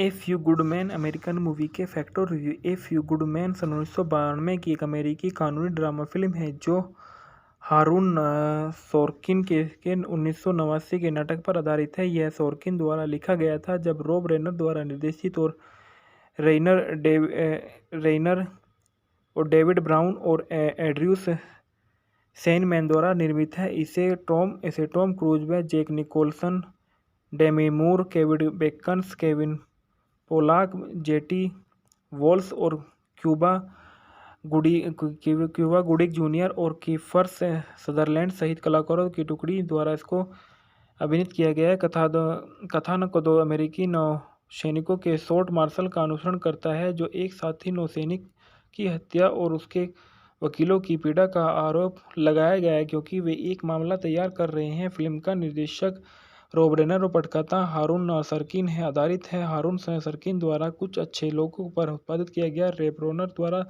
A few good man American movie के fact और review. A few good man सन 1992 की एक अमेरिकी कानूनी ड्रामा फिल्म है जो हारून सोर्किन के 1989 के नाटक पर आधारित है। यह सोर्किन द्वारा लिखा गया था जब रॉब रेनर द्वारा निर्देशित और रेइनर और डेविड ब्राउन और एड्रयूस सेनमैन द्वारा निर्मित है। इसे टॉम क्रूज व जैक निकोलसन, डेमी मूर, Kevin Bacon, Kevin Pollock, jetty walls और क्यूबा गुडिक जूनियर और कीफर सदरलैंड सहित कलाकारों की टुकड़ी द्वारा इसको अभिनीत किया गया है। कथानक दो अमेरिकी नौसैनिकों के शॉर्ट मार्शल का अनुसरण करता है जो एक साथी नौसैनिक की हत्या और उसके वकीलों की पीड़ा का आरोप लगाया गया है क्योंकि वे एक मामला तैयार कर रहे हैं। फिल्म का निर्देशक रॉब रेनर और पटकथा हारून सरकिन है। आधारित है हारून सरकिन द्वारा कुछ अच्छे लोगों पर उत्पादित किया गया। रॉब रेनर द्वारा,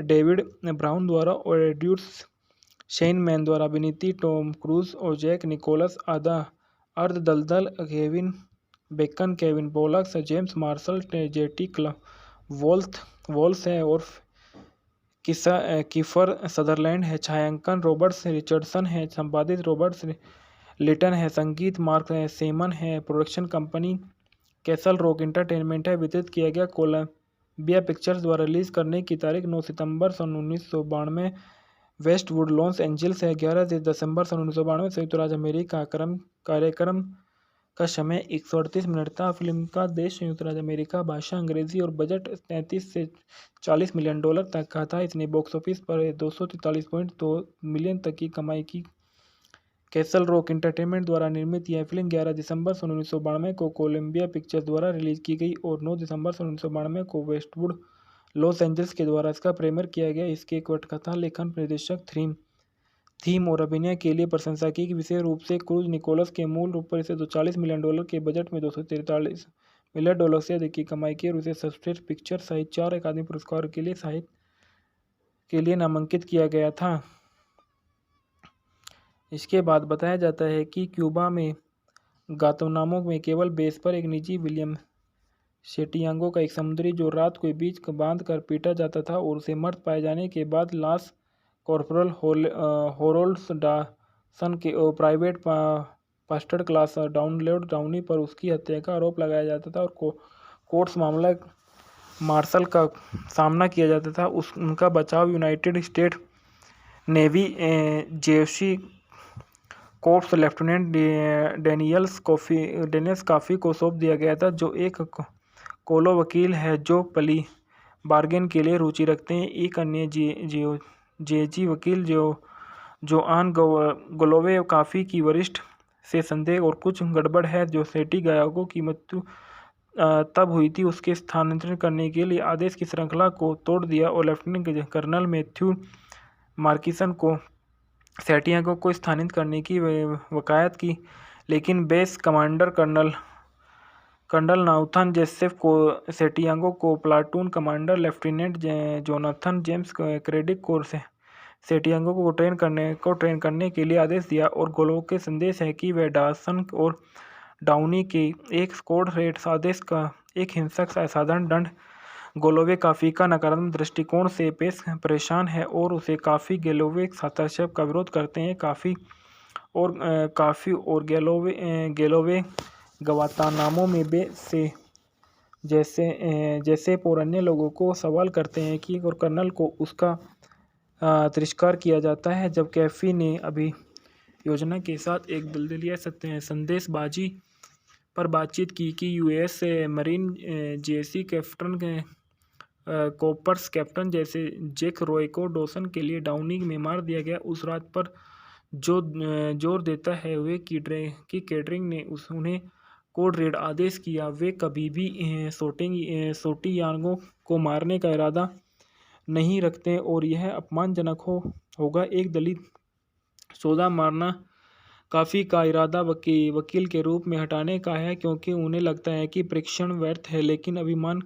डेविड ब्राउन द्वारा और एड्रयूस शेनमैन द्वारा अभिनीत टॉम क्रूज और जैक निकोलस अर्ध दलदल, Kevin Bacon, Kevin Pollak, James Marshall, jetty Walsh है और कीफर सदरलैंड है। छायांकन रॉबर्ट्स रिचर्डसन है। संपादित रॉबर्ट्स लिटन है। संगीत मार्क सेमन है। Production company castle rock entertainment है। वितरित किया गया कोलंबिया पिक्चर्स द्वारा। रिलीज करने की तारीख 9 सितंबर सन 1992 वेस्टवुड लॉस एंजल्स है। 11 दिसंबर सन 1992 संयुक्त राज्य अमेरिका। कार्यक्रम का समय 138 मिनट था। फिल्म का देश संयुक्त राज्य अमेरिका, भाषा अंग्रेजी और बजट 33 से 40 मिलियन डॉलर तक का था। इसने बॉक्स ऑफिस पर 243.2 मिलियन तक की कमाई की। कैसल रॉक एंटरटेनमेंट द्वारा निर्मित यह फिल्म 11 दिसंबर सन 1992 को कोलंबिया पिक्चर्स द्वारा रिलीज की गई और 9 दिसंबर सन 1992 को वेस्टवुड लॉस एंजल्स के द्वारा इसका प्रीमियर किया गया। इसके पटकथा, लेखन, निर्देशक, थीम और अभिनय के लिए प्रशंसा की। विशेष रूप से क्रूज निकोलस के मूल रूप पर इसे 240 मिलियन डॉलर के बजट में 243 मिलियन डॉलर से अधिक की कमाई की और उसे सर्वश्रेष्ठ पिक्चर सहित 4 अकादमी पुरस्कार के लिए साहित्य के लिए नामांकित किया गया था। इसके बाद बताया जाता है कि क्यूबा में गांतनामों में केवल बेस पर एक निजी विलियम सेटियांगो का एक समुद्री जो रात को बीच बांध कर पीटा जाता था और उसे मर्द पाए जाने के बाद लास कॉर्पोरल होरोल्ड्स डासन के प्राइवेट फर्स्ट क्लास डाउनी पर उसकी हत्या का आरोप लगाया जाता था और कोर्ट्स मामला मार्शल का सामना किया जाता था। उनका बचाव यूनाइटेड स्टेट नेवी जेसी कोर्प्स लेफ्टिनेंट डेनियल्स काफ़ी को सौंप दिया गया था जो एक कोलो वकील है जो प्ली बार्गेन के लिए रुचि रखते हैं। एक अन्य जेजी वकील जो आन गोलोवे काफ़ी की वरिष्ठ से संदेह और कुछ गड़बड़ है जो सेठी गायकों की मृत्यु तब हुई थी उसके स्थानांतरित करने के लिए आदेश की श्रृंखला को तोड़ दिया और लेफ्टिनेंट कर्नल मैथ्यू मार्किसन को सेटियांगो को स्थानांतरित करने की वकालत की, लेकिन base commander colonel Nathan Joseph को सेटियांगो को platoon commander lieutenant Jonathan James Kendrick को सेटियांगो को ट्रेन करने के लिए आदेश दिया और गोलो के संदेश है कि वह डासन और डाउनी के एक स्क्वाड रेड आदेश का एक हिंसक असाधारण दंड गोलोवे काफ़ी का नकारात्मक दृष्टिकोण से परेशान है और उसे काफ़ी गेलोवे हस्तक्षेप का विरोध करते हैं। काफ़ी और गेलोवे गवातानामों में से जैसे और अन्य लोगों को सवाल करते हैं कि और कर्नल को उसका तिरस्कार किया जाता है जब कैफी ने अभी योजना के साथ एक दलदलिया संदेशबाजी पर बातचीत की कि यूएस मरीन जेसी कैप्टन कॉपर्स कैप्टन जैसे जैक रॉय को डॉसन के लिए डाउनी में मार दिया गया। उस रात पर जो जोर देता है वे कि कैटरिंग ने उन्हें कोड रेड आदेश किया। वे कभी भी सोटियांगो को मारने का इरादा नहीं रखते और यह अपमानजनक होगा। एक दलित सौदा मारना काफ़ी का इरादा वकील के रूप में हटाने का है क्योंकि उन्हें लगता है कि परीक्षण व्यर्थ है, लेकिन अभिमान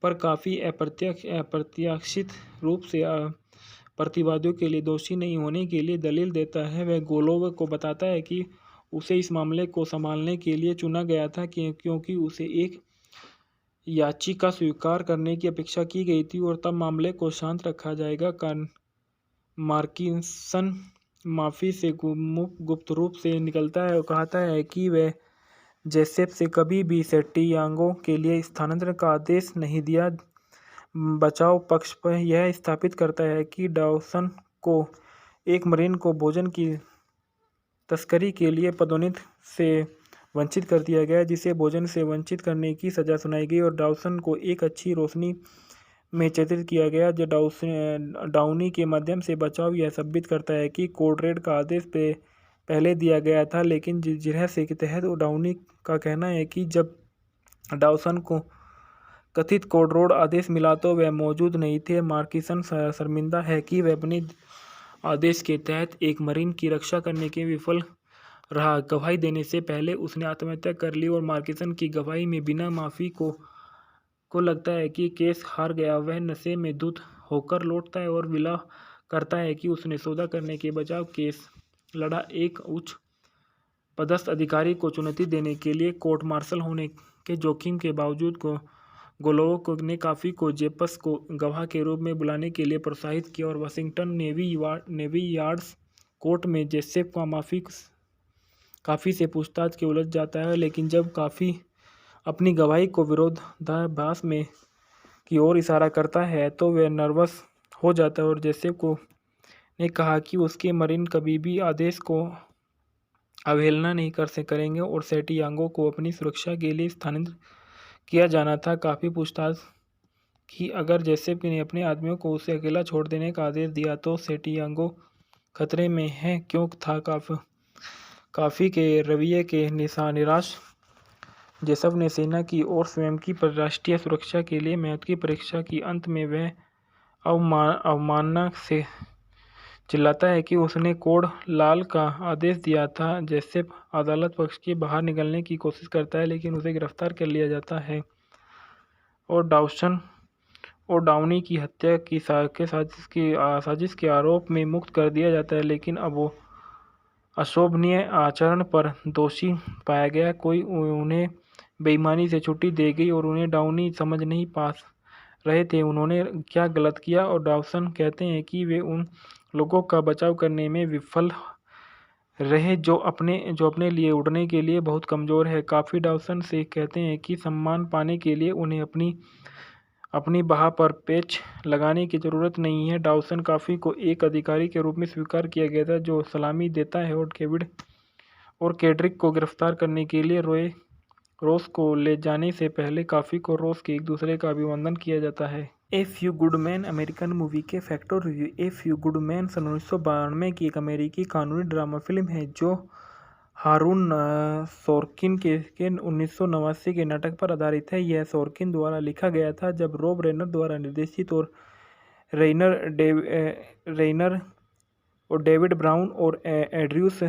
पर काफ़ी अप्रत्याशित रूप से प्रतिवादियों के लिए दोषी नहीं होने के लिए दलील देता है। वह गोलोव को बताता है कि उसे इस मामले को संभालने के लिए चुना गया था क्योंकि उसे एक याचिका स्वीकार करने की अपेक्षा की गई थी और तब मामले को शांत रखा जाएगा। मार्किंसन माफ़ी से गुप्त रूप से निकलता है और कहता है कि वह जोसेफ से कभी भी सैंटियागो के लिए स्थानांतरण का आदेश नहीं दिया। बचाव पक्ष पर यह स्थापित करता है कि डॉसन को एक मरीन को भोजन की तस्करी के लिए पदोन्नति से वंचित कर दिया गया, जिसे भोजन से वंचित करने की सज़ा सुनाई गई और डॉसन को एक अच्छी रोशनी में चित्रित किया गया। जो डाउनी के माध्यम से बचाव यह साबित करता है कि कोड रेड का आदेश पहले दिया गया था, लेकिन जिस रहस्य के तहत डाउनी का कहना है कि जब डॉसन को कथित कोड रेड आदेश मिला तो वह मौजूद नहीं थे। मार्किसन शर्मिंदा है कि वह अपने आदेश के तहत एक मरीन की रक्षा करने के विफल रहा। गवाही देने से पहले उसने आत्महत्या कर ली और मार्किसन की गवाही में बिना माफ़ी को लगता है कि केस हार गया। वह नशे में धुत होकर लौटता है और विला करता है कि उसने सौदा करने के बजाय केस लड़ा। एक उच्च पदस्थ अधिकारी को चुनौती देने के लिए कोर्ट मार्शल होने के जोखिम के बावजूद गोलोव ने काफ़ी को जेपस को गवाह के रूप में बुलाने के लिए प्रोत्साहित किया और वाशिंगटन नेवी यार्ड्स कोर्ट में जोसेफ का काफ़ी से पूछताछ के उलझ जाता है। लेकिन जब काफ़ी अपनी गवाही को विरोधाभास में की ओर इशारा करता है तो वह नर्वस हो जाता है और जोसेफ ने कहा कि उसके मरीन कभी भी आदेश को अवहेलना नहीं करेंगे और सैंटियागो को अपनी सुरक्षा के लिए स्थानांतरित किया जाना था। काफ़ी पूछताछ कि अगर जोसेफ ने अपने आदमियों को उसे अकेला छोड़ देने का आदेश दिया तो सैंटियागो खतरे में है क्यों था। काफ़ी के रवैये के निराश जोसेफ ने सेना की और स्वयं की राष्ट्रीय सुरक्षा के लिए महत्व की परीक्षा की। अंत में वह अवमानना से चिल्लाता है कि उसने कोड लाल का आदेश दिया था। जोसेफ अदालत पक्ष के बाहर निकलने की कोशिश करता है लेकिन उसे गिरफ्तार कर लिया जाता है और डाउनी की हत्या की साजिश के आरोप में मुक्त कर दिया जाता है, लेकिन अब वो अशोभनीय आचरण पर दोषी पाया गया। उन्हें बेईमानी से छुट्टी दी गई और उन्हें डाउनी समझ नहीं पा रहे थे उन्होंने क्या गलत किया और डॉसन कहते हैं कि वे उन लोगों का बचाव करने में विफल रहे जो अपने लिए उड़ने के लिए बहुत कमज़ोर है। काफ़ी डॉसन से कहते हैं कि सम्मान पाने के लिए उन्हें अपनी बाह पर पेच लगाने की ज़रूरत नहीं है। डॉसन काफ़ी को एक अधिकारी के रूप में स्वीकार किया गया था जो सलामी देता है और केड्रिक को गिरफ्तार करने के लिए रोस को ले जाने से पहले काफ़ी को रोस के एक दूसरे का अभिवादन किया जाता है। A few good man American movie के फैक्ट और review. A few good man सन 1992 की एक अमेरिकी कानूनी ड्रामा फिल्म है जो हारून सोर्किन के 1989 के नाटक पर आधारित है। यह सोर्किन द्वारा लिखा गया था जब रॉब रेनर द्वारा निर्देशित और रेइनर और डेविड ब्राउन और एड्रयूस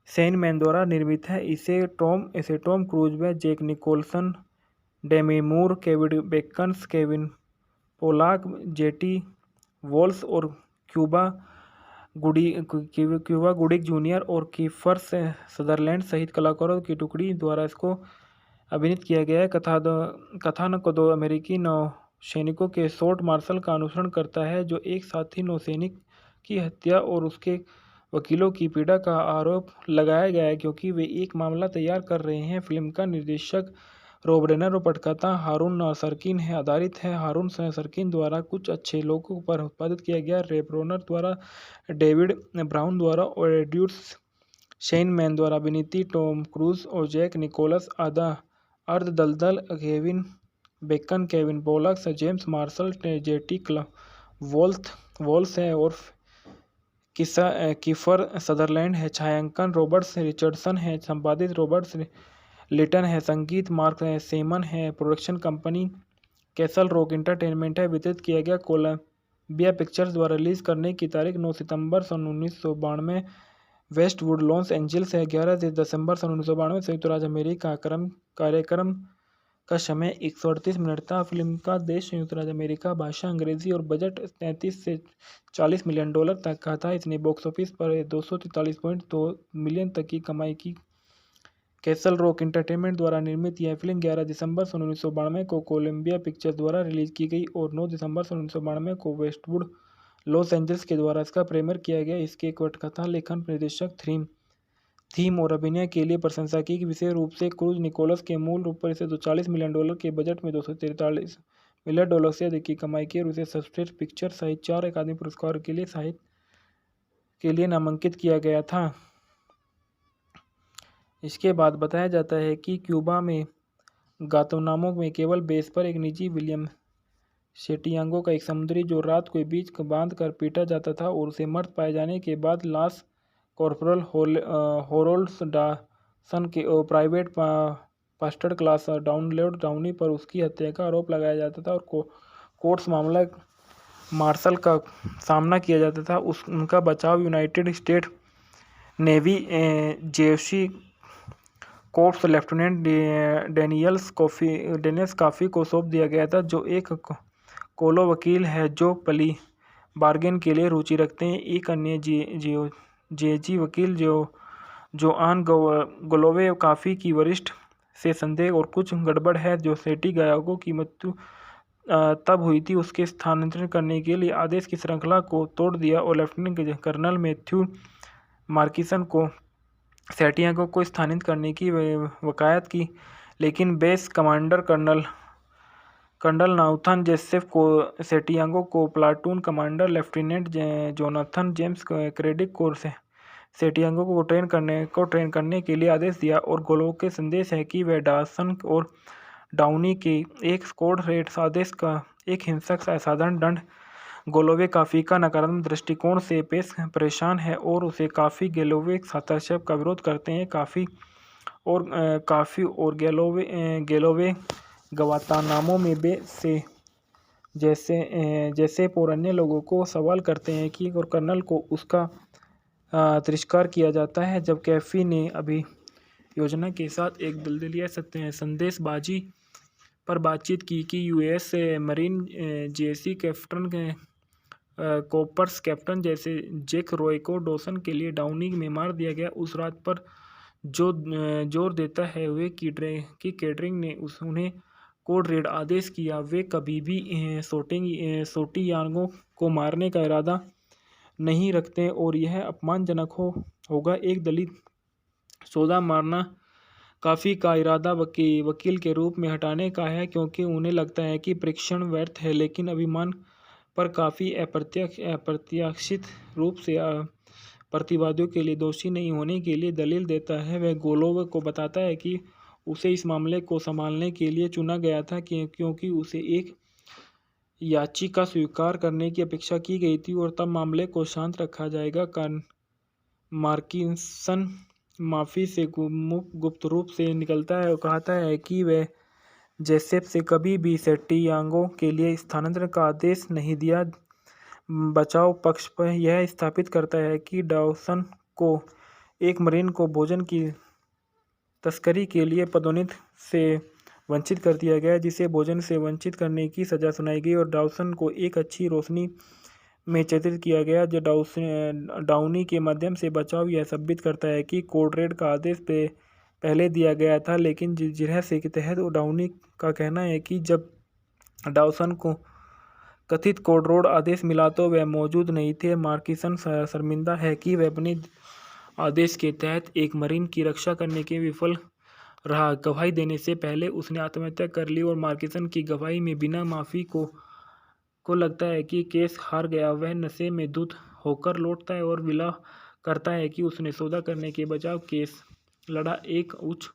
शेनमैन द्वारा निर्मित है। इसे टॉम क्रूज व जैक निकोलसन, डेमी मूर, Kevin Bacon, Kevin Pollock, jetty walls और क्यूबा गुडिक जूनियर और कीफर सदरलैंड सहित कलाकारों की टुकड़ी द्वारा इसको अभिनीत किया गया है। कथानक दो अमेरिकी नौसैनिकों के शॉर्ट मार्शल का अनुसरण करता है जो एक साथी नौसैनिक की हत्या और उसके वकीलों की पीड़ा का आरोप लगाया गया है क्योंकि वे एक मामला तैयार कर रहे हैं। फिल्म का निर्देशक रॉब रेनर और पटकथा हारून सरकिन है। आधारित है हारून सरकिन द्वारा कुछ अच्छे लोगों पर उत्पादित किया गया, रॉब रेनर द्वारा, डेविड ब्राउन द्वारा और एड्रयूस शेनमैन द्वारा अभिनीत टॉम क्रूज और जैक निकोलस अर्धदलदल, Kevin Bacon, Kevin Pollak, James Marshall, jetty Walsh है और कीफर सदरलैंड है। छायांकन रॉबर्ट रिचर्डसन है। संपादित रॉबर्ट लिटन है। संगीत मार्क सेमन है। Production company castle rock entertainment है। वितरित किया गया कोलंबिया पिक्चर्स द्वारा। रिलीज करने की तारीख 9 सितंबर सन 1992 वेस्टवुड लॉस एंजल्स है। 11 दिसंबर सन 1992 संयुक्त राज्य अमेरिका। कार्यक्रम का समय 138 मिनट था। फिल्म का देश संयुक्त राज्य अमेरिका, भाषा अंग्रेजी और बजट 33 से $40 मिलियन तक का था। इसने बॉक्स ऑफिस पर 243.2 मिलियन तक की कमाई की। कैसल रॉक एंटरटेनमेंट द्वारा निर्मित यह फिल्म 11 दिसंबर सन 1992 को कोलंबिया पिक्चर्स द्वारा रिलीज की गई और 9 दिसंबर सन 1992 को वेस्टवुड लॉस एंजल्स के द्वारा इसका प्रीमियर किया गया। इसके पटकथा, लेखन, निर्देशक, थीम और अभिनय के लिए प्रशंसा की। विशेष रूप से क्रूज निकोलस के मूल रूप पर इसे $240 मिलियन के बजट में $243 मिलियन से अधिक की कमाई की और उसे सर्वश्रेष्ठ पिक्चर सहित 4 अकादमी पुरस्कार के लिए साहित्य के लिए नामांकित किया गया था। इसके बाद बताया जाता है कि क्यूबा में गांतानामो में केबल बेस पर एक निजी विलियम सेंटियागो का एक समुद्री जो रात को बीच बांध कर पीटा जाता था और उसे मृत पाए जाने के बाद लास कॉर्पोरल होरोल्ड डॉसन के प्राइवेट फर्स्ट क्लास डाउनी पर उसकी हत्या का आरोप लगाया जाता था और कोर्ट्स मामला मार्शल का सामना किया जाता था। उनका बचाव यूनाइटेड स्टेट नेवी जेसी कोर्प्स लेफ्टिनेंट डेनियल्स काफ़ी को सौंप दिया गया था, जो एक कोलो वकील है जो प्ली बार्गेन के लिए रुचि रखते हैं। एक अन्य जेजी वकील जो आन गोलोवे काफ़ी की वरिष्ठ से संदेह और कुछ गड़बड़ है जो सेंटियागो की मृत्यु तब हुई थी उसके स्थानांतरण करने के लिए आदेश की श्रृंखला को तोड़ दिया और लेफ्टिनेंट कर्नल मैथ्यू मार्किसन को सेंटियागो को स्थानांतरित करने की वकालत की, लेकिन base commander colonel Nathan Joseph को सेंटियागो को platoon commander lieutenant Jonathan James Kendrick को सेंटियागो को ट्रेन करने के लिए आदेश दिया और गोलो के संदेश है कि वह डॉसन और डाउनी के एक स्क्वाड रेड आदेश का एक हिंसक असाधारण दंड। गोलोवे काफ़ी का नकारात्मक दृष्टिकोण से परेशान है और उसे काफ़ी गेलोवे हस्तक्षेप का विरोध करते हैं। काफ़ी और गेलोवे गवातानामो में से जैसे और अन्य लोगों को सवाल करते हैं कि और कर्नल को उसका तिरस्कार किया जाता है। जब कैफी ने अभी योजना के साथ एक दलदलिया संदेशबाजी पर बातचीत की कि यूएस मरीन जेसी कैप्टन कॉपर्स कैप्टन जैसे जैक रॉय को डॉसन के लिए डाउनी में मार दिया गया। उस रात पर जो जोर देता है वे कि कैटरिंग ने उन्हें कोड रेड आदेश किया। वे कभी भी सेंटियागो को मारने का इरादा नहीं रखते और यह अपमानजनक होगा। एक दलित सौदा मारना काफ़ी का इरादा वकील के रूप में हटाने का है क्योंकि उन्हें लगता है कि परीक्षण व्यर्थ है, लेकिन अभिमान पर काफ़ी अप्रत्याशित रूप से प्रतिवादियों के लिए दोषी नहीं होने के लिए दलील देता है। वह गोलोव को बताता है कि उसे इस मामले को संभालने के लिए चुना गया था क्योंकि उसे एक याचिका स्वीकार करने की अपेक्षा की गई थी और तब मामले को शांत रखा जाएगा। मार्किसन माफ़ी से गुप्त रूप से निकलता है और कहता है कि वह जोसेफ से कभी भी सेंटियागो के लिए स्थानांतरण का आदेश नहीं दिया। बचाव पक्ष पर यह स्थापित करता है कि डॉसन को एक मरीन को भोजन की तस्करी के लिए पदोन्नति से वंचित कर दिया गया, जिसे भोजन से वंचित करने की सज़ा सुनाई गई और डॉसन को एक अच्छी रोशनी में चित्रित किया गया। जो डाउनी के माध्यम से बचाव यह साबित करता है कि कोड रेड का आदेश पहले दिया गया था, लेकिन जिरह से के तहत डाउनी का कहना है कि जब डॉसन को कथित कोड रेड आदेश मिला तो वह मौजूद नहीं थे। मार्किसन शर्मिंदा है कि वह अपने आदेश के तहत एक मरीन की रक्षा करने के विफल रहा। गवाही देने से पहले उसने आत्महत्या कर ली और मार्किसन की गवाही में बिना माफ़ी को लगता है कि केस हार गया। वह नशे में धुत होकर लौटता है और विलाप करता है कि उसने सौदा करने के बजाय केस लड़ा। एक उच्च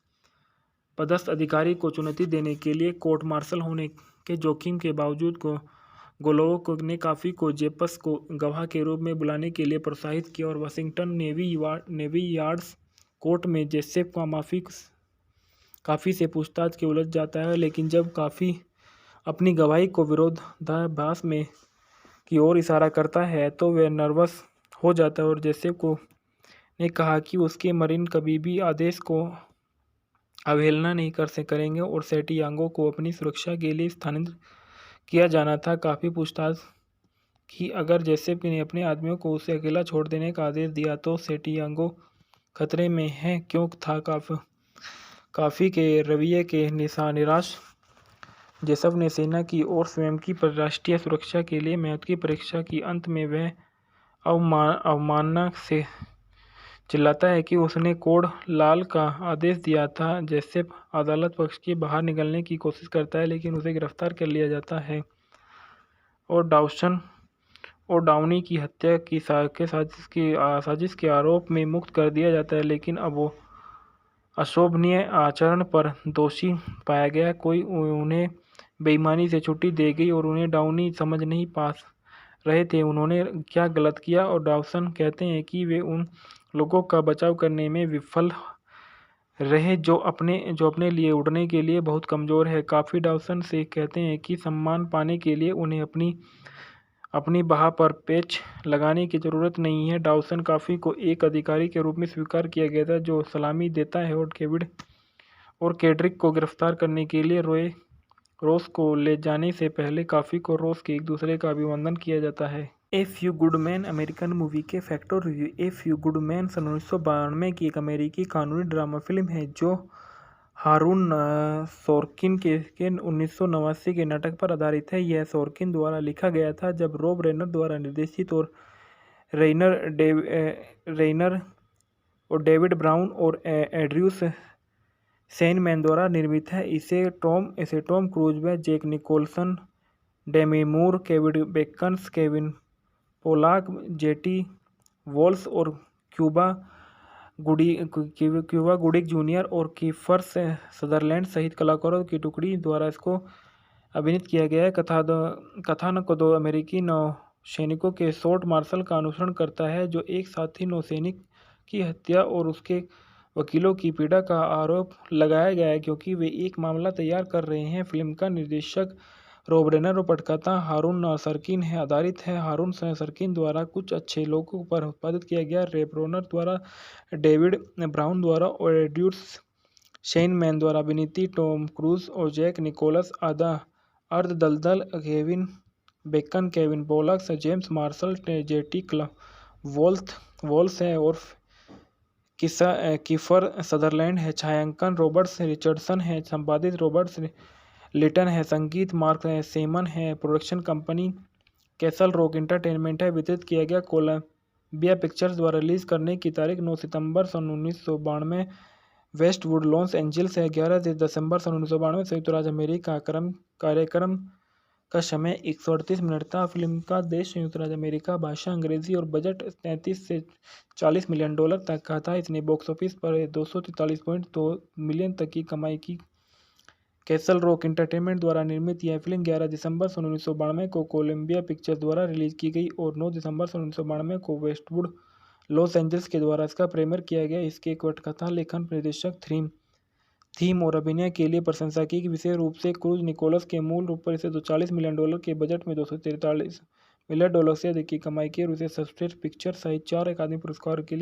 पदस्थ अधिकारी को चुनौती देने के लिए कोर्ट मार्शल होने के जोखिम के बावजूद गोलोव ने काफ़ी को जेपस को गवाह के रूप में बुलाने के लिए प्रोत्साहित किया और वाशिंगटन नेवी यार्ड्स कोर्ट में जोसेफ का काफ़ी से पूछताछ के उलझ जाता है, लेकिन जब काफ़ी अपनी गवाही को विरोधाभास में की ओर इशारा करता है तो वह नर्वस हो जाता है और जोसेफ ने कहा कि उसके मरीन कभी भी आदेश को अवहेलना नहीं करेंगे और सेंटियागो को अपनी सुरक्षा के लिए स्थानांतरित किया जाना था। काफ़ी पूछताछ कि अगर जोसेफ ने अपने आदमियों को उसे अकेला छोड़ देने का आदेश दिया तो सेंटियागो खतरे में है क्यों था। काफ़ी के रवैये के निराश जेसफ ने सेना की और स्वयं की राष्ट्रीय सुरक्षा के लिए महत्व की परीक्षा की। अंत में वह अवमानना से चिल्लाता है कि उसने कोड लाल का आदेश दिया था। जेसफ अदालत पक्ष के बाहर निकलने की कोशिश करता है, लेकिन उसे गिरफ्तार कर लिया जाता है और डाउनी की हत्या की साजिश के आरोप में मुक्त कर दिया जाता है। लेकिन अब वो अशोभनीय आचरण पर दोषी पाया गया। कोई उन्हें बेईमानी से छुट्टी दे गई और उन्हें डाउनी समझ नहीं पा रहे थे उन्होंने क्या गलत किया। और डाउसन कहते हैं कि वे उन लोगों का बचाव करने में विफल रहे जो अपने लिए उड़ने के लिए बहुत कमज़ोर है। काफ़ी डाउसन से कहते हैं कि सम्मान पाने के लिए उन्हें अपनी बाह पर पेच लगाने की ज़रूरत नहीं है। डाउसन काफ़ी को एक अधिकारी के रूप में स्वीकार किया गया था जो सलामी देता है और केड्रिक को गिरफ्तार करने के लिए रोस को ले जाने से पहले काफ़ी को रोस के एक दूसरे का अभिवादन किया जाता है। A few good man American movie के फैक्ट और review. A few good man सन 1992 की एक अमेरिकी कानूनी ड्रामा फिल्म है जो हारून सोर्किन के 1989 के नाटक पर आधारित है। यह सोर्किन द्वारा लिखा गया था जब रॉब रेनर द्वारा निर्देशित और रेइनर और डेविड ब्राउन और एड्रयूस सेनमैन द्वारा निर्मित है। इसे टॉम क्रूज व जैक निकोलसन, डेमी मूर, Kevin Bacon, Kevin Pollock, jetty walls और क्यूबा गुडिक जूनियर और कीफर सदरलैंड सहित कलाकारों की टुकड़ी द्वारा इसको अभिनीत किया गया है। कथानक दो अमेरिकी नौसैनिकों के शॉर्ट मार्शल का अनुसरण करता है जो एक साथी नौसैनिक की हत्या और उसके वकीलों की पीड़ा का आरोप लगाया गया है क्योंकि वे एक मामला तैयार कर रहे हैं। फिल्म का निर्देशक रॉब रेनर और पटकथा हारून सरकिन है आधारित है। हारून सरकिन द्वारा कुछ अच्छे लोगों पर उत्पादित किया गया। रॉब रेनर द्वारा, डेविड ब्राउन द्वारा और एड्रयूस शेनमैन द्वारा अभिनीति टॉम क्रूज और जैक निकोलस अर्धदलदल, Kevin Bacon, Kevin Pollak, James Marshall, jetty Walsh है और कीफर सदरलैंड है। छायांकन रॉबर्ट्स रिचर्डसन है। संपादित रॉबर्ट्स लिटन है। संगीत मार्क सेमन है। Production company castle rock entertainment है। वितरित किया गया कोलंबिया पिक्चर्स द्वारा रिलीज करने की तारीख 9 सितंबर सन 1992 वेस्टवुड लॉस एंजल्स है। 11 दिसंबर सन 1992 संयुक्त राज्य अमेरिका। कार्यक्रम का समय 138 मिनट था। फिल्म का देश संयुक्त राज्य अमेरिका, भाषा अंग्रेजी और बजट 33 से 40 मिलियन डॉलर तक का था। इसने बॉक्स ऑफिस पर 243.2 मिलियन तक की कमाई की। कैसल रॉक एंटरटेनमेंट द्वारा निर्मित यह फिल्म 11 दिसंबर सन 1992 को कोलंबिया पिक्चर्स द्वारा रिलीज की गई और 9 दिसंबर सन 1992 को वेस्टवुड लॉस एंजल्स के द्वारा इसका प्रीमियर किया गया। इसके पटकथा, लेखन, निर्देशक, थीम और अभिनय के लिए प्रशंसा की। विशेष रूप से क्रूज निकोलस के मूल रूप पर इसे 240 मिलियन डॉलर के बजट में 243 मिलियन डॉलर से अधिक की कमाई की और उसे सर्वश्रेष्ठ पिक्चर सहित 4 अकादमी पुरस्कार के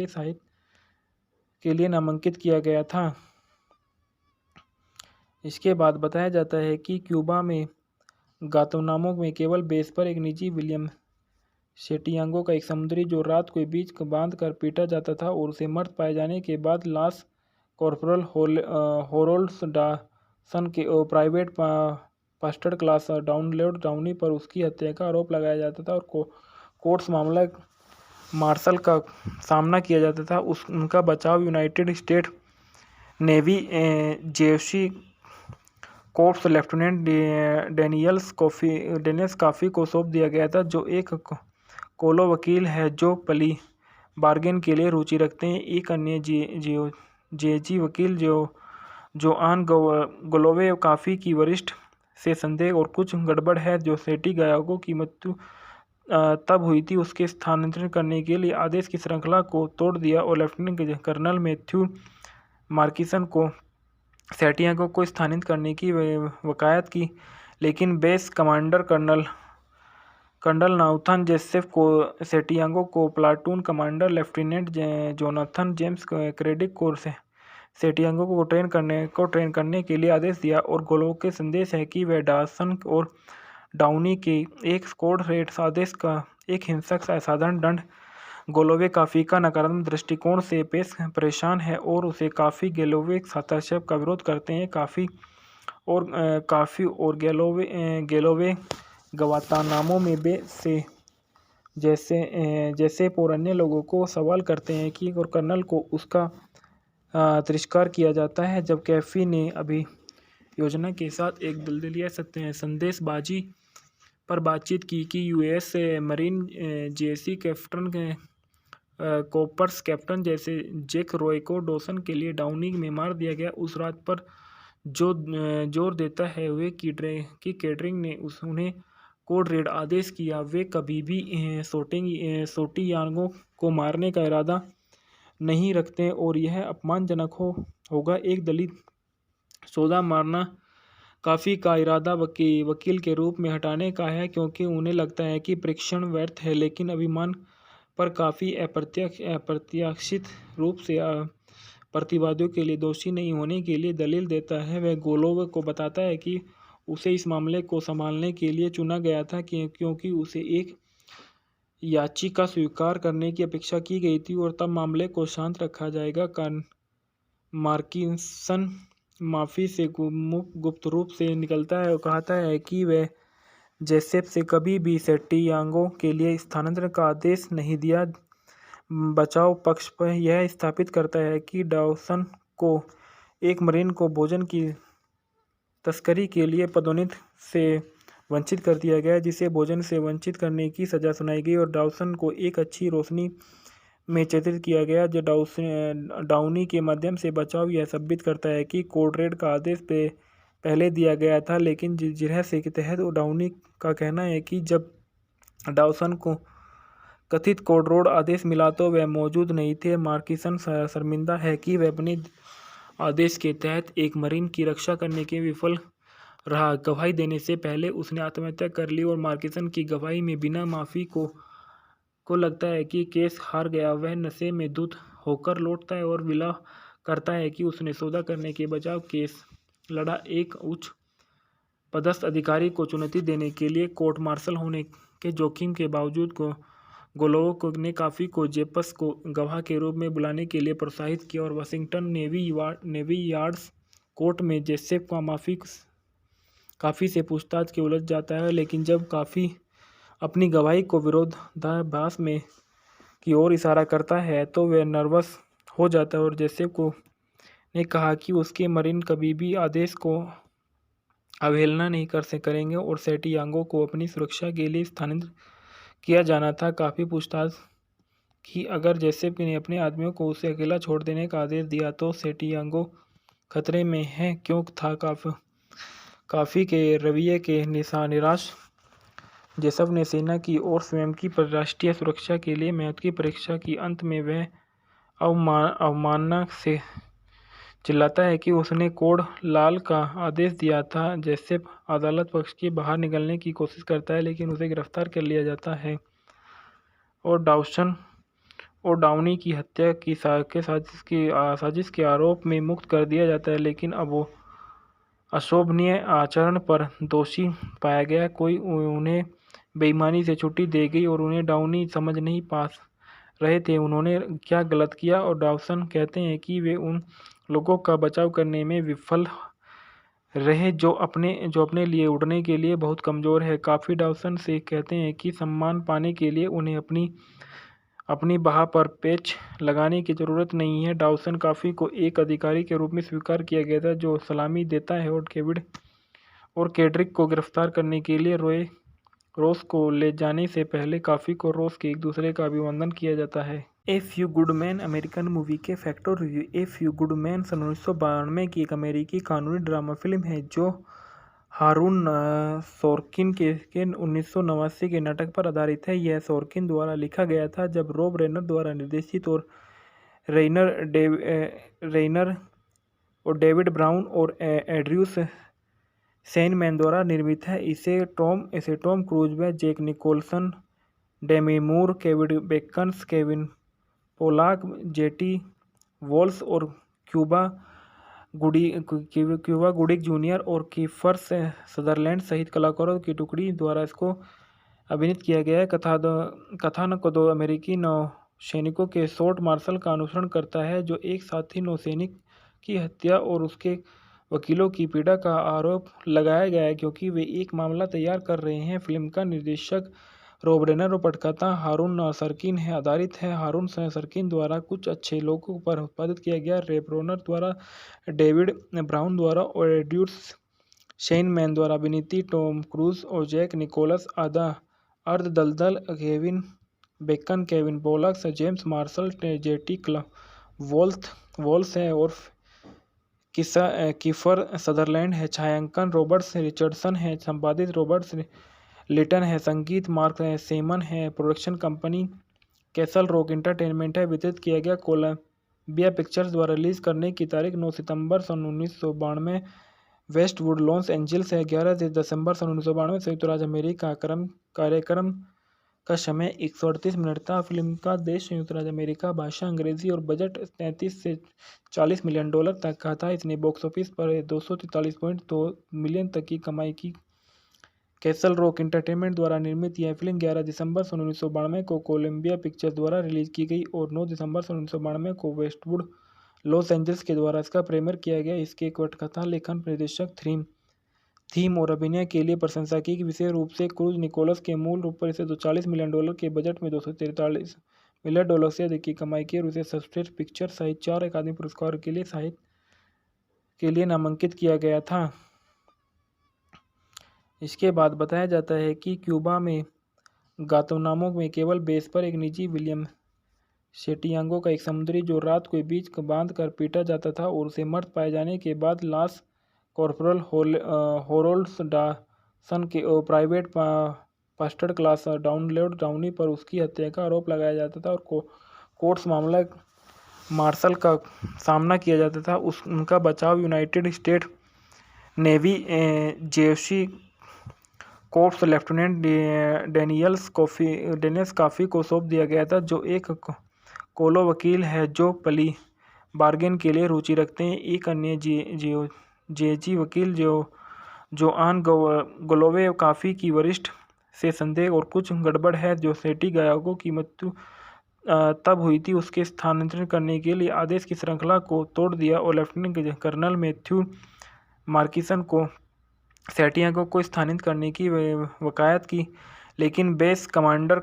लिए नामांकित किया गया था। इसके बाद बताया जाता है कि क्यूबा में गांतानामो में केवल बेस पर एक निजी विलियम सेटियांगो का एक समुद्री जो रात को बीच बांध कर पीटा जाता था और उसे मर्द पाए जाने के बाद लास कॉर्पोरल होरोल्ड डासन के प्राइवेट फर्स्ट क्लास डाउनी पर उसकी हत्या का आरोप लगाया जाता था और कोर्ट्स मामला मार्शल का सामना किया जाता था। उनका बचाव यूनाइटेड स्टेट नेवी जेसी कोर्प्स लेफ्टिनेंट डेनियल्स काफ़ी को सौंप दिया गया था जो एक कोलो वकील है जो प्ली बार्गेन के लिए रुचि रखते हैं। एक अन्य जेजी वकील जोआन ग्लोवे काफ़ी की वरिष्ठ से संदेह और कुछ गड़बड़ है जो सेटी गायागो की मृत्यु तब हुई थी उसके स्थानांतरण करने के लिए आदेश की श्रृंखला को तोड़ दिया और लेफ्टिनेंट कर्नल मैथ्यू मार्किसन को सेटियांगो को स्थानांतरित करने की वकालत की, लेकिन base commander colonel Nathan Joseph को सेटियांगो को platoon commander lieutenant Jonathan James Kendrick को सेटियांगो को ट्रेन करने के लिए आदेश दिया। और गोलो के संदेश है कि वह डासन और डाउनी के एक स्क्वाड रेड आदेश का एक हिंसक असाधारण दंड गोलोवे काफ़ी का नकारात्मक दृष्टिकोण से पेश परेशान है और उसे काफ़ी गेलोवे हस्तक्षेप का विरोध करते हैं। काफ़ी और गेलोवे गवातानामो में बे से जैसे और अन्य लोगों को सवाल करते हैं कि और कर्नल को उसका तिरस्कार किया जाता है। जब कैफी ने अभी योजना के साथ एक दलदलिया संदेशबाजी पर बातचीत की कि यूएस मरीन जेसी कैप्टन कॉपर्स कैप्टन जैसे जैक रॉय को डॉसन के लिए डाउनी में मार दिया गया, उस रात पर जो जोर देता है वे कि कैटरिंग ने उन्हें कोड रेड आदेश किया। वे कभी भी सोटियांगों को मारने का इरादा नहीं रखते और यह अपमानजनक होगा एक दलित सौदा मारना। काफ़ी का इरादा वकील के रूप में हटाने का है क्योंकि उन्हें लगता है कि परीक्षण व्यर्थ है, लेकिन अभिमान पर काफ़ी अप्रत्याशित रूप से प्रतिवादियों के लिए दोषी नहीं होने के लिए दलील देता है। वह गोलोव को बताता है कि उसे इस मामले को संभालने के लिए चुना गया था क्योंकि उसे एक याचिका स्वीकार करने की अपेक्षा की गई थी और तब मामले को शांत रखा जाएगा। मार्किंसन माफ़ी से गुप्त रूप से निकलता है और कहता है कि वह जेसेप से कभी भी सेटियांगो के लिए स्थानांतरण का आदेश नहीं दिया। बचाव पक्ष पर यह स्थापित करता है कि डॉसन को एक मरीन को भोजन की तस्करी के लिए पदोन्नति से वंचित कर दिया गया, जिसे भोजन से वंचित करने की सज़ा सुनाई गई और डॉसन को एक अच्छी रोशनी में चित्रित किया गया। जो डाउनी के माध्यम से बचाव यह साबित करता है कि कोड रेड का आदेश पहले दिया गया था, लेकिन रहस्य के तहत डाउनी का कहना है कि जब डॉसन को कथित कोड रेड आदेश मिला तो वह मौजूद नहीं थे। मार्किसन शर्मिंदा है कि वह अपने आदेश के तहत एक मरीन की रक्षा करने के विफल रहा। गवाही देने से पहले उसने आत्महत्या कर ली और मार्किसन की गवाही में बिना माफ़ी को लगता है कि केस हार गया। वह नशे में धुत होकर लौटता है और विला करता है कि उसने सौदा करने के बजाय केस लड़ा। एक उच्च पदस्थ अधिकारी को चुनौती देने के लिए कोर्ट मार्शल होने के जोखिम के बावजूद गोलोव ने काफ़ी को जेपस को गवाह के रूप में बुलाने के लिए प्रोत्साहित किया और वाशिंगटन नेवी यार्ड्स कोर्ट में जेसेप का काफ़ी से पूछताछ के उलझ जाता है। लेकिन जब काफ़ी अपनी गवाही को विरोधाभास में की ओर इशारा करता है तो वह नर्वस हो जाता है और जेसेप ने कहा कि उसके मरीन कभी भी आदेश को अवहेलना नहीं करेंगे और सेटियांगो को अपनी सुरक्षा के लिए स्थानांतरित किया जाना था। काफ़ी पूछताछ कि अगर जेसेप ने अपने आदमियों को उसे अकेला छोड़ देने का आदेश दिया तो सेटियांगो खतरे में है क्यों था। काफ़ी के रवैये के निराश जेसप ने सेना की और स्वयं की राष्ट्रीय सुरक्षा के लिए महत्व की परीक्षा की। अंत में वह अवमानना से चिल्लाता है कि उसने कोड लाल का आदेश दिया था। जेसेप अदालत पक्ष के बाहर निकलने की कोशिश करता है लेकिन उसे गिरफ्तार कर लिया जाता है और डाउनी की हत्या की साजिश के आरोप में मुक्त कर दिया जाता है, लेकिन अब वो अशोभनीय आचरण पर दोषी पाया गया। उन्हें बेईमानी से छुट्टी दी गई और उन्हें डाउनी समझ नहीं पा रहे थे उन्होंने क्या गलत किया और डॉसन कहते हैं कि वे उन लोगों का बचाव करने में विफल रहे जो अपने लिए उड़ने के लिए बहुत कमज़ोर है। काफ़ी डॉसन से कहते हैं कि सम्मान पाने के लिए उन्हें अपनी बाह पर पेच लगाने की ज़रूरत नहीं है। डॉसन काफ़ी को एक अधिकारी के रूप में स्वीकार किया गया था जो सलामी देता है और केड्रिक को गिरफ्तार करने के लिए रोस को ले जाने से पहले काफ़ी को रोस के एक दूसरे का अभिवादन किया जाता है। A few good man American movie के factor review. A few good man 1992 की एक अमेरिकी कानूनी ड्रामा फिल्म है जो हारून सोर्किन के 1989 के नाटक पर आधारित है। यह सोर्किन द्वारा लिखा गया था जब रॉब रेनर द्वारा निर्देशित और रेइनर और डेविड ब्राउन और एड्रयूस सेनमैन द्वारा निर्मित है। इसे टॉम क्रूज व जैक निकोलसन, डेमी मूर, Kevin Bacon, Kevin Pollock, jetty walls और क्यूबा गुडिक जूनियर और कीफर सदरलैंड सहित कलाकारों की टुकड़ी द्वारा इसको अभिनीत किया गया है। कथानक को दो अमेरिकी सैनिकों के शॉर्ट मार्शल का अनुसरण करता है, जो एक साथी नौसैनिक की हत्या और उसके वकीलों की पीड़ा का आरोप लगाया गया है क्योंकि वे एक मामला तैयार कर रहे हैं। फिल्म का निर्देशक रॉब रेनर और पटकथा हारून सरकिन है। आधारित है हारून सरकिन द्वारा कुछ अच्छे लोगों पर उत्पादित किया गया, रॉब रेनर द्वारा, डेविड ब्राउन द्वारा और एड्यूर्स शेनमैन द्वारा अभिनीत टॉम क्रूज और जैक निकोलस अर्ध दलदल, Kevin Bacon, Kevin Pollak, James Marshall, jetty Walsh है और कीफर सदरलैंड है। छायांकन रॉबर्ट्स रिचर्डसन है। संपादित रॉबर्ट्स लिटन है। संगीत मार्क सेमन है। Production company castle rock entertainment है। वितरित किया गया कोलंबिया पिक्चर्स द्वारा। रिलीज करने की तारीख 9 सितंबर सन 1992, वेस्टवुड लॉस एंजल्स है। 11 दिसंबर सन 1992, संयुक्त राज्य अमेरिका। कार्यक्रम का समय 138 मिनट था। फिल्म का देश संयुक्त राज्य अमेरिका, भाषा अंग्रेजी और बजट 33 से 40 मिलियन डॉलर तक का था। इसने बॉक्स ऑफिस पर 243.2 मिलियन तक की कमाई की। कैसल रॉक एंटरटेनमेंट द्वारा निर्मित यह फिल्म 11 दिसंबर सन 1992 को कोलंबिया पिक्चर्स द्वारा रिलीज की गई और 9 दिसंबर सन 1992 को वेस्टवुड लॉस एंजल्स के द्वारा इसका प्रीमियर किया गया। इसके पटकथा, लेखन, निर्देशक, थीम और अभिनय के लिए प्रशंसा की। विशेष रूप से क्रूज निकोलस के मूल रूप पर इसे 240 मिलियन डॉलर के बजट में 243 मिलियन डॉलर से अधिक की कमाई की और उसे सर्वश्रेष्ठ पिक्चर सहित 4 अकादमी पुरस्कार के लिए साहित्य के लिए नामांकित किया गया था। इसके बाद बताया जाता है कि क्यूबा में गांतानामो में केवल बेस पर एक निजी विलियम सेटियांगो का एक समुद्री जो रात को बीच बांध कर पीटा जाता था और उसे मर्द पाए जाने के बाद लास कॉर्पोरल होरोल्ड डासन के प्राइवेट फर्स्ट क्लास डाउनलोड डाउनी पर उसकी हत्या का आरोप लगाया जाता था और कोर्ट्स मामला मार्शल का सामना किया जाता था। उनका बचाव यूनाइटेड स्टेट नेवी जेसी कोर्प्स लेफ्टिनेंट डेनियल्स काफ़ी को सौंप दिया गया था, जो एक कोलो वकील है जो प्ली बार्गेन के लिए रुचि रखते हैं। एक अन्य जेजी वकील जोआन गोलोवे काफ़ी की वरिष्ठ से संदेह और कुछ गड़बड़ है जो सेटियांगो की मृत्यु तब हुई थी उसके स्थानांतरण करने के लिए आदेश की श्रृंखला को तोड़ दिया और लेफ्टिनेंट कर्नल मैथ्यू मार्किसन को सेटियांगो को स्थानांतरित करने की वकालत की, लेकिन base commander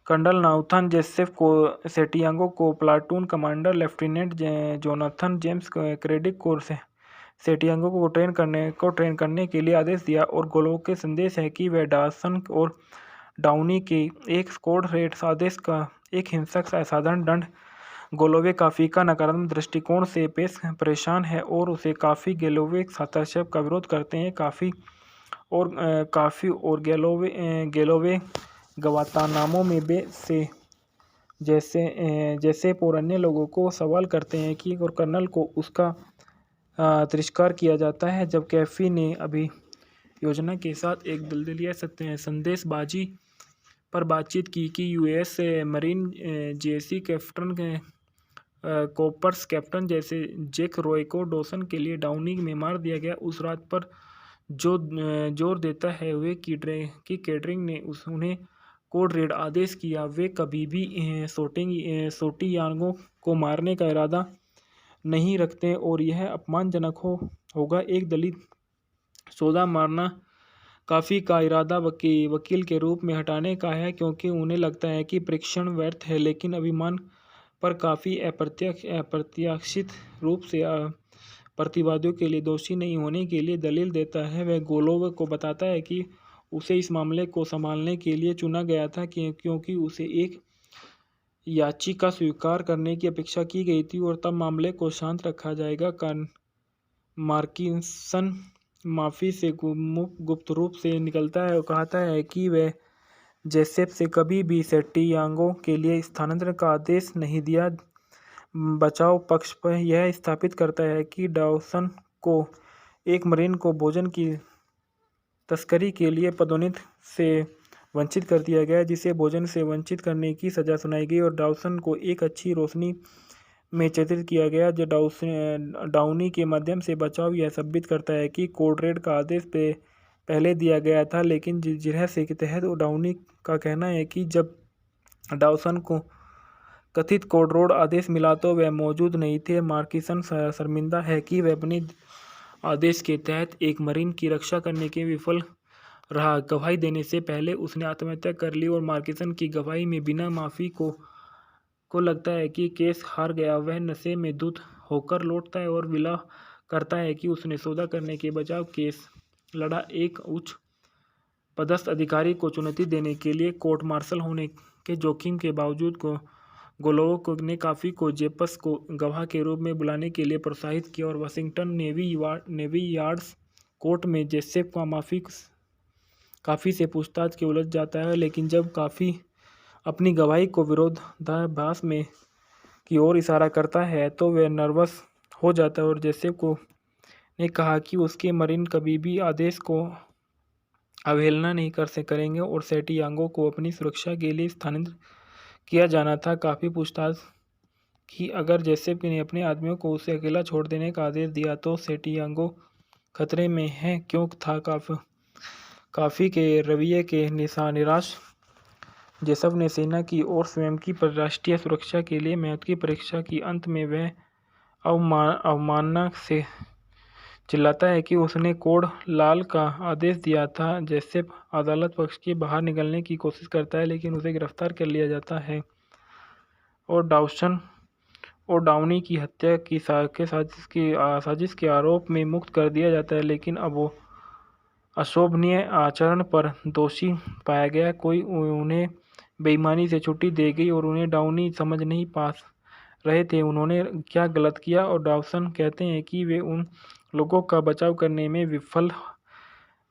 colonel Nathan Joseph को सेटियांगो को platoon commander lieutenant Jonathan James Kendrick को सेटियांगो को ट्रेन करने के लिए आदेश दिया और गोलोव के संदेश है कि वह डासन और डाउनी के एक स्क्वाड रेड आदेश का एक हिंसक असाधारण दंड। गोलोवे काफ़ी का नकारात्मक दृष्टिकोण से परेशान है और उसे काफ़ी गेलोवे हस्तक्षेप का विरोध करते हैं। काफ़ी और गेलोवे गवातानामो में से जैसे और अन्य लोगों को सवाल करते हैं कि और कर्नल को उसका तिरस्कार किया जाता है जब कैफी ने अभी योजना के साथ एक दलदलिया संदेशबाजी पर बातचीत की कि यूएस मरीन जेसी कैप्टन कॉपर्स कैप्टन जैसे जैक रॉय को डॉसन के लिए डाउनी में मार दिया गया। उस रात पर जो जोर देता है वे कि कैटरिंग ने उन्हें कोड रेड आदेश किया। वे कभी भी सेटियांगो को मारने का इरादा नहीं रखते और यह अपमानजनक होगा। एक दलित सौदा मारना काफ़ी का इरादा वकील के रूप में हटाने का है क्योंकि उन्हें लगता है कि परीक्षण व्यर्थ है, लेकिन अभिमान पर काफ़ी अप्रत्याशित रूप से प्रतिवादियों के लिए दोषी नहीं होने के लिए दलील देता है। वह गोलोव को बताता है कि उसे इस मामले को संभालने के लिए चुना गया था क्योंकि उसे एक याचिका स्वीकार करने की अपेक्षा की गई थी और तब मामले को शांत रखा जाएगा। मार्किसन माफ़ी से गुप्त रूप से निकलता है और कहता है कि वह जोसेफ से कभी भी सेटियांगो के लिए स्थानांतरण का आदेश नहीं दिया। बचाव पक्ष पर यह स्थापित करता है कि डॉसन को एक मरीन को भोजन की तस्करी के लिए पदोन्नति से वंचित कर दिया गया, जिसे भोजन से वंचित करने की सज़ा सुनाई गई और डॉसन को एक अच्छी रोशनी में चित्रित किया गया जो डाउनी के माध्यम से बचाव यह साबित करता है कि कोड रेड का आदेश पहले दिया गया था, लेकिन जिस रहस्य के तहत डाउनी का कहना है कि जब डाउसन को कथित कोड रोड आदेश मिला तो वह मौजूद नहीं थे। मार्किसन शर्मिंदा है कि वह अपने आदेश के तहत एक मरीन की रक्षा करने के विफल रहा। गवाही देने से पहले उसने आत्महत्या कर ली और मार्किसन की गवाही में बिना माफ़ी को लगता है कि केस हार गया। वह नशे में धुत होकर लौटता है और विला करता है कि उसने सौदा करने के बजाय केस लड़ा। एक उच्च पदस्थ अधिकारी को चुनौती देने के लिए कोर्ट मार्शल होने के जोखिम के बावजूद गोलोव ने काफ़ी को जेपस को गवाह के रूप में बुलाने के लिए प्रोत्साहित किया और वाशिंगटन नेवी यार्ड्स कोर्ट में जेसेफ का काफ़ी से पूछताछ के उलझ जाता है। लेकिन जब काफ़ी अपनी गवाही को विरोधाभास में की ओर इशारा करता है तो वह नर्वस हो जाता है और जेसेफ ने कहा कि उसके मरीन कभी भी आदेश को अवहेलना नहीं करेंगे और सेंटियागो को अपनी सुरक्षा के लिए स्थानांतरित किया जाना था। काफ़ी पूछताछ की अगर जेसेफ ने अपने आदमियों को उसे अकेला छोड़ देने का आदेश दिया तो सेंटियागो खतरे में है क्यों था। काफ़ी के रवैये के निराश जेसेफ ने सेना की और स्वयं की राष्ट्रीय सुरक्षा के लिए महत्व की परीक्षा की। अंत में वह अवमानना से चिल्लाता है कि उसने कोड लाल का आदेश दिया था। जेसेफ अदालत पक्ष के बाहर निकलने की कोशिश करता है लेकिन उसे गिरफ्तार कर लिया जाता है और डाउनी की हत्या की साजिश के आरोप में मुक्त कर दिया जाता है। लेकिन अब वो अशोभनीय आचरण पर दोषी पाया गया। उन्हें बेईमानी से छुट्टी दे गई और उन्हें डाउनी समझ नहीं पा रहे थे उन्होंने क्या गलत किया। और डाउसन कहते हैं कि वे उन लोगों का बचाव करने में विफल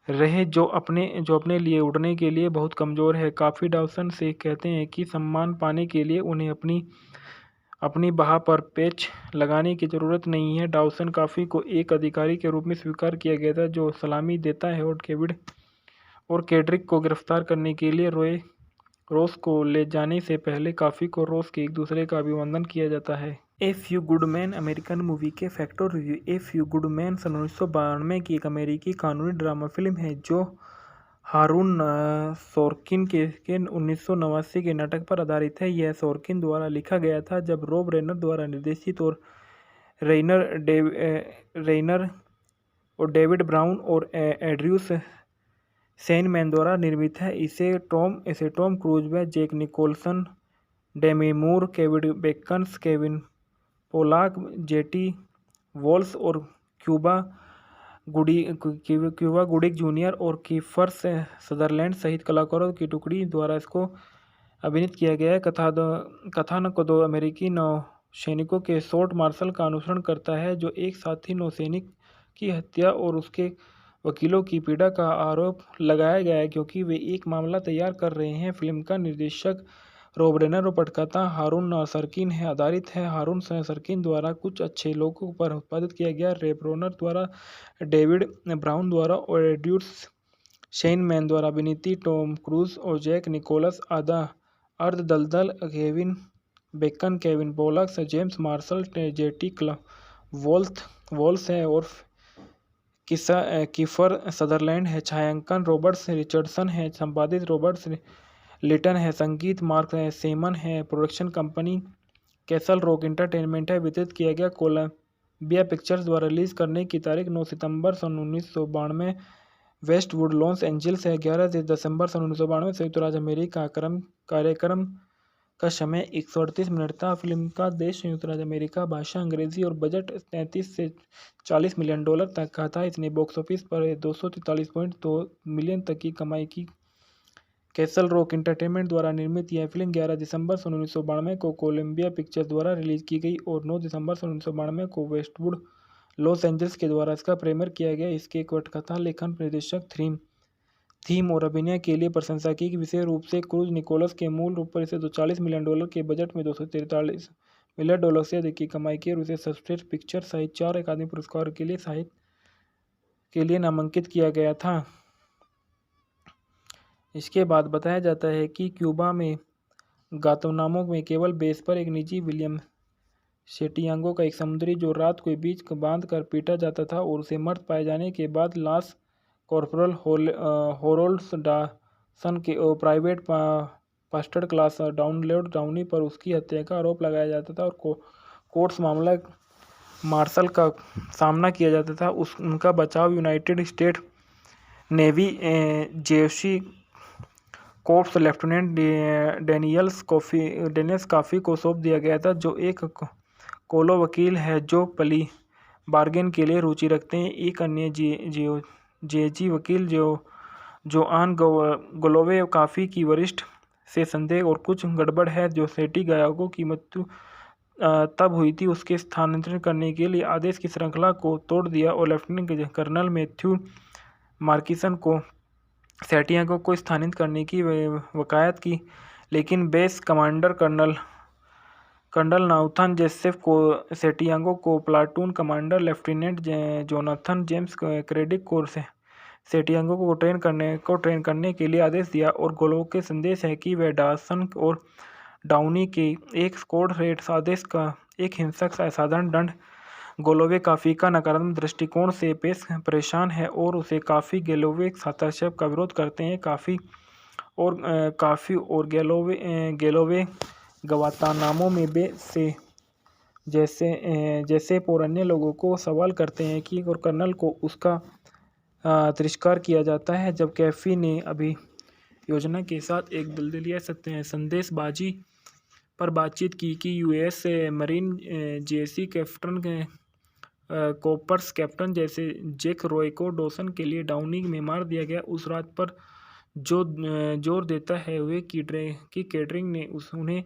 रहे जो अपने लिए उड़ने के लिए बहुत कमज़ोर है। काफ़ी डाउसन से कहते हैं कि सम्मान पाने के लिए उन्हें अपनी बाह पर पेच लगाने की ज़रूरत नहीं है। डाउसन काफ़ी को एक अधिकारी के रूप में स्वीकार किया गया था जो सलामी देता है और केड्रिक को गिरफ्तार करने के लिए रोस को ले जाने से पहले काफ़ी को रोस के एक दूसरे का अभिवादन किया जाता है। A few good man American movie के factor review. A few good man सन 1992 की एक अमेरिकी कानूनी ड्रामा फिल्म है जो हारून सोर्किन के 1989 के नाटक पर आधारित है। यह सोर्किन द्वारा लिखा गया था जब रॉब रेनर द्वारा निर्देशित और रेइनर और डेविड ब्राउन और एड्रयूस सेनमैन द्वारा निर्मित है। इसे टॉम क्रूज व जैक निकोलसन, डेमी मूर, Kevin Bacon, Kevin Pollock, jetty walls और क्यूबा गुडिक जूनियर और कीफर सदरलैंड सहित कलाकारों की टुकड़ी द्वारा इसको अभिनीत किया गया है। कथानक दो अमेरिकी नौसैनिकों के शॉर्ट मार्शल का अनुसरण करता है जो एक साथी नौसैनिक की हत्या और उसके वकीलों की पीड़ा का आरोप लगाया गया है क्योंकि वे एक मामला तैयार कर रहे हैं। फिल्म का निर्देशक रॉब रेनर और पटकथा हारून सरकिन है। आधारित है हारून सरकिन द्वारा कुछ अच्छे लोगों पर उत्पादित किया गया। रॉब रेनर द्वारा, डेविड ब्राउन द्वारा और एड्रयूस सेनमैन द्वारा अभिनीत टॉम क्रूज और जैक निकोलस अर्धदलदल, Kevin Bacon, Kevin Pollak, James Marshall, jetty Walsh है और कीफर सदरलैंड है। छायांकन रॉबर्ट्स रिचर्डसन है। संपादित रॉबर्ट्स लिटन है। संगीत मार्क सेमन है। Production company castle rock entertainment है। वितरित किया गया कोलंबिया पिक्चर्स द्वारा। रिलीज करने की तारीख 9 सितंबर सन 1992 वेस्टवुड लॉस एंजल्स है। 11 दिसंबर सन 1992 संयुक्त राज्य अमेरिका। कार्यक्रम का समय 138 मिनट था। फिल्म का देश संयुक्त राज्य अमेरिका, भाषा अंग्रेजी और बजट 33 से 40 मिलियन डॉलर तक का था। इसने बॉक्स ऑफिस पर 243.2 मिलियन तक की कमाई की। कैसल रॉक एंटरटेनमेंट द्वारा निर्मित यह फिल्म 11 दिसंबर सन 1992 को कोलंबिया पिक्चर्स द्वारा रिलीज की गई और 9 दिसंबर सन 1992 को वेस्टवुड लॉस एंजल्स के द्वारा इसका प्रीमियर किया गया। इसके पटकथा, लेखन, निर्देशक, थीम और अभिनय के लिए प्रशंसा की। विशेष रूप से क्रूज निकोलस के मूल रूप पर इसे 240 मिलियन डॉलर के बजट में 243 मिलियन डॉलर से अधिक की कमाई की और उसे सर्वश्रेष्ठ पिक्चर सहित 4 अकादमी पुरस्कार के लिए साहित्य के लिए नामांकित किया गया था। इसके बाद बताया जाता है कि क्यूबा में गांतानामो में केवल बेस पर एक निजी विलियम सेंटियागो का एक समुद्री जो रात को बीच बांध कर पीटा जाता था और उसे मृत पाए जाने के बाद लाश कॉर्पोरल होरोल्ड डासन के प्राइवेट फर्स्ट क्लास डाउनलोड डाउनी पर उसकी हत्या का आरोप लगाया जाता था और कोर्ट्स मामला मार्शल का सामना किया जाता था। उनका बचाव यूनाइटेड स्टेट नेवी जेसी कोर्प्स लेफ्टिनेंट डेनियल्स काफ़ी को सौंप दिया गया था, जो एक कोलो वकील है जो प्ली बार्गेन के लिए रुचि रखते हैं। एक अन्य जेजी वकील जोआन गोलोवे काफ़ी की वरिष्ठ से संदेह और कुछ गड़बड़ है जो सेठी गायकों की मृत्यु तब हुई थी उसके स्थानांतरित करने के लिए आदेश की श्रृंखला को तोड़ दिया और लेफ्टिनेंट कर्नल मैथ्यू मार्किसन को सेटियागो को स्थानांतरित करने की वकालत की, लेकिन base commander colonel Nathan Joseph को सेटियागो को platoon commander lieutenant Jonathan James Kendrick को सेटियागो को ट्रेन करने के लिए आदेश दिया। और गोलो के संदेश है कि वह डॉसन और डाउनी के एक स्क्वाड रेड आदेश का एक हिंसक असाधारण दंड। गोलोवे काफ़ी का नकारात्मक दृष्टिकोण से परेशान है और उसे काफ़ी गेलोवे हस्तक्षेप का विरोध करते हैं। काफ़ी और गेलोवे गवातानामों में से जैसे और अन्य लोगों को सवाल करते हैं कि और कर्नल को उसका तिरस्कार किया जाता है। जब कैफी ने अभी योजना के साथ एक दलदलिया संदेशबाजी पर बातचीत की कि यूएस मरीन जेसी कैप्टन कॉपर्स कैप्टन जैसे जैक रॉय को डॉसन के लिए डाउनी में मार दिया गया। उस रात पर जो जोर देता है वे कि कैटरिंग ने उन्हें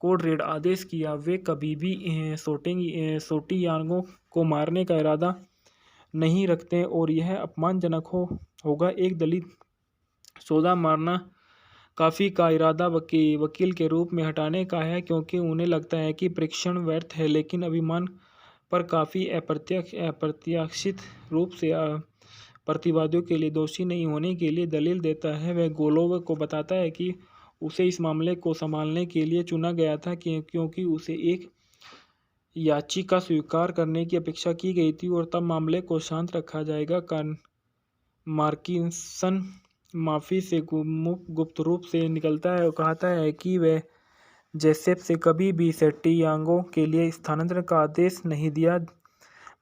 कोड रेड आदेश किया। वे कभी भी सोटियागो को मारने का इरादा नहीं रखते और यह अपमानजनक होगा। एक दलित सौदा मारना काफ़ी का इरादा वकील के रूप में हटाने का है क्योंकि उन्हें लगता है कि परीक्षण व्यर्थ है, लेकिन अभिमान पर काफ़ी अप्रत्याशित रूप से प्रतिवादियों के लिए दोषी नहीं होने के लिए दलील देता है। वह गोलोव को बताता है कि उसे इस मामले को संभालने के लिए चुना गया था क्योंकि उसे एक याचिका स्वीकार करने की अपेक्षा की गई थी और तब मामले को शांत रखा जाएगा। मार्किसन माफ़ी से गुप्त रूप से निकलता है और कहता है कि वह जोसेफ से कभी भी सेटियागो के लिए स्थानांतरण का आदेश नहीं दिया।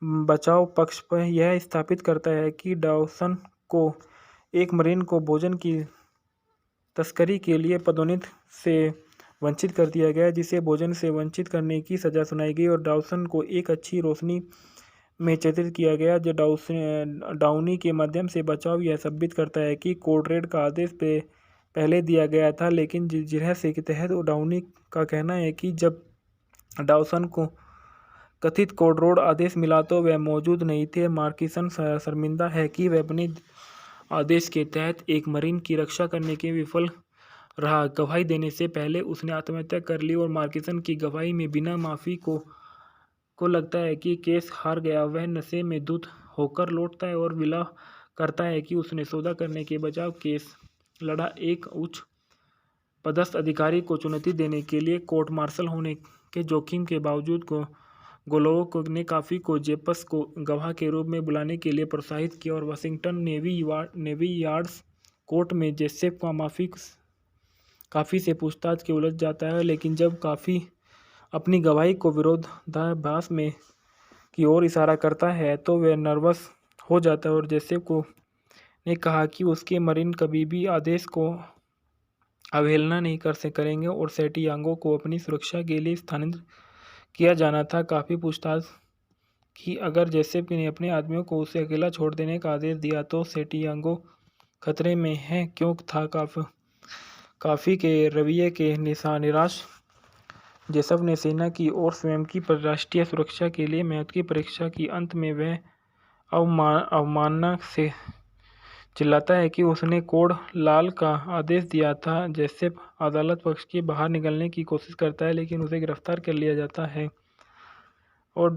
बचाव पक्ष पर यह स्थापित करता है कि डॉसन को एक मरीन को भोजन की तस्करी के लिए पदोन्नति से वंचित कर दिया गया, जिसे भोजन से वंचित करने की सज़ा सुनाई गई और डॉसन को एक अच्छी रोशनी में चित्रित किया गया। जो डाउनी के माध्यम से बचाव यह साबित करता है कि कोड रेड का आदेश पहले दिया गया था, लेकिन जिरह के तहत डाउनी का कहना है कि जब डॉसन को कथित कोड रेड आदेश मिला तो वह मौजूद नहीं थे। मार्किसन शर्मिंदा है कि वह अपने आदेश के तहत एक मरीन की रक्षा करने के विफल रहा। गवाही देने से पहले उसने आत्महत्या कर ली और मार्किसन की गवाही में बिना माफ़ी को लगता है कि केस हार गया। वह नशे में धुत होकर लौटता है और विलाप करता है कि उसने सौदा करने के बजाय केस लड़ा। एक उच्च पदस्थ अधिकारी को चुनौती देने के लिए कोर्ट मार्शल होने के जोखिम के बावजूद गोलोव ने काफ़ी को जेपस को गवाह के रूप में बुलाने के लिए प्रोत्साहित किया और वाशिंगटन नेवी यार्ड्स कोर्ट में जोसेफ का काफ़ी से पूछताछ के उलझ जाता है। लेकिन जब काफ़ी अपनी गवाही को विरोधाभास में की ओर इशारा करता है तो वह नर्वस हो जाता है और जोसेफ ने कहा कि उसके मरीन कभी भी आदेश को अवहेलना नहीं करेंगे और सेटियागो को अपनी सुरक्षा के लिए स्थानांतरित किया जाना था। काफ़ी पूछताछ कि अगर जोसेफ ने अपने आदमियों को उसे अकेला छोड़ देने का आदेश दिया तो सेटियागो खतरे में है क्यों था। काफ़ी के रवैये के निराश जोसेफ ने सेना की और स्वयं की राष्ट्रीय सुरक्षा के लिए महत्व की परीक्षा की। अंत में वह अवमानना से चिल्लाता है कि उसने कोड लाल का आदेश दिया था। जोसेफ अदालत पक्ष के बाहर निकलने की कोशिश करता है लेकिन उसे गिरफ्तार कर लिया जाता है और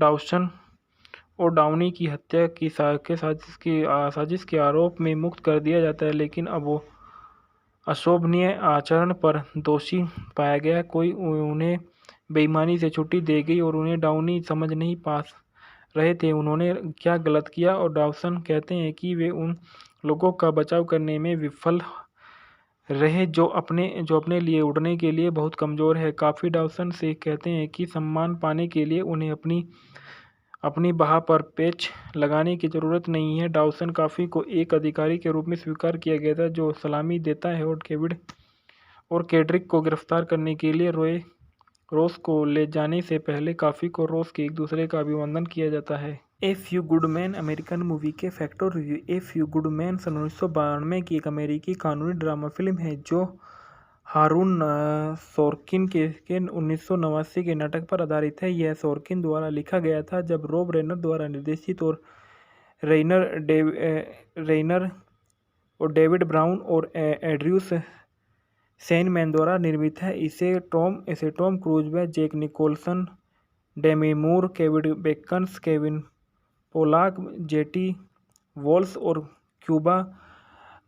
डाउनी की हत्या की साजिश के आरोप में मुक्त कर दिया जाता है, लेकिन अब वो अशोभनीय आचरण पर दोषी पाया गया। उन्हें बेईमानी से छुट्टी दे गई और उन्हें डाउनी समझ नहीं पा रहे थे उन्होंने क्या गलत किया और डॉसन कहते हैं कि वे उन लोगों का बचाव करने में विफल रहे जो अपने लिए उड़ने के लिए बहुत कमज़ोर है। काफ़ी डॉवसन से कहते हैं कि सम्मान पाने के लिए उन्हें अपनी बाह पर पैच लगाने की ज़रूरत नहीं है। डॉवसन काफ़ी को एक अधिकारी के रूप में स्वीकार किया गया था जो सलामी देता है और केड्रिक को गिरफ्तार करने के लिए रोस को ले जाने से पहले काफ़ी को रोस के एक दूसरे का अभिवादन किया जाता है। A few good man American movie के फैक्ट और review. A few good man सन 1992 की एक अमेरिकी कानूनी ड्रामा फिल्म है जो हारून सोर्किन के 1989 के नाटक पर आधारित है। यह सोर्किन द्वारा लिखा गया था जब रॉब रेनर द्वारा निर्देशित और रेइनर और डेविड ब्राउन और एड्रयूस सेनमैन द्वारा निर्मित है। इसे टॉम क्रूज व जैक निकोलसन, डेमी मूर, Kevin beckons, Kevin Pollock, jetty walls और क्यूबा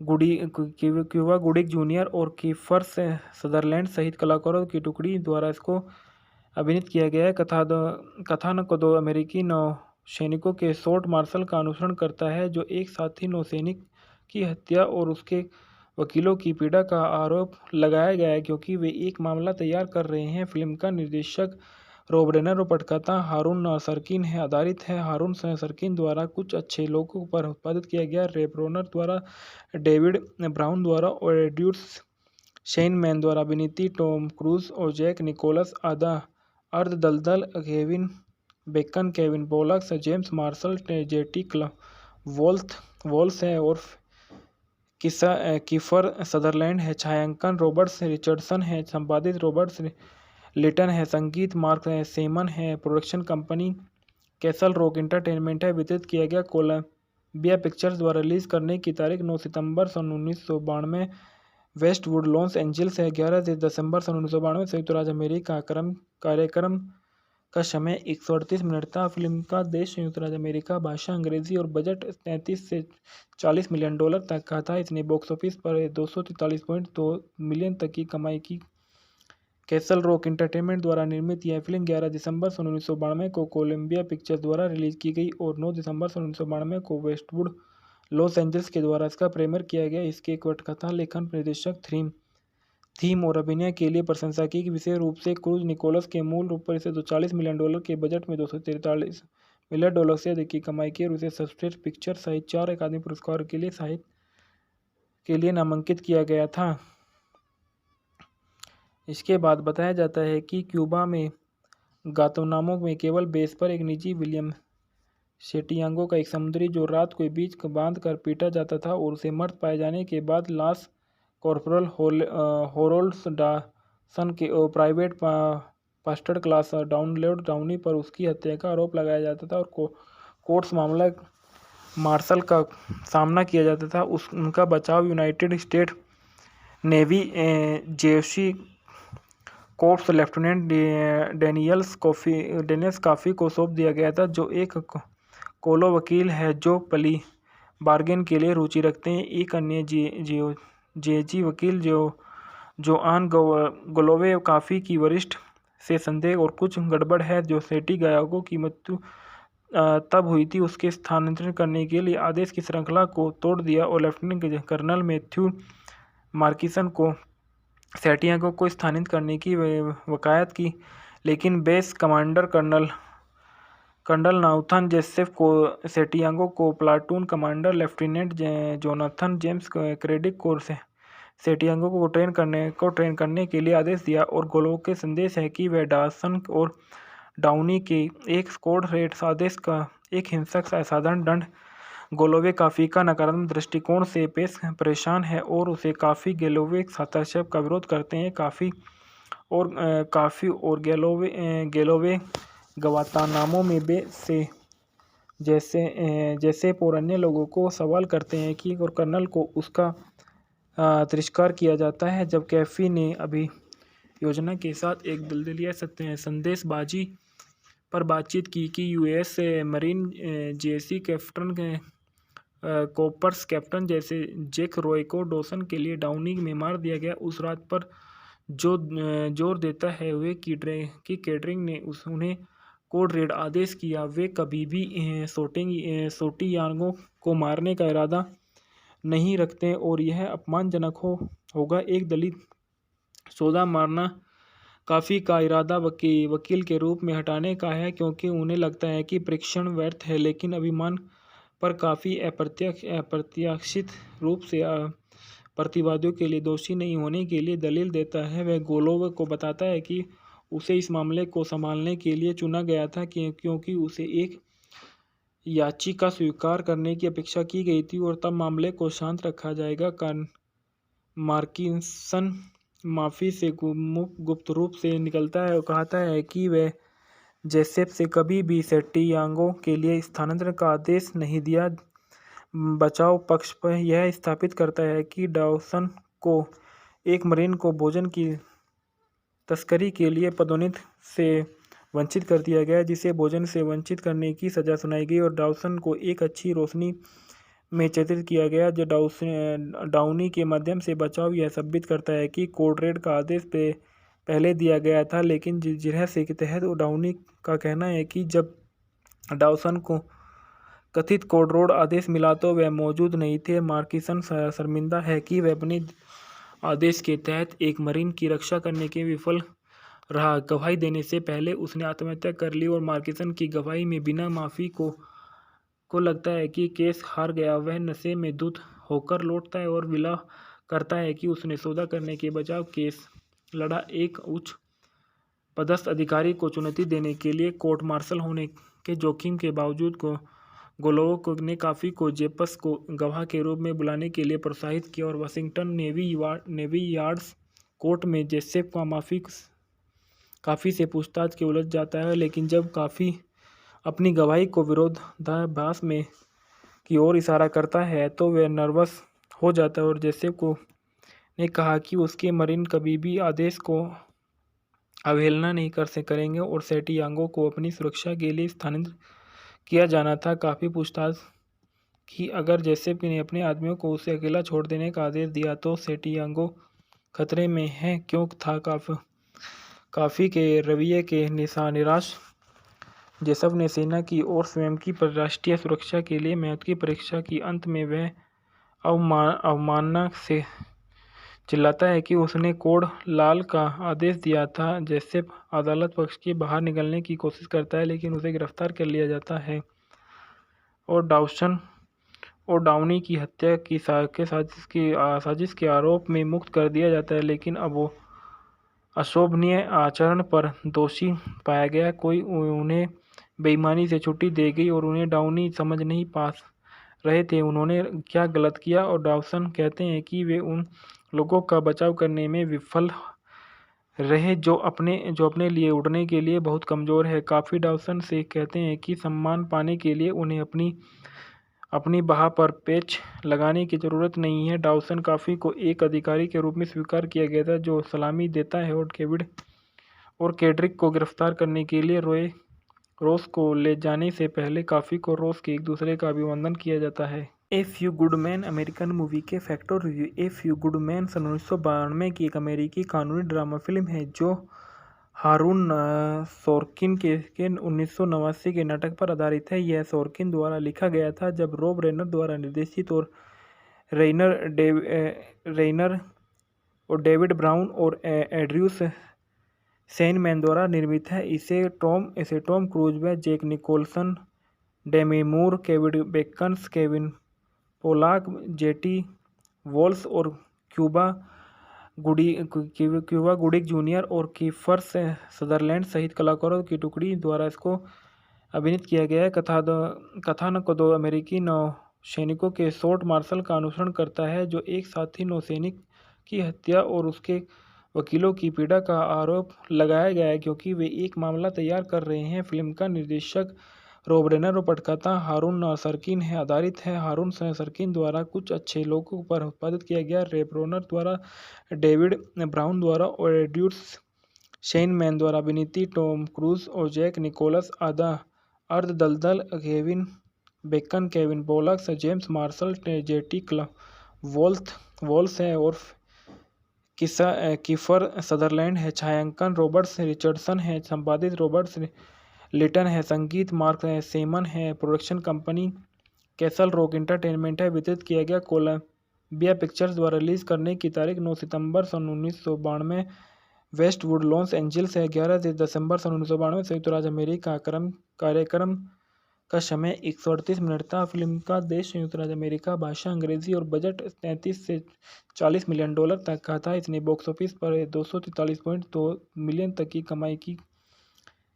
गुडिक जूनियर और कीफर सदरलैंड सहित कलाकारों की टुकड़ी द्वारा इसको अभिनीत किया गया है। कथानक दो अमेरिकी नौसैनिकों के शॉर्ट मार्शल का अनुसरण करता है जो एक साथी नौसैनिक की हत्या और उसके वकीलों की पीड़ा का आरोप लगाया गया है क्योंकि वे एक मामला तैयार कर रहे हैं। फिल्म का निर्देशक रॉब रेनर और पटकथा हारून सरकिन है आधारित है। हारून सरकिन द्वारा कुछ अच्छे लोगों पर उत्पादित किया गया, रॉब रेनर द्वारा, डेविड ब्राउन द्वारा और एड्रयूस शेनमैन द्वारा अभिनीत टॉम क्रूज और जैक निकोलस अर्धदलदल, Kevin Bacon, Kevin Pollak, James Marshall, jetty Walsh है और कीफर सदरलैंड है। छायांकन रॉबर्ट रिचर्डसन है। संपादित रॉबर्ट लिटन है। संगीत मार्क सेमन है। Production company castle rock entertainment है। वितरित किया गया कोलंबिया पिक्चर्स द्वारा रिलीज करने की तारीख 9 सितंबर सन 1992 वेस्टवुड लॉस एंजल्स है। 11 दिसंबर सन 1992 संयुक्त राज्य अमेरिका। कार्यक्रम का समय 138 मिनट था। फिल्म का देश संयुक्त राज्य अमेरिका, भाषा अंग्रेजी और बजट 33 से 40 मिलियन डॉलर तक का था। इसने बॉक्स ऑफिस पर 243.2 मिलियन तक की कमाई की। कैसल रॉक एंटरटेनमेंट द्वारा निर्मित यह फिल्म 11 दिसंबर सन 1992 को कोलंबिया पिक्चर्स द्वारा रिलीज की गई और 9 दिसंबर सन 1992 को वेस्टवुड लॉस एंजल्स के द्वारा इसका प्रीमियर किया गया। इसके पटकथा, लेखन, निर्देशक, थीम और अभिनय के लिए प्रशंसा की। विशेष रूप से क्रूज निकोलस के मूल रूप पर इसे 240 मिलियन डॉलर के बजट में 243 मिलियन डॉलर से अधिक की कमाई की और उसे सर्वश्रेष्ठ पिक्चर सहित 4 अकादमी पुरस्कार के लिए साहित्य के लिए नामांकित किया गया था। इसके बाद बताया जाता है कि क्यूबा में गांतानामो में केबल बेस पर एक निजी विलियम सेटियांगो का एक समुद्री जो रात को बीच बांध कर पीटा जाता था और उसे मर्द पाए जाने के बाद लास कॉर्पोरल होरोल्ड्स डासन के प्राइवेट मास्टर क्लास डाउनी पर उसकी हत्या का आरोप लगाया जाता था और कोर्ट्स मामला मार्शल का सामना किया जाता था। उनका बचाव यूनाइटेड स्टेट नेवी जेसी कोर्प्स लेफ्टिनेंट डेनियल्स काफ़ी को सौंप दिया गया था जो एक कोलो वकील है जो प्ली बार्गेन के लिए रुचि रखते हैं। एक अन्य जेजी वकील जो आन ग्लोवे काफ़ी की वरिष्ठ से संदेह और कुछ गड़बड़ है जो सेटी गायागो की मृत्यु तब हुई थी उसके स्थानांतरित करने के लिए आदेश की श्रृंखला को तोड़ दिया और लेफ्टिनेंट कर्नल मैथ्यू मार्किसन को सेटियांगो को स्थानांतरित करने की वकालत की, लेकिन base commander colonel Nathan Joseph को सेटियांगो को platoon commander lieutenant Jonathan James Kendrick को सेटियांगो को ट्रेन करने के लिए आदेश दिया और गोलो के संदेश है कि वह डासन और डाउनी के एक स्क्वाड रेड आदेश का एक हिंसक असाधारण दंड गोलोवे काफ़ी का नकारात्मक दृष्टिकोण से परेशान है और उसे काफ़ी गेलोवे हस्तक्षेप का विरोध करते हैं। काफ़ी और गेलोवे गवातानामो में से जैसे और अन्य लोगों को सवाल करते हैं कि और कर्नल को उसका तिरस्कार किया जाता है जब कैफी ने अभी योजना के साथ एक दलदलिया संदेशबाजी पर बातचीत की कि यूएस मरीन जेसी कैप्टन कॉपर्स कैप्टन जैसे जैक रॉय को डॉसन के लिए डाउनी में मार दिया गया। उस रात पर जो जोर देता है वे कि कैटरिंग ने उन्हें कोड रेड आदेश किया। वे कभी भी सोटियांगो को मारने का इरादा नहीं रखते और यह अपमानजनक होगा। एक दलित सौदा मारना काफ़ी का इरादा वकील के रूप में हटाने का है, क्योंकि उन्हें लगता है कि परीक्षण व्यर्थ है, लेकिन अभिमान पर काफ़ी अप्रत्याशित रूप से प्रतिवादियों के लिए दोषी नहीं होने के लिए दलील देता है। वह गोलोव को बताता है कि उसे इस मामले को संभालने के लिए चुना गया था क्योंकि उसे एक याचिका स्वीकार करने की अपेक्षा की गई थी और तब मामले को शांत रखा जाएगा। मार्किंसन माफ़ी से गुप्त रूप से निकलता है और कहता है कि वह जेसेप से कभी भी सेंटियागो के लिए स्थानांतरण का आदेश नहीं दिया। बचाव पक्ष पर यह स्थापित करता है कि डॉसन को एक मरीन को भोजन की तस्करी के लिए पदोन्नति से वंचित कर दिया गया, जिसे भोजन से वंचित करने की सज़ा सुनाई गई और डॉसन को एक अच्छी रोशनी में चित्रित किया गया। जो डाउनी के माध्यम से बचाव यह साबित करता है कि कोड रेड का आदेश पहले दिया गया था, लेकिन जिरहस्य के तहत डाउनी का कहना है कि जब डॉसन को कथित कोड रेड आदेश मिला तो वह मौजूद नहीं थे। मार्किसन शर्मिंदा है कि वह अपने आदेश के तहत एक मरीन की रक्षा करने के विफल रहा। गवाही देने से पहले उसने आत्महत्या कर ली और मार्किसन की गवाही में बिना माफ़ी को लगता है कि केस हार गया। वह नशे में धुत होकर लौटता है और विलाप करता है कि उसने सौदा करने के बजाय केस लड़ा। एक उच्च पदस्थ अधिकारी को चुनौती देने के लिए कोर्ट मार्शल होने के जोखिम के बावजूद गोलोव ने काफ़ी को जेपस को गवाह के रूप में बुलाने के लिए प्रोत्साहित किया और वाशिंगटन नेवी यार्ड्स कोर्ट में जेसेप का काफ़ी से पूछताछ के उलझ जाता है। लेकिन जब काफ़ी अपनी गवाही को विरोधाभास में की ओर इशारा करता है तो वह नर्वस हो जाता है और जेसेप ने कहा कि उसके मरीन कभी भी आदेश को अवहेलना नहीं करेंगे और सेंटियागो को अपनी सुरक्षा के लिए स्थानांतरित किया जाना था। काफ़ी पूछताछ कि अगर जेसेप ने अपने आदमियों को उसे अकेला छोड़ देने का आदेश दिया तो सेंटियागो खतरे में है क्यों था। काफ़ी के रवैये के निराश जेसप ने सेना की और स्वयं की राष्ट्रीय सुरक्षा के लिए महत्व की परीक्षा की। अंत में वह अवमानना से चिल्लाता है कि उसने कोड लाल का आदेश दिया था। जेसेप अदालत पक्ष के बाहर निकलने की कोशिश करता है, लेकिन उसे गिरफ्तार कर लिया जाता है और डॉसन और डाउनी की हत्या की साजिश के आरोप में मुक्त कर दिया जाता है, लेकिन अब वो अशोभनीय आचरण पर दोषी पाया गया। उन्हें बेईमानी से छुट्टी दी गई और उन्हें डाउनी समझ नहीं पा रहे थे उन्होंने क्या गलत किया और डॉसन कहते हैं कि वे उन लोगों का बचाव करने में विफल रहे जो अपने लिए उड़ने के लिए बहुत कमज़ोर है। काफ़ी डॉसन से कहते हैं कि सम्मान पाने के लिए उन्हें अपनी बाह पर पेच लगाने की ज़रूरत नहीं है। डॉसन काफ़ी को एक अधिकारी के रूप में स्वीकार किया गया था जो सलामी देता है और केड्रिक को गिरफ्तार करने के लिए रोस को ले जाने से पहले काफ़ी को रोस के एक दूसरे का अभिवादन किया जाता है। A few good man American movie के फैक्ट और review. A few good man सन 1992 की एक अमेरिकी कानूनी ड्रामा फिल्म है जो हारून सोर्किन के 1989 के नाटक पर आधारित है। यह सोर्किन द्वारा लिखा गया था जब रॉब रेनर द्वारा निर्देशित और रेइनर और डेविड ब्राउन और एड्रयूस शेनमैन द्वारा निर्मित है। इसे टॉम क्रूज व जैक निकोलसन, डेमी मूर, Kevin Bacon, Kevin Pollock, jetty walls और क्यूबा गुडिक जूनियर और कीफर सदरलैंड सहित कलाकारों की टुकड़ी द्वारा इसको अभिनीत किया गया है। कथानक दो अमेरिकी नौसैनिकों के शॉर्ट मार्शल का अनुसरण करता है जो एक साथी नौसैनिक की हत्या और उसके वकीलों की पीड़ा का आरोप लगाया गया है क्योंकि वे एक मामला तैयार कर रहे हैं। फिल्म का निर्देशक रॉब रेनर और पटकथा हारून सरकिन है। आधारित है हारून सरकिन द्वारा कुछ अच्छे लोगों पर उत्पादित किया गया। रॉब रेनर द्वारा, डेविड ब्राउन द्वारा और एड्रयूस शेनमैन द्वारा अभिनीत टॉम क्रूज और जैक निकोलस अर्ध दलदल, Kevin Bacon, Kevin Pollak, James Marshall, jetty Walsh है और कीफर सदरलैंड है। छायांकन रॉबर्ट रिचर्डसन है। संपादित रॉबर्ट लिटन है। संगीत मार्क सेमन है। Production company castle rock entertainment है। वितरित किया गया कोलंबिया पिक्चर्स द्वारा रिलीज करने की तारीख 9 सितंबर सन 1992 वेस्टवुड लॉस एंजल्स है। 11 दिसंबर सन 1992 संयुक्त राज्य अमेरिका। कार्यक्रम का समय 138 मिनट था। फिल्म का देश संयुक्त राज्य अमेरिका, भाषा अंग्रेजी और बजट 33 से 40 मिलियन डॉलर तक का था। इसने बॉक्स ऑफिस पर 243.2 मिलियन तक की कमाई की।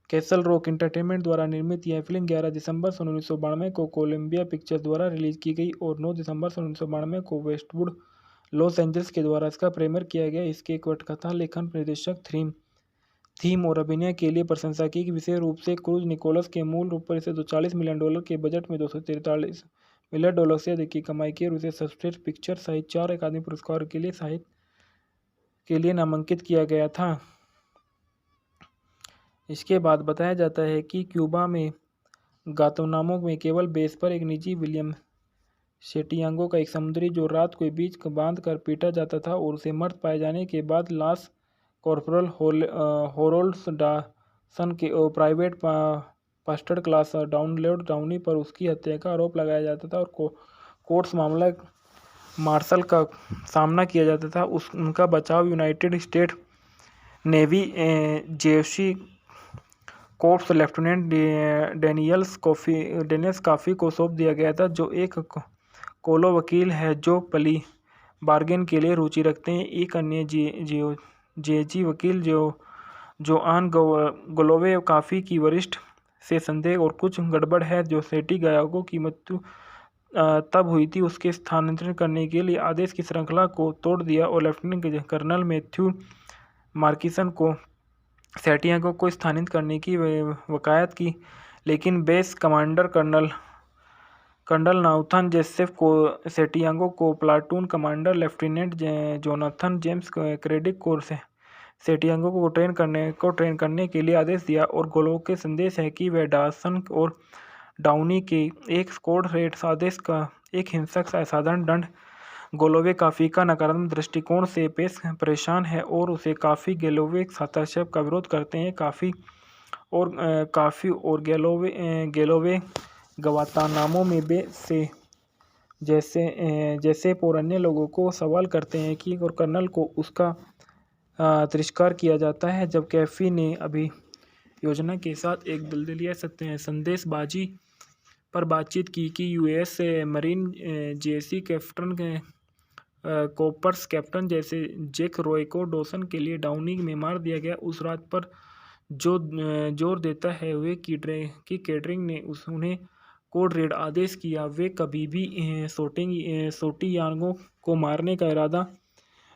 कैसल रॉक एंटरटेनमेंट द्वारा निर्मित यह फिल्म 11 दिसंबर सन 1992 को कोलंबिया पिक्चर्स द्वारा रिलीज की गई और 9 दिसंबर सन 1992 को वेस्टवुड लॉस एंजल्स के द्वारा इसका प्रीमियर किया गया। इसके पटकथा, लेखन, निर्देशक, थीम और अभिनय के लिए प्रशंसा की। विशेष रूप से क्रूज निकोलस के मूल रूप पर इसे 240 मिलियन डॉलर के बजट में 243 मिलियन डॉलर से अधिक की कमाई की और उसे सर्वश्रेष्ठ पिक्चर सहित 4 अकादमी पुरस्कार के लिए साहित्य के लिए नामांकित किया गया था। इसके बाद बताया जाता है कि क्यूबा में गांतानामो में केबल बेस पर एक निजी विलियम सेटियांगो का एक समुद्री जो रात को बीच बांध कर पीटा जाता था और उसे मृत पाए जाने के बाद लास कॉर्पोरल होरोल्ड डॉसन के प्राइवेट फर्स्ट क्लास डाउनलोड डाउनी पर उसकी हत्या का आरोप लगाया जाता था और कोर्ट्स मामला मार्शल का सामना किया जाता था। उनका बचाव यूनाइटेड स्टेट नेवी जेसी कोर्प्स लेफ्टिनेंट डेनियल्स काफ़ी को सौंप दिया गया था, जो एक कोलो वकील है जो प्ली बार्गेन के लिए रुचि रखते हैं। एक अन्य जेजी वकील जोआन गोलोवे काफ़ी की वरिष्ठ से संदेह और कुछ गड़बड़ है जो सेटी गायागो की मृत्यु तब हुई थी उसके स्थानांतरण करने के लिए आदेश की श्रृंखला को तोड़ दिया और लेफ्टिनेंट कर्नल मैथ्यू मार्किसन को सेटियांगो को स्थानांतरित करने की वकालत की, लेकिन base commander colonel Nathan Joseph को सेटियांगो को platoon commander lieutenant Jonathan James Kendrick को सेटियांगो को ट्रेन करने के लिए आदेश दिया और गोलो के संदेश है कि वह डॉसन और डाउनी के एक स्क्वाड रेड आदेश का एक हिंसक असाधारण दंड। गोलोवे काफ़ी का नकारात्मक दृष्टिकोण से परेशान है और उसे काफ़ी गेलोवे हस्तक्षेप का विरोध करते हैं। काफ़ी और गेलोवे गवातानामो में से जैसे और अन्य लोगों को सवाल करते हैं कि और कर्नल को उसका तिरस्कार किया जाता है जब कैफी ने अभी योजना के साथ एक दलदलिया संदेशबाजी पर बातचीत की कि यूएस मरीन जेसी कैप्टन कॉपर्स कैप्टन जैसे जैक रॉय को डॉसन के लिए डाउनी में मार दिया गया। उस रात पर जो जोर देता है वे कि कैटरिंग ने उन्हें कोड रेड आदेश किया। वे कभी भी सोटियांगो को मारने का इरादा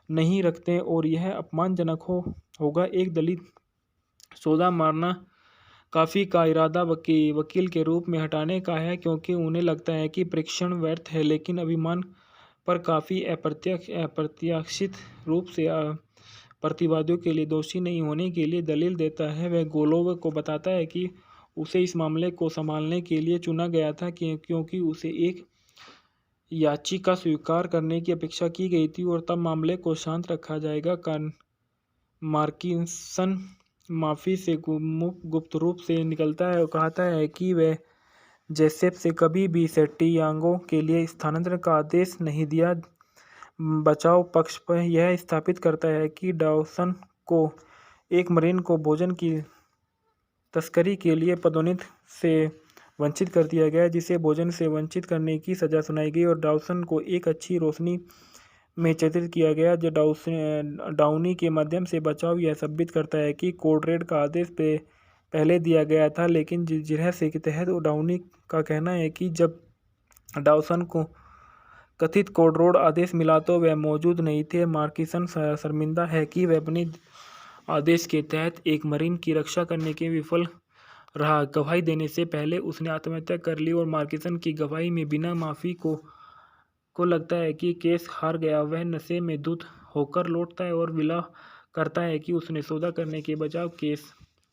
नहीं रखते और यह अपमानजनक होगा। एक दलित सौदा मारना काफ़ी का इरादा वकील के रूप में हटाने का है क्योंकि उन्हें लगता है कि परीक्षण व्यर्थ है, लेकिन अभिमान पर काफ़ी अप्रत्याशित रूप से प्रतिवादियों के लिए दोषी नहीं होने के लिए दलील देता है। वह गोलोव को बताता है कि उसे इस मामले को संभालने के लिए चुना गया था क्योंकि उसे एक याचिका स्वीकार करने की अपेक्षा की गई थी और तब मामले को शांत रखा जाएगा। मार्किसन माफ़ी से गुप्त रूप से निकलता है और कहता है कि वह जोसेफ से कभी भी सेटियांगो के लिए स्थानांतरण का आदेश नहीं दिया। बचाव पक्ष पर यह स्थापित करता है कि डॉसन को एक मरीन को भोजन की तस्करी के लिए पदोन्नति से वंचित कर दिया गया, जिसे भोजन से वंचित करने की सज़ा सुनाई गई और डॉसन को एक अच्छी रोशनी में चित्रित किया गया जो डाउनी के माध्यम से बचाव यह साबित करता है कि कोड रेड का आदेश पहले दिया गया था, लेकिन रहस्य के तहत डाउनी का कहना है कि जब डॉसन को कथित कोड रेड आदेश मिला तो वह मौजूद नहीं थे। मार्किसन शर्मिंदा है कि वह अपने आदेश के तहत एक मरीन की रक्षा करने के विफल रहा। गवाही देने से पहले उसने आत्महत्या कर ली और मार्किसन की गवाही में बिना माफ़ी को लगता है कि केस हार गया। वह नशे में धुत होकर लौटता है और विला करता है कि उसने सौदा करने के बजाय केस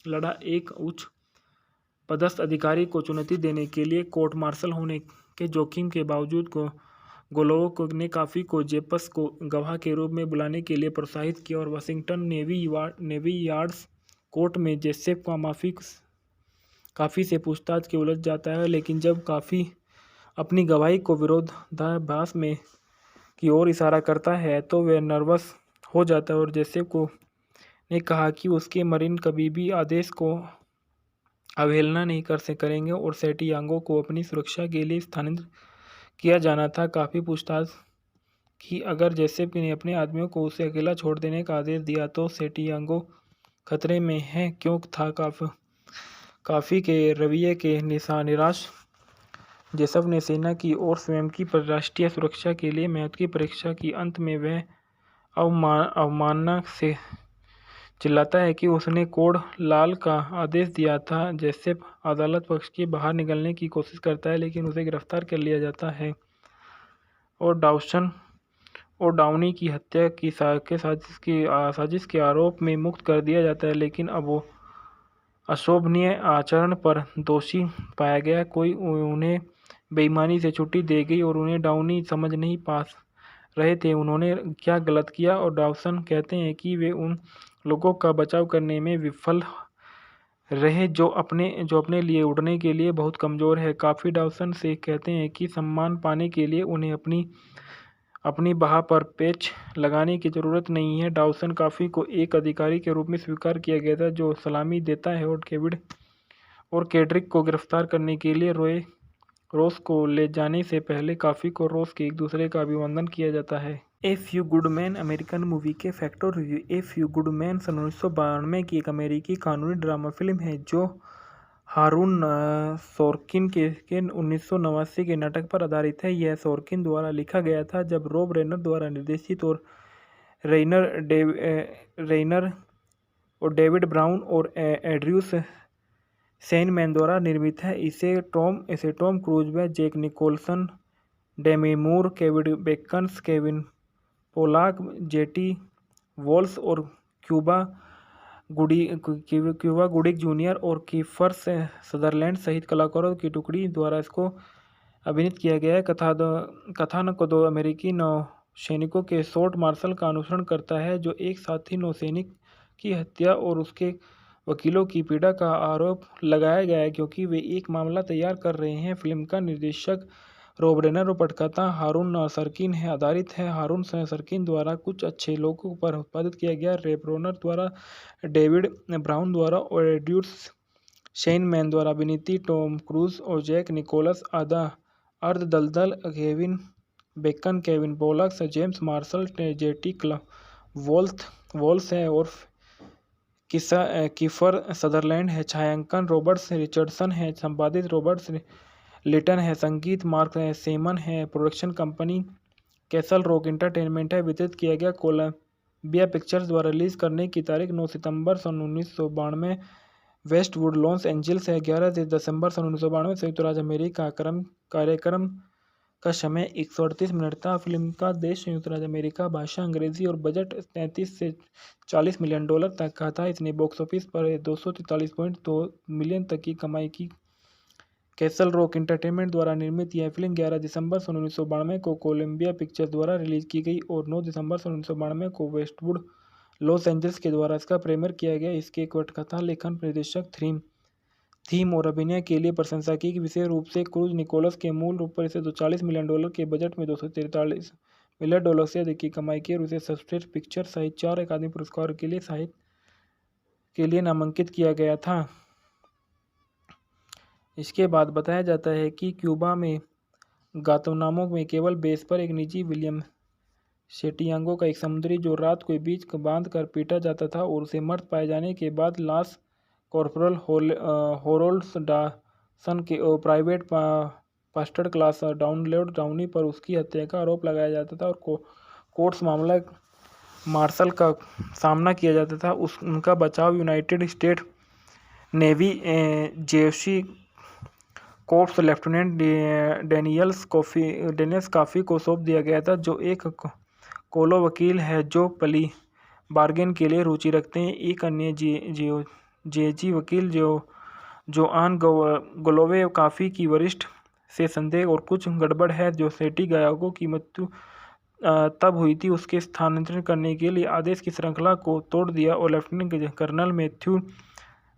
लड़ा। एक उच्च पदस्थ अधिकारी को चुनौती देने के लिए कोर्ट मार्शल होने के जोखिम के बावजूद गोलोव ने काफ़ी को जेपस को गवाह के रूप में बुलाने के लिए प्रोत्साहित किया और वाशिंगटन नेवी यार्ड्स कोर्ट में जोसेफ का काफ़ी से पूछताछ के उलझ जाता है, लेकिन जब काफ़ी अपनी गवाही को विरोधाभास में की ओर इशारा करता है तो वह नर्वस हो जाता है और जेसेको ने कहा कि उसके मरीन कभी भी आदेश को अवहेलना नहीं करेंगे और सेंटियागो को अपनी सुरक्षा के लिए स्थानांतरित किया जाना था। काफ़ी पूछताछ की अगर जेसेपी ने अपने आदमियों को उसे अकेला छोड़ देने का आदेश दिया तो सेंटियागो खतरे में है क्यों था। काफ़ी के रवैये के निराश जेसप ने सेना की और स्वयं की राष्ट्रीय सुरक्षा के लिए महत्व की परीक्षा की। अंत में वह अवमानना से चिल्लाता है कि उसने कोड लाल का आदेश दिया था। जेसेप अदालत पक्ष के बाहर निकलने की कोशिश करता है लेकिन उसे गिरफ्तार कर लिया जाता है और डाउनी की हत्या की साजिश के आरोप में मुक्त कर दिया जाता है, लेकिन अब वो अशोभनीय आचरण पर दोषी पाया गया। उन्हें बेईमानी से छुट्टी दी गई और उन्हें डाउनी समझ नहीं पा रहे थे उन्होंने क्या गलत किया और डाउसन कहते हैं कि वे उन लोगों का बचाव करने में विफल रहे जो अपने लिए उड़ने के लिए बहुत कमज़ोर है। काफ़ी डाउसन से कहते हैं कि सम्मान पाने के लिए उन्हें अपनी बाह पर पेच लगाने की ज़रूरत नहीं है। डाउसन काफ़ी को एक अधिकारी के रूप में स्वीकार किया गया था जो सलामी देता है और केड्रिक को गिरफ्तार करने के लिए रोस को ले जाने से पहले काफ़ी को रोस के एक दूसरे का अभिवादन किया जाता है। A few good man American movie के factor review. A few good man सन 1992 की एक अमेरिकी कानूनी ड्रामा फिल्म है जो हारून सोर्किन के 1989 के नाटक पर आधारित है। यह सोर्किन द्वारा लिखा गया था जब रॉब रेनर द्वारा निर्देशित और रेइनर और डेविड ब्राउन और एड्रयूस सेनमैन द्वारा निर्मित है। इसे टॉम क्रूज व जैक निकोलसन, डेमी मूर, Kevin Bacon, Kevin Pollock, jetty walls और क्यूबा गुडिक जूनियर और कीफर सदरलैंड सहित कलाकारों की टुकड़ी द्वारा इसको अभिनीत किया गया है। कथानक दो अमेरिकी नौसैनिकों के शॉर्ट मार्शल का अनुसरण करता है जो एक साथी नौसैनिक की हत्या और उसके वकीलों की पीड़ा का आरोप लगाया गया है क्योंकि वे एक मामला तैयार कर रहे हैं। फिल्म का निर्देशक रॉब रेनर और पटकथा हारून सरकिन है आधारित है। हारून सरकिन द्वारा कुछ अच्छे लोगों पर उत्पादित किया गया। रॉब रेनर द्वारा, डेविड ब्राउन द्वारा और एड्रयूस शेनमैन द्वारा अभिनीत। टॉम क्रूज और जैक निकोलस अर्ध दलदल, Kevin Bacon, Kevin Pollak, James Marshall, jetty Walsh है और कीफर सदरलैंड है। छायांकन रॉबर्ट्स रिचर्डसन है। संपादित रॉबर्ट्स लिटन है। संगीत मार्क सेमन है। Production company castle rock entertainment है। वितरित किया गया कोलंबिया पिक्चर्स द्वारा। रिलीज करने की तारीख 9 सितंबर सन 1992 वेस्टवुड लॉस एंजल्स है। 11 दिसंबर सन 1992 संयुक्त राज्य अमेरिका। कार्यक्रम का समय 138 मिनट था। फिल्म का देश संयुक्त राज्य अमेरिका, भाषा अंग्रेजी और बजट 33 से 40 मिलियन डॉलर तक का था। इसने बॉक्स ऑफिस पर 243.2 मिलियन तक की कमाई की। कैसल रॉक एंटरटेनमेंट द्वारा निर्मित यह फिल्म 11 दिसंबर सन 1992 को कोलंबिया पिक्चर्स द्वारा रिलीज की गई और 9 दिसंबर सन 1992 को वेस्टवुड लॉस एंजल्स के द्वारा इसका प्रीमियर किया गया। इसके पटकथा, लेखन, निर्देशक, थीम और अभिनय के लिए प्रशंसा की। विशेष रूप से क्रूज निकोलस के मूल रूप पर इसे 240 मिलियन डॉलर के बजट में 243 मिलियन डॉलर से अधिक की कमाई की और उसे सर्वश्रेष्ठ पिक्चर सहित 4 अकादमी पुरस्कार के लिए साहित्य के लिए नामांकित किया गया था। इसके बाद बताया जाता है कि क्यूबा में गांतानामो में केवल बेस पर एक निजी विलियम सेंटियागो का एक समुद्री जो रात को बीच बांध कर पीटा जाता था और उसे मर्द पाए जाने के बाद लास कॉर्पोरल होरोल्ड्स डासन के प्राइवेट फर्स्ट क्लास डाउनी पर उसकी हत्या का आरोप लगाया जाता था और कोर्ट्स मामला मार्शल का सामना किया जाता था। उनका बचाव यूनाइटेड स्टेट नेवी जेसी कोर्प्स लेफ्टिनेंट डेनियल्स काफ़ी को सौंप दिया गया था जो एक कोलो वकील है जो प्ली बार्गेन के लिए रुचि रखते हैं। एक अन्य जेजी वकील जो आन ग्लोवे काफ़ी की वरिष्ठ से संदेह और कुछ गड़बड़ है जो सेंटियागो की मृत्यु तब हुई थी उसके स्थानांतरित करने के लिए आदेश की श्रृंखला को तोड़ दिया और लेफ्टिनेंट कर्नल मैथ्यू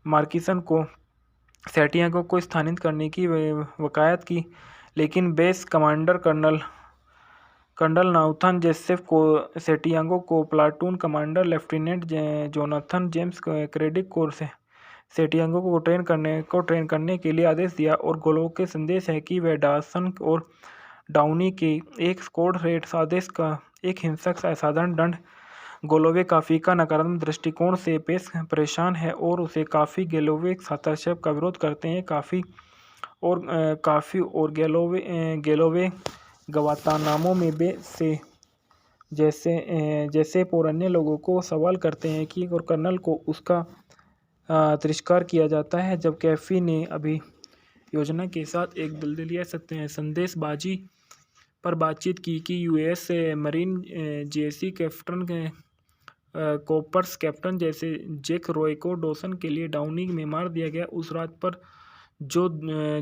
मार्किसन को सेंटियागो को स्थानांतरित करने की वकालत की, लेकिन base commander colonel Nathan Joseph को सेंटियागो को platoon commander lieutenant Jonathan James Kendrick को सेंटियागो को ट्रेन करने के लिए आदेश दिया। और गोलोव के संदेश है कि वह डॉसन और डाउनी के एक स्क्वाड रेड आदेश का एक हिंसक असाधारण दंड। गोलोवे काफ़ी का नकारात्मक दृष्टिकोण से परेशान है और उसे काफ़ी गेलोवे हस्तक्षेप का विरोध करते हैं। काफ़ी और गेलोवे गवातानामो में बे से जैसे और अन्य लोगों को सवाल करते हैं कि और कर्नल को उसका तिरस्कार किया जाता है। जब कैफी ने अभी योजना के साथ एक दलदलिया संदेशबाजी पर बातचीत की कि यूएस मरीन जेसी कैप्टन कॉपर्स कैप्टन जैसे जैक रॉय को डॉसन के लिए डाउनी में मार दिया गया। उस रात पर जो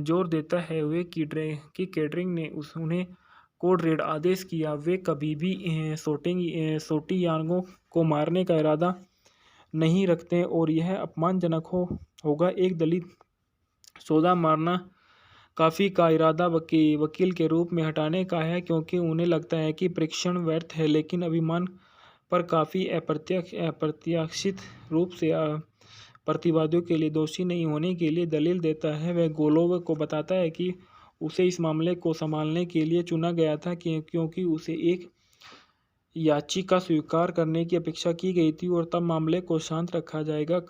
जोर देता है वे कि कैटरिंग ने उन्हें कोड रेड आदेश किया। वे कभी भी सोटियागो को मारने का इरादा नहीं रखते और यह अपमानजनक होगा। एक दलित सौदा मारना काफ़ी का इरादा वकील के रूप में हटाने का है क्योंकि उन्हें लगता है कि परीक्षण व्यर्थ है, लेकिन अभिमान पर काफ़ी अप्रत्याशित रूप से प्रतिवादियों के लिए दोषी नहीं होने के लिए दलील देता है। वह गोलोव को बताता है कि उसे इस मामले को संभालने के लिए चुना गया था क्योंकि उसे एक याचिका स्वीकार करने की अपेक्षा की गई थी और तब मामले को शांत रखा जाएगा।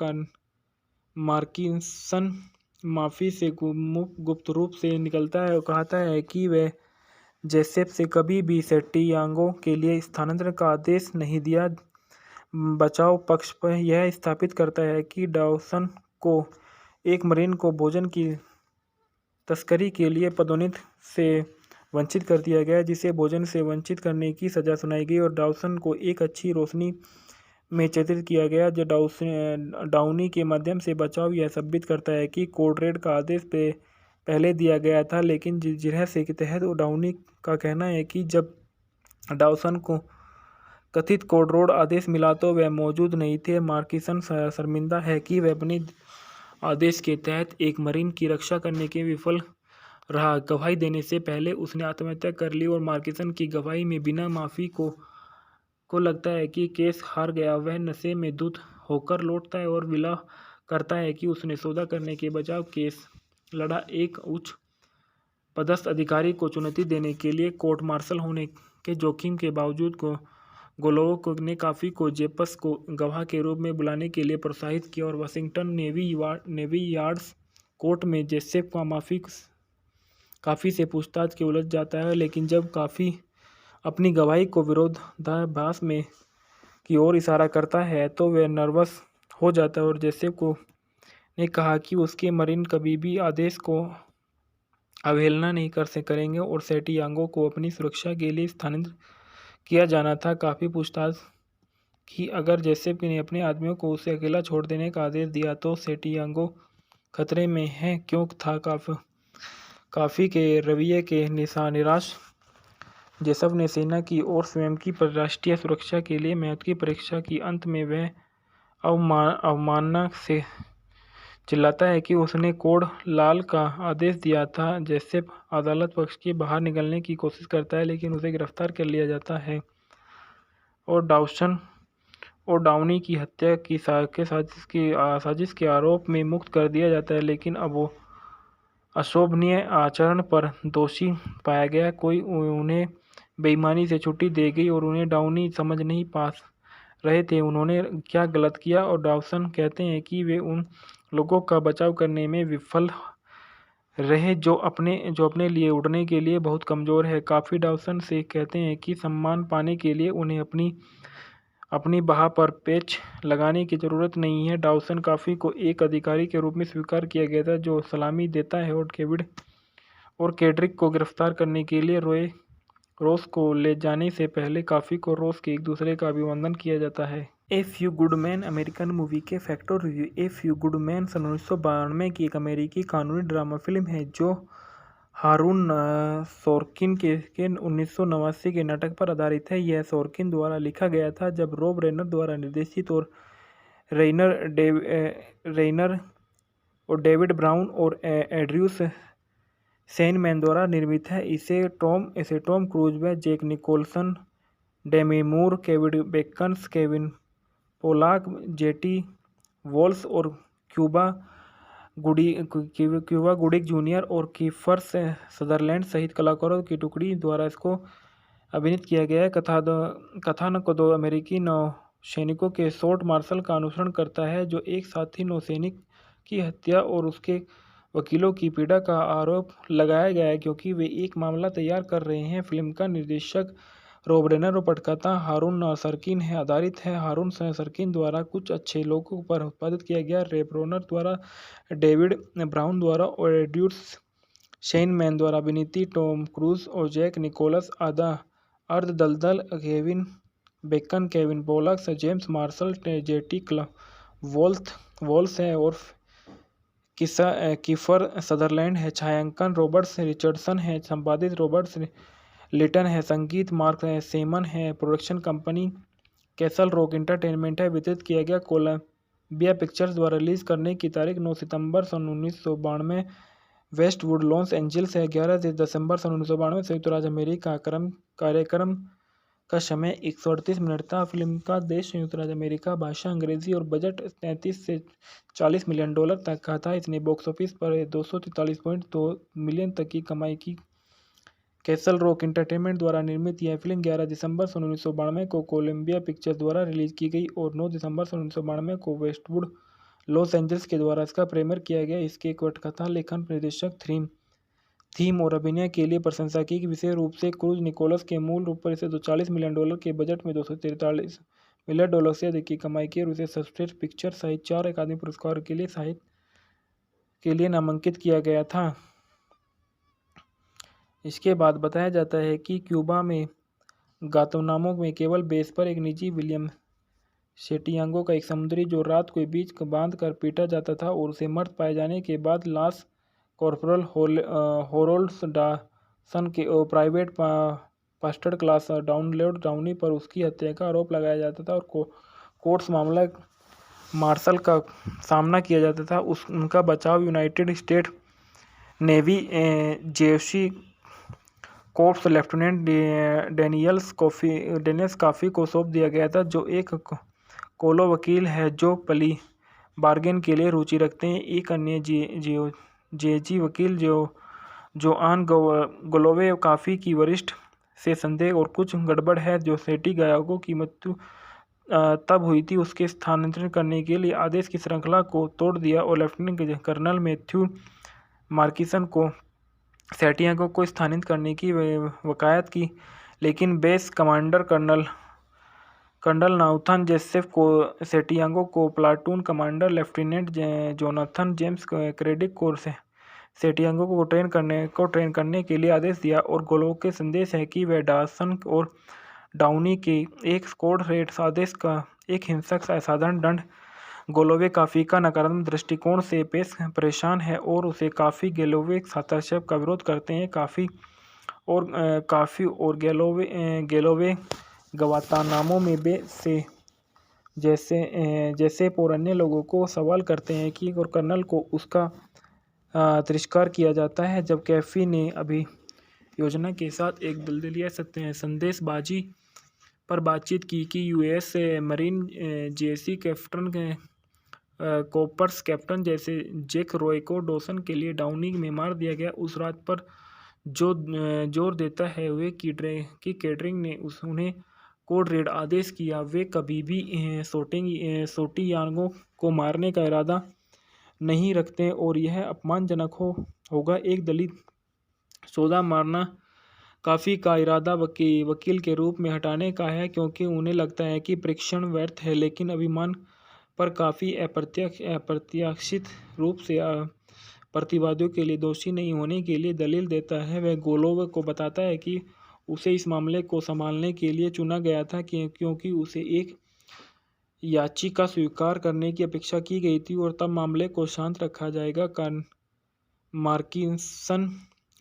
मार्किंसन माफ़ी से गुप्त रूप से निकलता है और कहता है कि वह जोसेफ से कभी भी सेंटियागो के लिए स्थानांतरण का आदेश नहीं दिया। बचाव पक्ष पर यह स्थापित करता है कि डॉसन को एक मरीन को भोजन की तस्करी के लिए पदोन्नति से वंचित कर दिया गया, जिसे भोजन से वंचित करने की सज़ा सुनाई गई और डॉसन को एक अच्छी रोशनी में चित्रित किया गया। जो डाउनी के माध्यम से बचाव यह साबित करता है कि कोड रेड का आदेश पहले दिया गया था, लेकिन रहस्य के तहत डाउनी का कहना है कि जब डॉसन को कथित कोड रेड आदेश मिला तो वह मौजूद नहीं थे। मार्किसन शर्मिंदा है कि वह अपने आदेश के तहत एक मरीन की रक्षा करने के विफल रहा। गवाही देने से पहले उसने आत्महत्या कर ली और मार्किसन की गवाही में बिना माफ़ी को लगता है कि केस हार गया। वह नशे में धुत होकर लौटता है और विला करता है कि उसने सौदा करने के बजाय केस लड़ा। एक उच्च पदस्थ अधिकारी को चुनौती देने के लिए कोर्ट मार्शल होने के जोखिम के बावजूद गोलोव ने काफ़ी को जेपस को गवाह के रूप में बुलाने के लिए प्रोत्साहित किया और वाशिंगटन नेवी यार्ड्स कोर्ट में जोसेफ का काफ़ी से पूछताछ के उलझ जाता है। लेकिन जब काफ़ी अपनी गवाही को विरोधाभास में की ओर इशारा करता है तो वह नर्वस हो जाता है और जोसेफ ने कहा कि उसके मरीन कभी भी आदेश को अवहेलना नहीं करेंगे और सेंटियागो को अपनी सुरक्षा के लिए स्थानांतरित किया जाना था। काफ़ी पूछताछ कि अगर जोसेफ ने अपने आदमियों को उसे अकेला छोड़ देने का आदेश दिया तो सेंटियागो खतरे में है क्यों था। काफ़ी के रवैये के निराश जोसेफ ने सेना की और स्वयं की राष्ट्रीय सुरक्षा के लिए महत्व की परीक्षा की। अंत में वह अवमानना से चिल्लाता है कि उसने कोड लाल का आदेश दिया था। जोसेफ अदालत पक्ष के बाहर निकलने की कोशिश करता है लेकिन उसे गिरफ्तार कर लिया जाता है और डाउनी की हत्या की साजिश के आरोप में मुक्त कर दिया जाता है, लेकिन अब वो अशोभनीय आचरण पर दोषी पाया गया। उन्हें बेईमानी से छुट्टी दे गई और उन्हें डाउनी समझ नहीं पा रहे थे उन्होंने क्या गलत किया और डॉसन कहते हैं कि वे उन लोगों का बचाव करने में विफल रहे जो अपने लिए उड़ने के लिए बहुत कमज़ोर है। काफ़ी डॉसन से कहते हैं कि सम्मान पाने के लिए उन्हें अपनी बाह पर पेच लगाने की ज़रूरत नहीं है। डॉसन काफ़ी को एक अधिकारी के रूप में स्वीकार किया गया था जो सलामी देता है और केड्रिक को गिरफ्तार करने के लिए रोस को ले जाने से पहले काफ़ी को रोस के एक दूसरे का अभिवादन किया जाता है। A few good man American movie के फैक्ट और review. A few good man 1992 की एक अमेरिकी कानूनी ड्रामा फिल्म है जो हारून सोर्किन के 1989 के नाटक पर आधारित है। यह सोर्किन द्वारा लिखा गया था जब रॉब रेनर द्वारा निर्देशित और रेनर और डेविड ब्राउन और एड्रयूस सेनमैन द्वारा निर्मित है। इसे टॉम क्रूज व जैक निकोलसन, डेमी मूर, Kevin Bacon, Kevin Pollock, jetty walls और क्यूबा गुडिक जूनियर और कीफर सदरलैंड सहित कलाकारों की टुकड़ी द्वारा इसको अभिनीत किया गया है। कथानक दो अमेरिकी नौसैनिकों के शॉर्ट मार्शल का अनुसरण करता है, जो एक साथी नौसैनिक की हत्या और उसके वकीलों की पीड़ा का आरोप लगाया गया है क्योंकि वे एक मामला तैयार कर रहे हैं। फिल्म का निर्देशक रॉब रेनर और पटकथा हारून सरकिन है आधारित है। हारून सरकिन द्वारा कुछ अच्छे लोगों पर उत्पादित किया गया। रॉब रेनर द्वारा, डेविड ब्राउन द्वारा और एड्वर्ड शेनमैन द्वारा अभिनीत टॉम क्रूज और जैक निकोलस अर्धदलदल, Kevin Bacon, Kevin Pollak, James Marshall, jetty Walsh है और कीफर सदरलैंड है। छायांकन रॉबर्ट रिचर्डसन है। संपादित रॉबर्ट लिटन है। संगीत मार्क सेमन है। Production company castle rock entertainment है। वितरित किया गया कोलंबिया पिक्चर्स द्वारा। रिलीज करने की तारीख 9 सितंबर सन 1992 वेस्टवुड लॉस एंजल्स है। 11 दिसंबर सन 1992 संयुक्त राज्य अमेरिका। कार्यक्रम का समय 138 मिनट था। फिल्म का देश संयुक्त राज्य अमेरिका, भाषा अंग्रेजी और बजट 33 से 40 मिलियन डॉलर तक का था। इसने बॉक्स ऑफिस पर 243.2 मिलियन तक की कमाई की। कैसल रॉक एंटरटेनमेंट द्वारा निर्मित यह फिल्म 11 दिसंबर सन 1992 को कोलंबिया पिक्चर्स द्वारा रिलीज की गई और 9 दिसंबर सन 1992 को वेस्टवुड लॉस एंजल्स के द्वारा इसका प्रीमियर किया गया। इसके पटकथा, लेखन, निर्देशक, थीम और अभिनय के लिए प्रशंसा की। विशेष रूप से क्रूज निकोलस के मूल रूप पर इसे 240 मिलियन डॉलर के बजट में 243 मिलियन डॉलर से अधिक की कमाई की और उसे सर्वश्रेष्ठ पिक्चर सहित 4 अकादमी पुरस्कार के लिए नामांकित किया गया था। इसके बाद बताया जाता है कि क्यूबा में गांतानामो में केबल बेस पर एक निजी विलियम सेटियांगो का एक समुद्री जो रात को बीच बांध कर पीटा जाता था और उसे मर्द पाए जाने के बाद लास कॉर्पोरल होरोल्ड डासन के प्राइवेट फर्स्ट क्लास डाउनी पर उसकी हत्या का आरोप लगाया जाता था और कोर्ट्स मामला मार्शल का सामना किया जाता था। उनका बचाव यूनाइटेड स्टेट नेवी जेसी कोर्प्स लेफ्टिनेंट डेनियल्स काफ़ी को सौंप दिया गया था, जो एक कोलो वकील है जो प्ली बार्गेन के लिए रुचि रखते हैं। एक अन्य जेजी वकील जो आन गोलोवे काफ़ी की वरिष्ठ से संदेह और कुछ गड़बड़ है जो सेटी गायकों की मृत्यु तब हुई थी उसके स्थानांतरण करने के लिए आदेश की श्रृंखला को तोड़ दिया और लेफ्टिनेंट कर्नल मैथ्यू मार्किसन को सेटियांगो को स्थानांतरित करने की वकालत की, लेकिन base commander colonel Nathan Joseph को सेटियांगो को platoon commander lieutenant Jonathan James Kendrick को सेटियांगो को ट्रेन करने के लिए आदेश दिया और गोलो के संदेश है कि वह डासन और डाउनी के एक स्क्वाड रेड आदेश का एक हिंसक असाधारण दंड। गोलोवे काफ़ी का नकारात्मक दृष्टिकोण से परेशान है और उसे काफ़ी गेलोवे हस्तक्षेप का विरोध करते हैं। काफ़ी और गेलोवे गवातानामो में से जैसे और अन्य लोगों को सवाल करते हैं कि और कर्नल को उसका तिरस्कार किया जाता है। जब कैफी ने अभी योजना के साथ एक दलदलिया संदेशबाजी पर बातचीत की कि यूएस मरीन जेसी कैप्टन कॉपर्स कैप्टन जैसे जैक रॉय को डॉसन के लिए डाउनी में मार दिया गया। उस रात पर जो जोर देता है वे कि कैटरिंग ने उन्हें कोड रेड आदेश किया। वे कभी भी सोटियांगो को मारने का इरादा नहीं रखते और यह अपमानजनक होगा। एक दलित सौदा मारना काफ़ी का इरादा वकील के रूप में हटाने का है क्योंकि उन्हें लगता है कि परीक्षण व्यर्थ है, लेकिन अभिमान पर काफ़ी अप्रत्याशित रूप से प्रतिवादियों के लिए दोषी नहीं होने के लिए दलील देता है। वह गोलोव को बताता है कि उसे इस मामले को संभालने के लिए चुना गया था क्योंकि उसे एक याचिका स्वीकार करने की अपेक्षा की गई थी और तब मामले को शांत रखा जाएगा। मार्किसन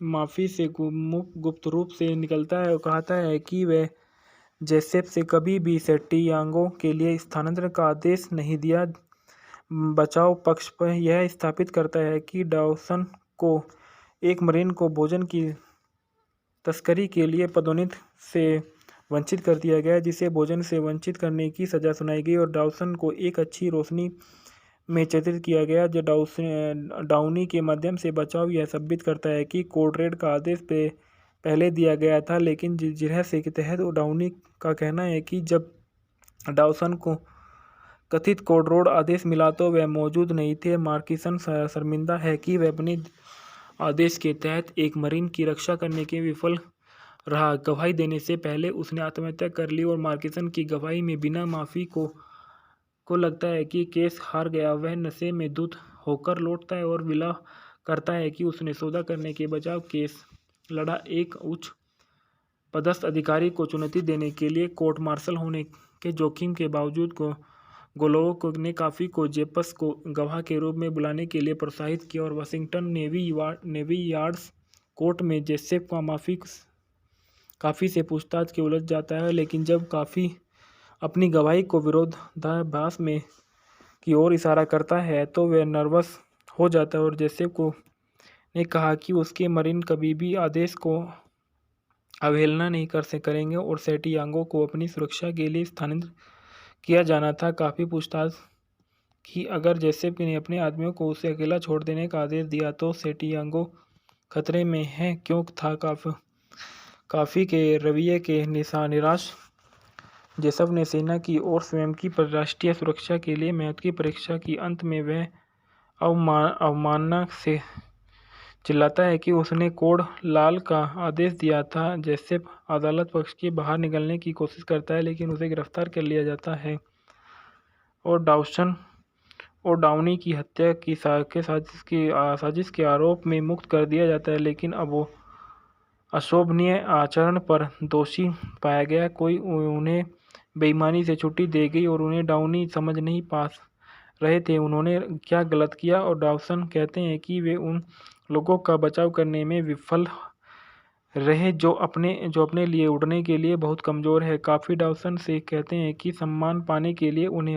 माफ़ी से गुप्त रूप से निकलता है और कहता है कि वह जोसेफ से कभी भी सेटियांगो के लिए स्थानांतरण का आदेश नहीं दिया। बचाव पक्ष पर यह स्थापित करता है कि डॉसन को एक मरीन को भोजन की तस्करी के लिए पदोन्नति से वंचित कर दिया गया, जिसे भोजन से वंचित करने की सजा सुनाई गई और डाउसन को एक अच्छी रोशनी में चित्रित किया गया, जो डाउनी के माध्यम से बचाव यह साबित करता है कि कोड रेड का आदेश पहले दिया गया था, लेकिन रहस्य के तहत डाउनी का कहना है कि जब डाउसन को कथित कोड रेड आदेश मिला तो वह मौजूद नहीं थे। मार्किसन शर्मिंदा है कि वह अपने आदेश के तहत एक मरीन की रक्षा करने के विफल रहा। गवाही देने से पहले उसने आत्महत्या कर ली और मार्किसन की गवाही में बिना माफ़ी को लगता है कि केस हार गया। वह नशे में धुत होकर लौटता है और विला करता है कि उसने सौदा करने के बजाय केस लड़ा। एक उच्च पदस्थ अधिकारी को चुनौती देने के लिए कोर्ट मार्शल होने के जोखिम के बावजूद गोलोव ने काफ़ी को जेपस को गवाह के रूप में बुलाने के लिए प्रोत्साहित किया और वाशिंगटन नेवी यार्ड्स कोर्ट में जेसेफ का काफ़ी से पूछताछ के उलझ जाता है, लेकिन जब काफ़ी अपनी गवाही को विरोधाभास में की ओर इशारा करता है तो वह नर्वस हो जाता है और जेसेफ को ने कहा कि उसके मरीन कभी भी आदेश को अवहेलना नहीं करेंगे और सैंटियागो को अपनी सुरक्षा के लिए स्थानांतरित किया जाना था। काफ़ी पूछताछ की अगर जेसेफ ने अपने आदमियों को उसे अकेला छोड़ देने का आदेश दिया तो सैंटियागो खतरे में है क्यों था। काफ़ी के रवैये के निराश जेसेफ ने सेना की और स्वयं की राष्ट्रीय सुरक्षा के लिए महत्व की परीक्षा की। अंत में वह अवमानना से चिल्लाता है कि उसने कोड लाल का आदेश दिया था। जेसेफ अदालत पक्ष के बाहर निकलने की कोशिश करता है, लेकिन उसे गिरफ्तार कर लिया जाता है और डाउनी की हत्या की साजिश के आरोप में मुक्त कर दिया जाता है, लेकिन अब वो अशोभनीय आचरण पर दोषी पाया गया। उन्हें बेईमानी से छुट्टी दे गई और उन्हें डाउनी समझ नहीं पा रहे थे उन्होंने क्या गलत किया और डाउसन कहते हैं कि वे उन लोगों का बचाव करने में विफल रहे जो अपने लिए उड़ने के लिए बहुत कमज़ोर है। काफ़ी डाउसन से कहते हैं कि सम्मान पाने के लिए उन्हें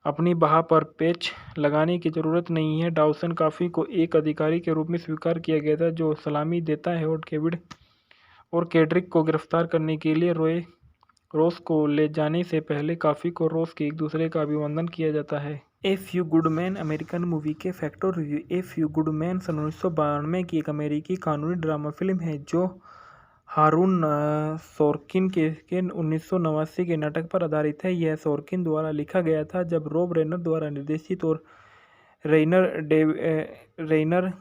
अपनी बाह पर पेच लगाने की ज़रूरत नहीं है। डाउसन काफ़ी को एक अधिकारी के रूप में स्वीकार किया गया था जो सलामी देता है और केड्रिक को गिरफ्तार करने के लिए रोस को ले जाने से पहले काफ़ी को रोस के एक दूसरे का अभिवादन किया जाता है। A few good man American movie के फैक्ट और review. A few good man सन 1992 की एक अमेरिकी कानूनी ड्रामा फिल्म है जो हारून सोर्किन के 1989 के नाटक पर आधारित है। यह सोर्किन द्वारा लिखा गया था जब रॉब रेनर द्वारा निर्देशित और रेनर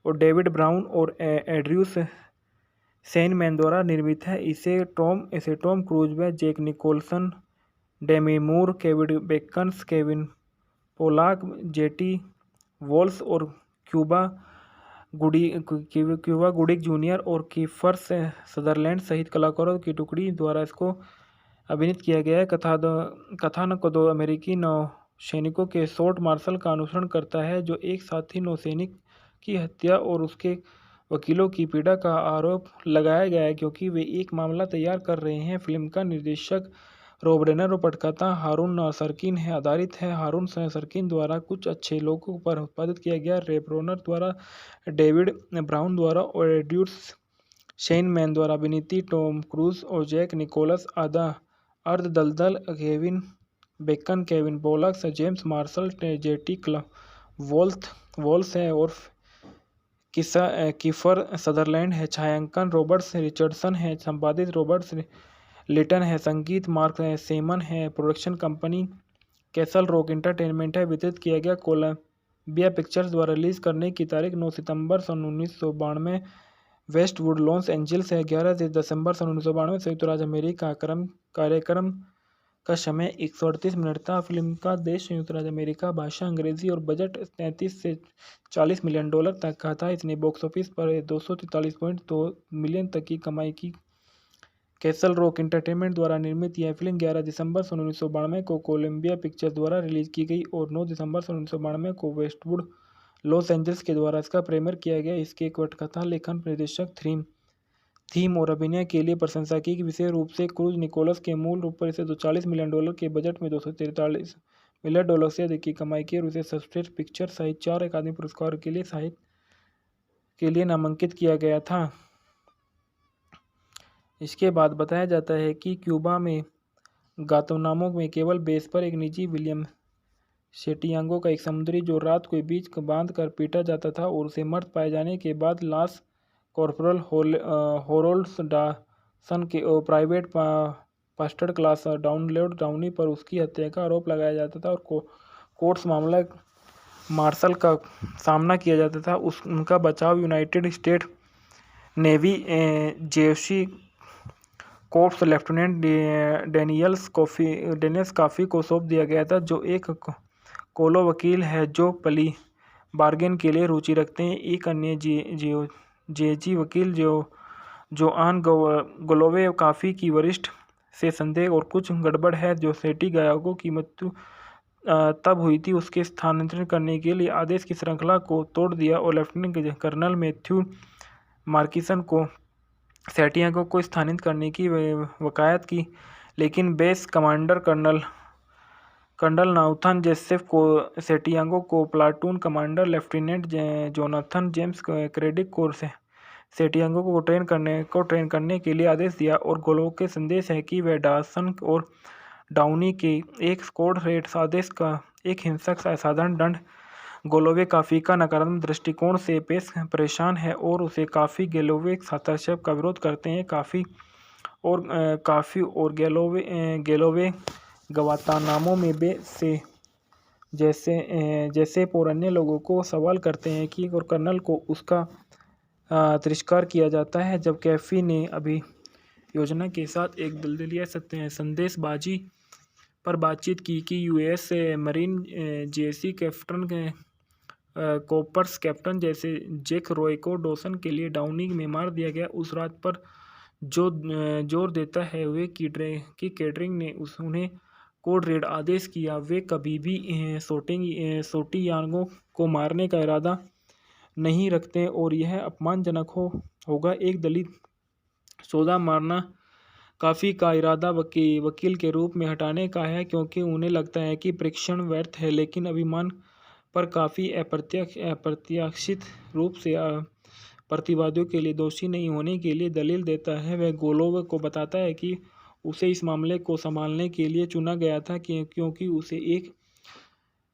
और डेविड ब्राउन और एड्रयूस सेनमैन द्वारा निर्मित है। इसे टॉम क्रूज व जैक निकोलसन, डेमी मूर, Kevin Bacon, Kevin Pollock, jetty walls और क्यूबा गुडिक जूनियर और कीफर सदरलैंड सहित कलाकारों की टुकड़ी द्वारा इसको अभिनीत किया गया है। कथानक दो अमेरिकी नौसैनिकों के शॉर्ट मार्शल का अनुसरण करता है जो एक साथी नौसैनिक की हत्या और उसके वकीलों की पीड़ा का आरोप लगाया गया है क्योंकि वे एक मामला तैयार कर रहे हैं। फिल्म का निर्देशक रॉब रेनर और पटकथा हारून सरकिन है। आधारित है हारून सरकिन द्वारा कुछ अच्छे लोगों पर उत्पादित किया गया। रॉब रेनर द्वारा, डेविड ब्राउन द्वारा और एड्रयूस शेनमैन द्वारा अभिनीत टॉम क्रूज और जैक निकोलस अर्ध दलदल, Kevin Bacon, Kevin Pollak, James Marshall, jetty Walsh है और कीफर सदरलैंड है। छायांकन रॉबर्ट्स रिचर्डसन है। संपादित रॉबर्ट्स लिटन है। संगीत मार्क सेमन है। Production company castle rock entertainment है। वितरित किया गया कोलंबिया पिक्चर्स द्वारा रिलीज करने की तारीख 9 सितंबर सन 1992 वेस्टवुड लॉस एंजल्स है। 11 दिसंबर सन 1992 संयुक्त राज्य अमेरिका। कार्यक्रम का समय 138 मिनट था। फिल्म का देश संयुक्त राज्य अमेरिका, भाषा अंग्रेजी और बजट 33 से 40 मिलियन डॉलर तक का था। इसने बॉक्स ऑफिस पर 243.2 मिलियन तक की कमाई की। कैसल रॉक एंटरटेनमेंट द्वारा निर्मित यह फिल्म 11 दिसंबर सन 1992 को कोलंबिया पिक्चर्स द्वारा रिलीज की गई और 9 दिसंबर सन 1992 को वेस्टवुड लॉस एंजल्स के द्वारा इसका प्रीमियर किया गया। इसके पटकथा, लेखन, निर्देशक, थीम और अभिनय के लिए प्रशंसा की। विशेष रूप से क्रूज निकोलस के मूल रूप पर इसे 40 मिलियन डॉलर के बजट में 243 मिलियन डॉलर से अधिक की कमाई की और उसे सर्वश्रेष्ठ पिक्चर सहित 4 अकादमी पुरस्कार के लिए के लिए नामांकित किया गया था। इसके बाद बताया जाता है कि क्यूबा में गांतानामो में केबल बेस पर एक निजी विलियम सेंटियागो का एक समुद्री जो रात को बीच बांध कर पीटा जाता था और उसे मृत पाए जाने के बाद लास कॉर्पोरल होरोल्ड डॉसन के प्राइवेट फर्स्ट क्लास डाउनी पर उसकी हत्या का आरोप लगाया जाता था और कोर्ट्स मामला मार्शल का सामना किया जाता था। उनका बचाव यूनाइटेड स्टेट नेवी जेसी कोर्प्स लेफ्टिनेंट डेनियल्स काफ़ी को सौंप दिया गया था, जो एक कोलो वकील है जो प्ली बार्गेन के लिए रुचि रखते हैं। एक अन्य जेजी वकील जोआन गोलोवे काफ़ी की वरिष्ठ से संदेह और कुछ गड़बड़ है जो सेंटियागो की मृत्यु तब हुई थी उसके स्थानांतरित करने के लिए आदेश की श्रृंखला को तोड़ दिया और लेफ्टिनेंट कर्नल मैथ्यू मार्किसन को सेंटियागो को स्थानांतरित करने की वकालत की, लेकिन base commander colonel Nathan Joseph को सेंटियागो को platoon commander lieutenant Jonathan James Kendrick को सेंटियागो को ट्रेन करने के लिए आदेश दिया। और गोलो के संदेश है कि वह डॉसन और डाउनी के एक स्क्वाड रेड आदेश का एक हिंसक असाधारण दंड। गोलोवे काफ़ी का नकारात्मक दृष्टिकोण से परेशान है और उसे काफ़ी गेलोवे हस्तक्षेप का विरोध करते हैं। काफ़ी और गेलोवे गवातानामो में से जैसे और अन्य लोगों को सवाल करते हैं कि और कर्नल को उसका तिरस्कार किया जाता है जब कैफी ने अभी योजना के साथ एक दलदलिया संदेशबाजी पर बातचीत की कि यूएस मरीन जेसी कैप्टन कॉपर्स कैप्टन जैसे जैक रॉय को डॉसन के लिए डाउनी में मार दिया गया। उस रात पर जो जोर देता है वे कि कैटरिंग ने उन्हें कोड रेड आदेश किया। वे कभी भी सेंटियागो को मारने का इरादा नहीं रखते और यह अपमानजनक होगा। एक दलित सौदा मारना काफ़ी का इरादा वकील के रूप में हटाने का है क्योंकि उन्हें लगता है कि परीक्षण व्यर्थ है, लेकिन अभिमान पर काफ़ी अप्रत्याशित रूप से प्रतिवादियों के लिए दोषी नहीं होने के लिए दलील देता है। वह गोलोव को बताता है कि उसे इस मामले को संभालने के लिए चुना गया था क्योंकि उसे एक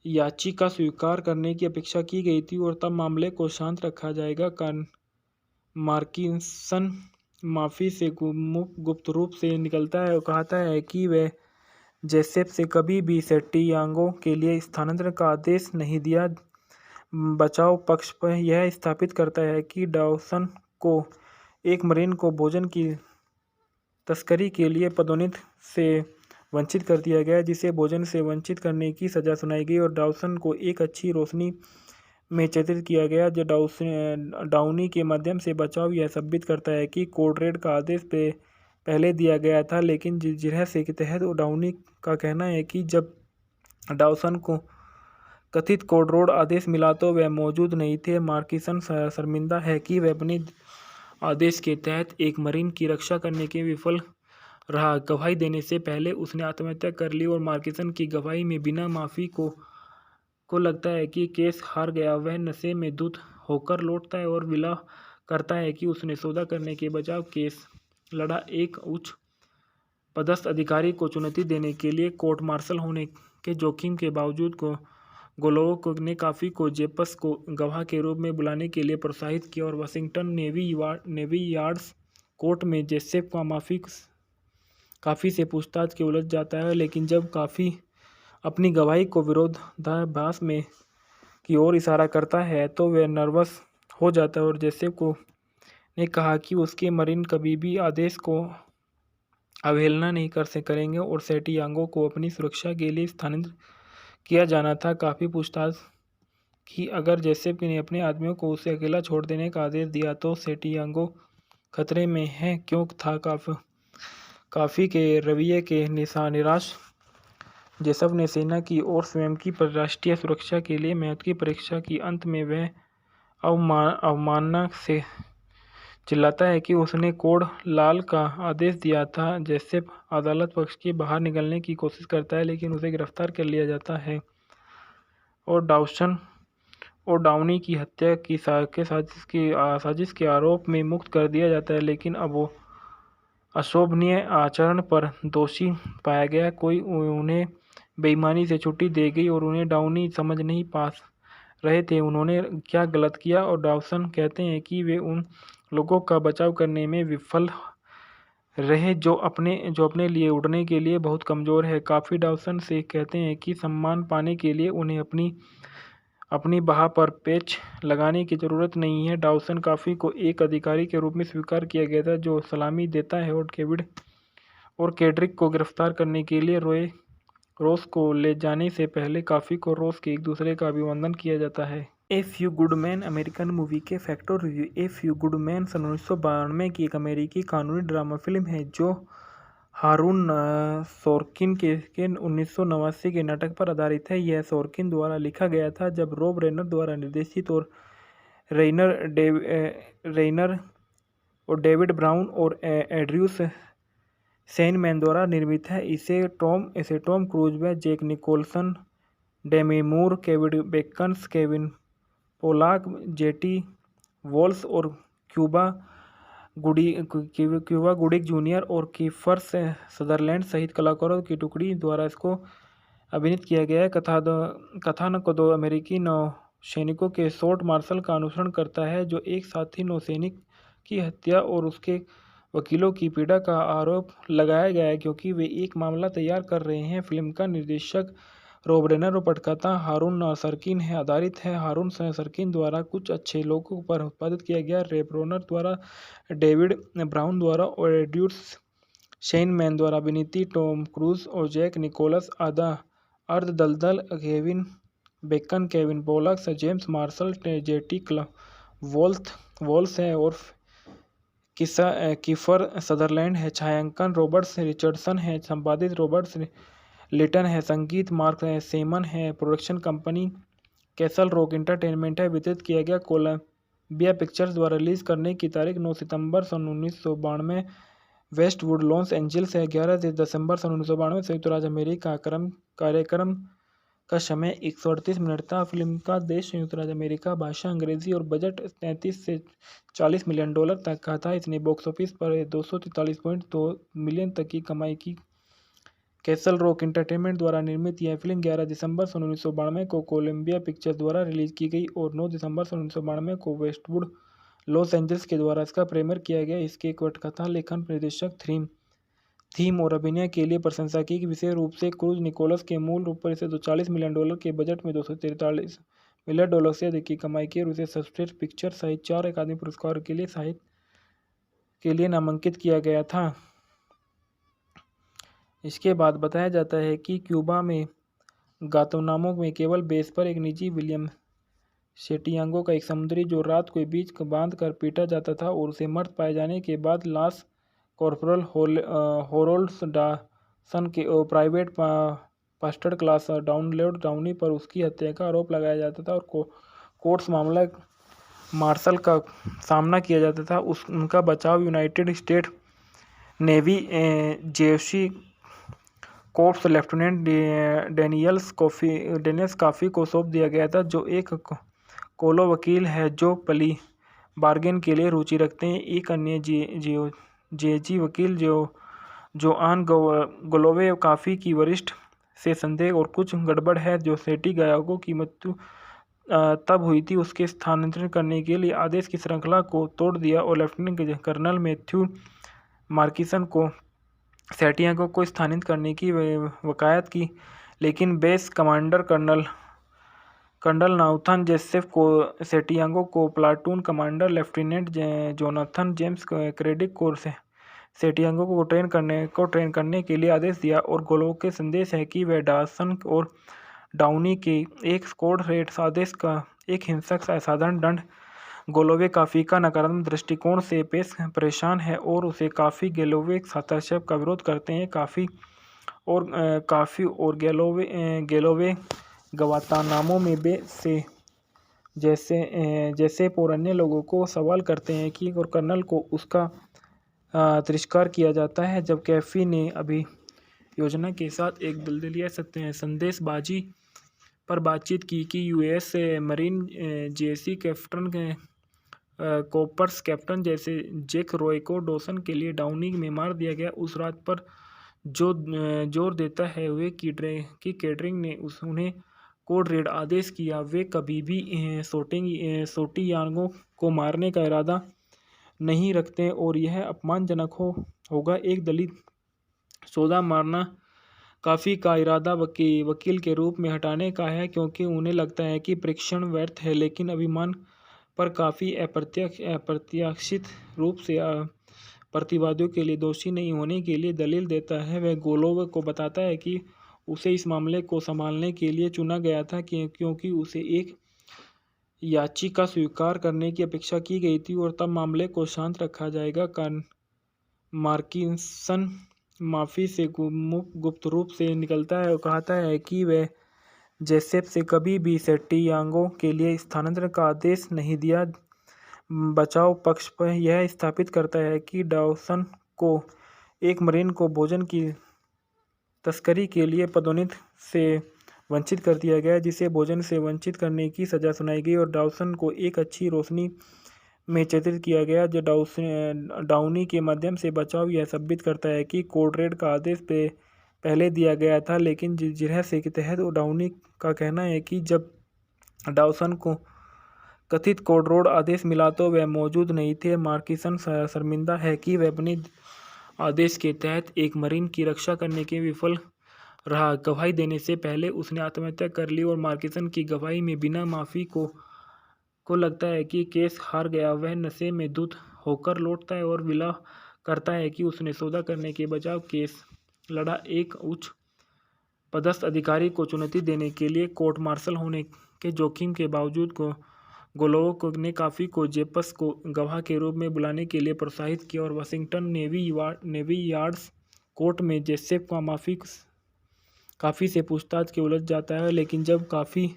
याचिका स्वीकार करने की अपेक्षा की गई थी और तब मामले को शांत रखा जाएगा। मार्किसन माफ़ी से गुप्त रूप से निकलता है और कहता है कि वह जोसेफ से कभी भी सेंटियागो के लिए स्थानांतरण का आदेश नहीं दिया। बचाव पक्ष पर यह स्थापित करता है कि डॉसन को एक मरीन को भोजन की तस्करी के लिए पदोन्नति से वंचित कर दिया गया, जिसे भोजन से वंचित करने की सज़ा सुनाई गई और डॉसन को एक अच्छी रोशनी में चित्रित किया गया। जो डाउनी के माध्यम से बचाव यह साबित करता है कि कोड रेड का आदेश पहले दिया गया था, लेकिन रहस्य के तहत डाउनी का कहना है कि जब डॉसन को कथित कोड रेड आदेश मिला तो वह मौजूद नहीं थे। मार्किसन शर्मिंदा है कि वह अपने आदेश के तहत एक मरीन की रक्षा करने के विफल रहा। गवाही देने से पहले उसने आत्महत्या कर ली और मार्किसन की गवाही में बिना माफ़ी को लगता है कि केस हार गया। वह नशे में धुत होकर लौटता है और विलाप करता है कि उसने सौदा करने के बजाय केस लड़ा। एक उच्च पदस्थ अधिकारी को चुनौती देने के लिए कोर्ट मार्शल होने के जोखिम के बावजूद गोलोव ने काफ़ी को जेपस को गवाह के रूप में बुलाने के लिए प्रोत्साहित किया और वाशिंगटन नेवी यार्ड्स कोर्ट में जोसेफ का काफ़ी से पूछताछ के उलझ जाता है, लेकिन जब काफ़ी अपनी गवाही को विरोधाभास में की ओर इशारा करता है तो वह नर्वस हो जाता है और जोसेफ ने कहा कि उसके मरीन कभी भी आदेश को अवहेलना नहीं करेंगे और सेंटियागो को अपनी सुरक्षा के लिए स्थानांतरित किया जाना था। काफ़ी पूछताछ कि अगर जोसेफ ने अपने आदमियों को उसे अकेला छोड़ देने का आदेश दिया तो सेंटियागो खतरे में है क्यों था। काफ़ी के रवैये के निराश जोसेफ ने सेना की और स्वयं की राष्ट्रीय सुरक्षा के लिए महत्व की परीक्षा की। अंत में वह अवमानना से चिल्लाता है कि उसने कोड लाल का आदेश दिया था। जोसेफ अदालत पक्ष के बाहर निकलने की कोशिश करता है, लेकिन उसे गिरफ्तार कर लिया जाता है और डॉसन और डाउनी की हत्या की साजिश के आरोप में मुक्त कर दिया जाता है, लेकिन अब वो अशोभनीय आचरण पर दोषी पाया गया। कोई उन्हें बेईमानी से छुट्टी दे गई और उन्हें डाउनी समझ नहीं पा रहे थे उन्होंने क्या गलत किया। और डॉवसन कहते हैं कि वे उन लोगों का बचाव करने में विफल रहे जो अपने लिए उड़ने के लिए बहुत कमज़ोर है। काफ़ी डॉवसन से कहते हैं कि सम्मान पाने के लिए उन्हें अपनी बाह पर पेच लगाने की ज़रूरत नहीं है। डॉवसन काफ़ी को एक अधिकारी के रूप में स्वीकार किया गया था जो सलामी देता है और केड्रिक को गिरफ्तार करने के लिए रोस को ले जाने से पहले काफ़ी को रोस के एक दूसरे का अभिवादन किया जाता है। A few good man American movie के फैक्ट और review. A few good man सन 1992 की एक अमेरिकी कानूनी ड्रामा फिल्म है जो हारून सोर्किन के 1989 के नाटक पर आधारित है। यह सोर्किन द्वारा लिखा गया था जब रॉब रेनर द्वारा निर्देशित और रेइनर और डेविड ब्राउन और एड्रयूस सेनमैन द्वारा निर्मित है। इसे टॉम क्रूज व जैक निकोलसन, डेमी मूर, Kevin beckons, Kevin Pollock, jetty walls और क्यूबा गुडिक जूनियर और कीफर सदरलैंड सहित कलाकारों की टुकड़ी द्वारा इसको अभिनीत किया गया है। कथानक दो अमेरिकी नौसैनिकों के शॉर्ट मार्शल का अनुसरण करता है जो एक साथी नौसैनिक की हत्या और उसके वकीलों की पीड़ा का आरोप लगाया गया है क्योंकि वे एक मामला तैयार कर रहे हैं। फिल्म का निर्देशक रॉब रेनर और पटकथा हारून सरकिन है आधारित है। हारून सरकिन द्वारा कुछ अच्छे लोगों पर उत्पादित किया गया। रॉब रेनर द्वारा, डेविड ब्राउन द्वारा और एड्रयूस शेनमैन द्वारा अभिनीत टॉम क्रूज और जैक निकोलस अर्ध दलदल, Kevin Bacon, Kevin Pollak, James Marshall, jetty Walsh है और कीफर सदरलैंड है। छायांकन रॉबर्ट्स रिचर्डसन है। संपादित रॉबर्ट्स लिटन है। संगीत मार्क सेमन है। Production company castle rock entertainment है। वितरित किया गया कोलंबिया पिक्चर्स द्वारा रिलीज करने की तारीख 9 सितंबर सन 1992 वेस्टवुड लॉस एंजल्स है। 11 दिसंबर सन 1992 संयुक्त राज्य अमेरिका। कार्यक्रम का समय 138 मिनट था। फिल्म का देश संयुक्त राज्य अमेरिका, भाषा अंग्रेजी और बजट 33 से 40 मिलियन डॉलर तक का था। इसने बॉक्स ऑफिस पर 243.2 मिलियन तक की कमाई की। कैसल रॉक एंटरटेनमेंट द्वारा निर्मित यह फिल्म 11 दिसंबर सन 1992 को कोलंबिया पिक्चर्स द्वारा रिलीज की गई और 9 दिसंबर सन 1992 को वेस्टवुड लॉस एंजल्स के द्वारा इसका प्रीमियर किया गया। इसके पटकथा, लेखन, निर्देशक, थीम और अभिनय के लिए प्रशंसा की। विशेष रूप से क्रूज निकोलस के मूल रूप पर इसे 240 मिलियन डॉलर के बजट में 243 मिलियन डॉलर से अधिक की कमाई की और उसे सर्वश्रेष्ठ पिक्चर सहित 4 अकादमी पुरस्कार के लिए नामांकित किया गया था। इसके बाद बताया जाता है कि क्यूबा में गांतानामो में केवल बेस पर एक निजी विलियम सेटियांगो का एक समुद्री जो रात को बीच बांध कर पीटा जाता था और उसे मृत पाए जाने के बाद लास कॉर्पोरल होरोल्ड डासन के प्राइवेट फर्स्ट क्लास डाउनी पर उसकी हत्या का आरोप लगाया जाता था और कोर्ट्स मामला मार्शल का सामना किया जाता था। उनका बचाव यूनाइटेड स्टेट नेवी जेसी कोर्प्स लेफ्टिनेंट डेनियल्स काफ़ी को सौंप दिया गया था जो एक कोलो वकील है जो प्ली बार्गेन के लिए रुचि रखते हैं। एक अन्य जेजी वकील जोआन गोलोवे काफ़ी की वरिष्ठ से संदेह और कुछ गड़बड़ है जो सेटी गायागो की मृत्यु तब हुई थी उसके स्थानांतरण करने के लिए आदेश की श्रृंखला को तोड़ दिया और लेफ्टिनेंट कर्नल मैथ्यू मार्किसन को सेटियांगो को स्थानांतरित करने की वकालत की, लेकिन base commander colonel Nathan Joseph को सेटियांगो को platoon commander lieutenant Jonathan James Kendrick को सेटियांगो को ट्रेन करने के लिए आदेश दिया। और गोलो के संदेश है कि वह डासन और डाउनी के एक स्क्वाड रेड आदेश का एक हिंसक असाधारण दंड। गोलोवे काफ़ी का नकारात्मक दृष्टिकोण से परेशान है और उसे काफ़ी गेलोवे हस्तक्षेप का विरोध करते हैं। काफ़ी और गेलोवे गवातानामो में से जैसे और अन्य लोगों को सवाल करते हैं कि और कर्नल को उसका तिरस्कार किया जाता है जब कैफी ने अभी योजना के साथ एक दलदलिया संदेशबाजी पर बातचीत की कि यूएस मरीन जेसी कैप्टन के कॉपर्स कैप्टन जैसे जैक रॉय को डॉसन के लिए डाउनी में मार दिया गया। उस रात पर जो जोर देता है वे कि कैटरिंग ने उन्हें कोड रेड आदेश किया। वे कभी भी सोटियानों को मारने का इरादा नहीं रखते और यह अपमानजनक होगा। एक दलित सौदा मारना काफ़ी का इरादा वकील के रूप में हटाने का है क्योंकि उन्हें लगता है कि परीक्षण व्यर्थ है, लेकिन अभिमान पर काफ़ी अप्रत्याशित रूप से प्रतिवादियों के लिए दोषी नहीं होने के लिए दलील देता है। वह गोलोव को बताता है कि उसे इस मामले को संभालने के लिए चुना गया था क्योंकि उसे एक याचिका स्वीकार करने की अपेक्षा की गई थी और तब मामले को शांत रखा जाएगा। मार्किंसन माफ़ी से गुप्त रूप से निकलता है और कहता है कि वह जेसेप से कभी भी सेटियांगो के लिए स्थानांतरण का आदेश नहीं दिया। बचाव पक्ष पर यह स्थापित करता है कि डॉसन को एक मरीन को भोजन की तस्करी के लिए पदोन्नति से वंचित कर दिया गया, जिसे भोजन से वंचित करने की सज़ा सुनाई गई और डॉसन को एक अच्छी रोशनी में चित्रित किया गया। जो डाउनी के माध्यम से बचाव यह साबित करता है कि कोड रेड का आदेश पहले दिया गया था, लेकिन रहस्य के तहत डाउनी का कहना है कि जब डॉसन को कथित कोड रेड आदेश मिला तो वह मौजूद नहीं थे। मार्किसन शर्मिंदा है कि वह अपने आदेश के तहत एक मरीन की रक्षा करने के विफल रहा। गवाही देने से पहले उसने आत्महत्या कर ली और मार्किसन की गवाही में बिना माफ़ी को लगता है कि केस हार गया। वह नशे में धुत होकर लौटता है और विला करता है कि उसने सौदा करने के बजाय केस लड़ा। एक उच्च पदस्थ अधिकारी को चुनौती देने के लिए कोर्ट मार्शल होने के जोखिम के बावजूद गोलोव ने काफ़ी को जेपस को गवाह के रूप में बुलाने के लिए प्रोत्साहित किया और वाशिंगटन नेवी यार्ड्स कोर्ट में जेसेप का काफ़ी से पूछताछ के उलझ जाता है। लेकिन जब काफ़ी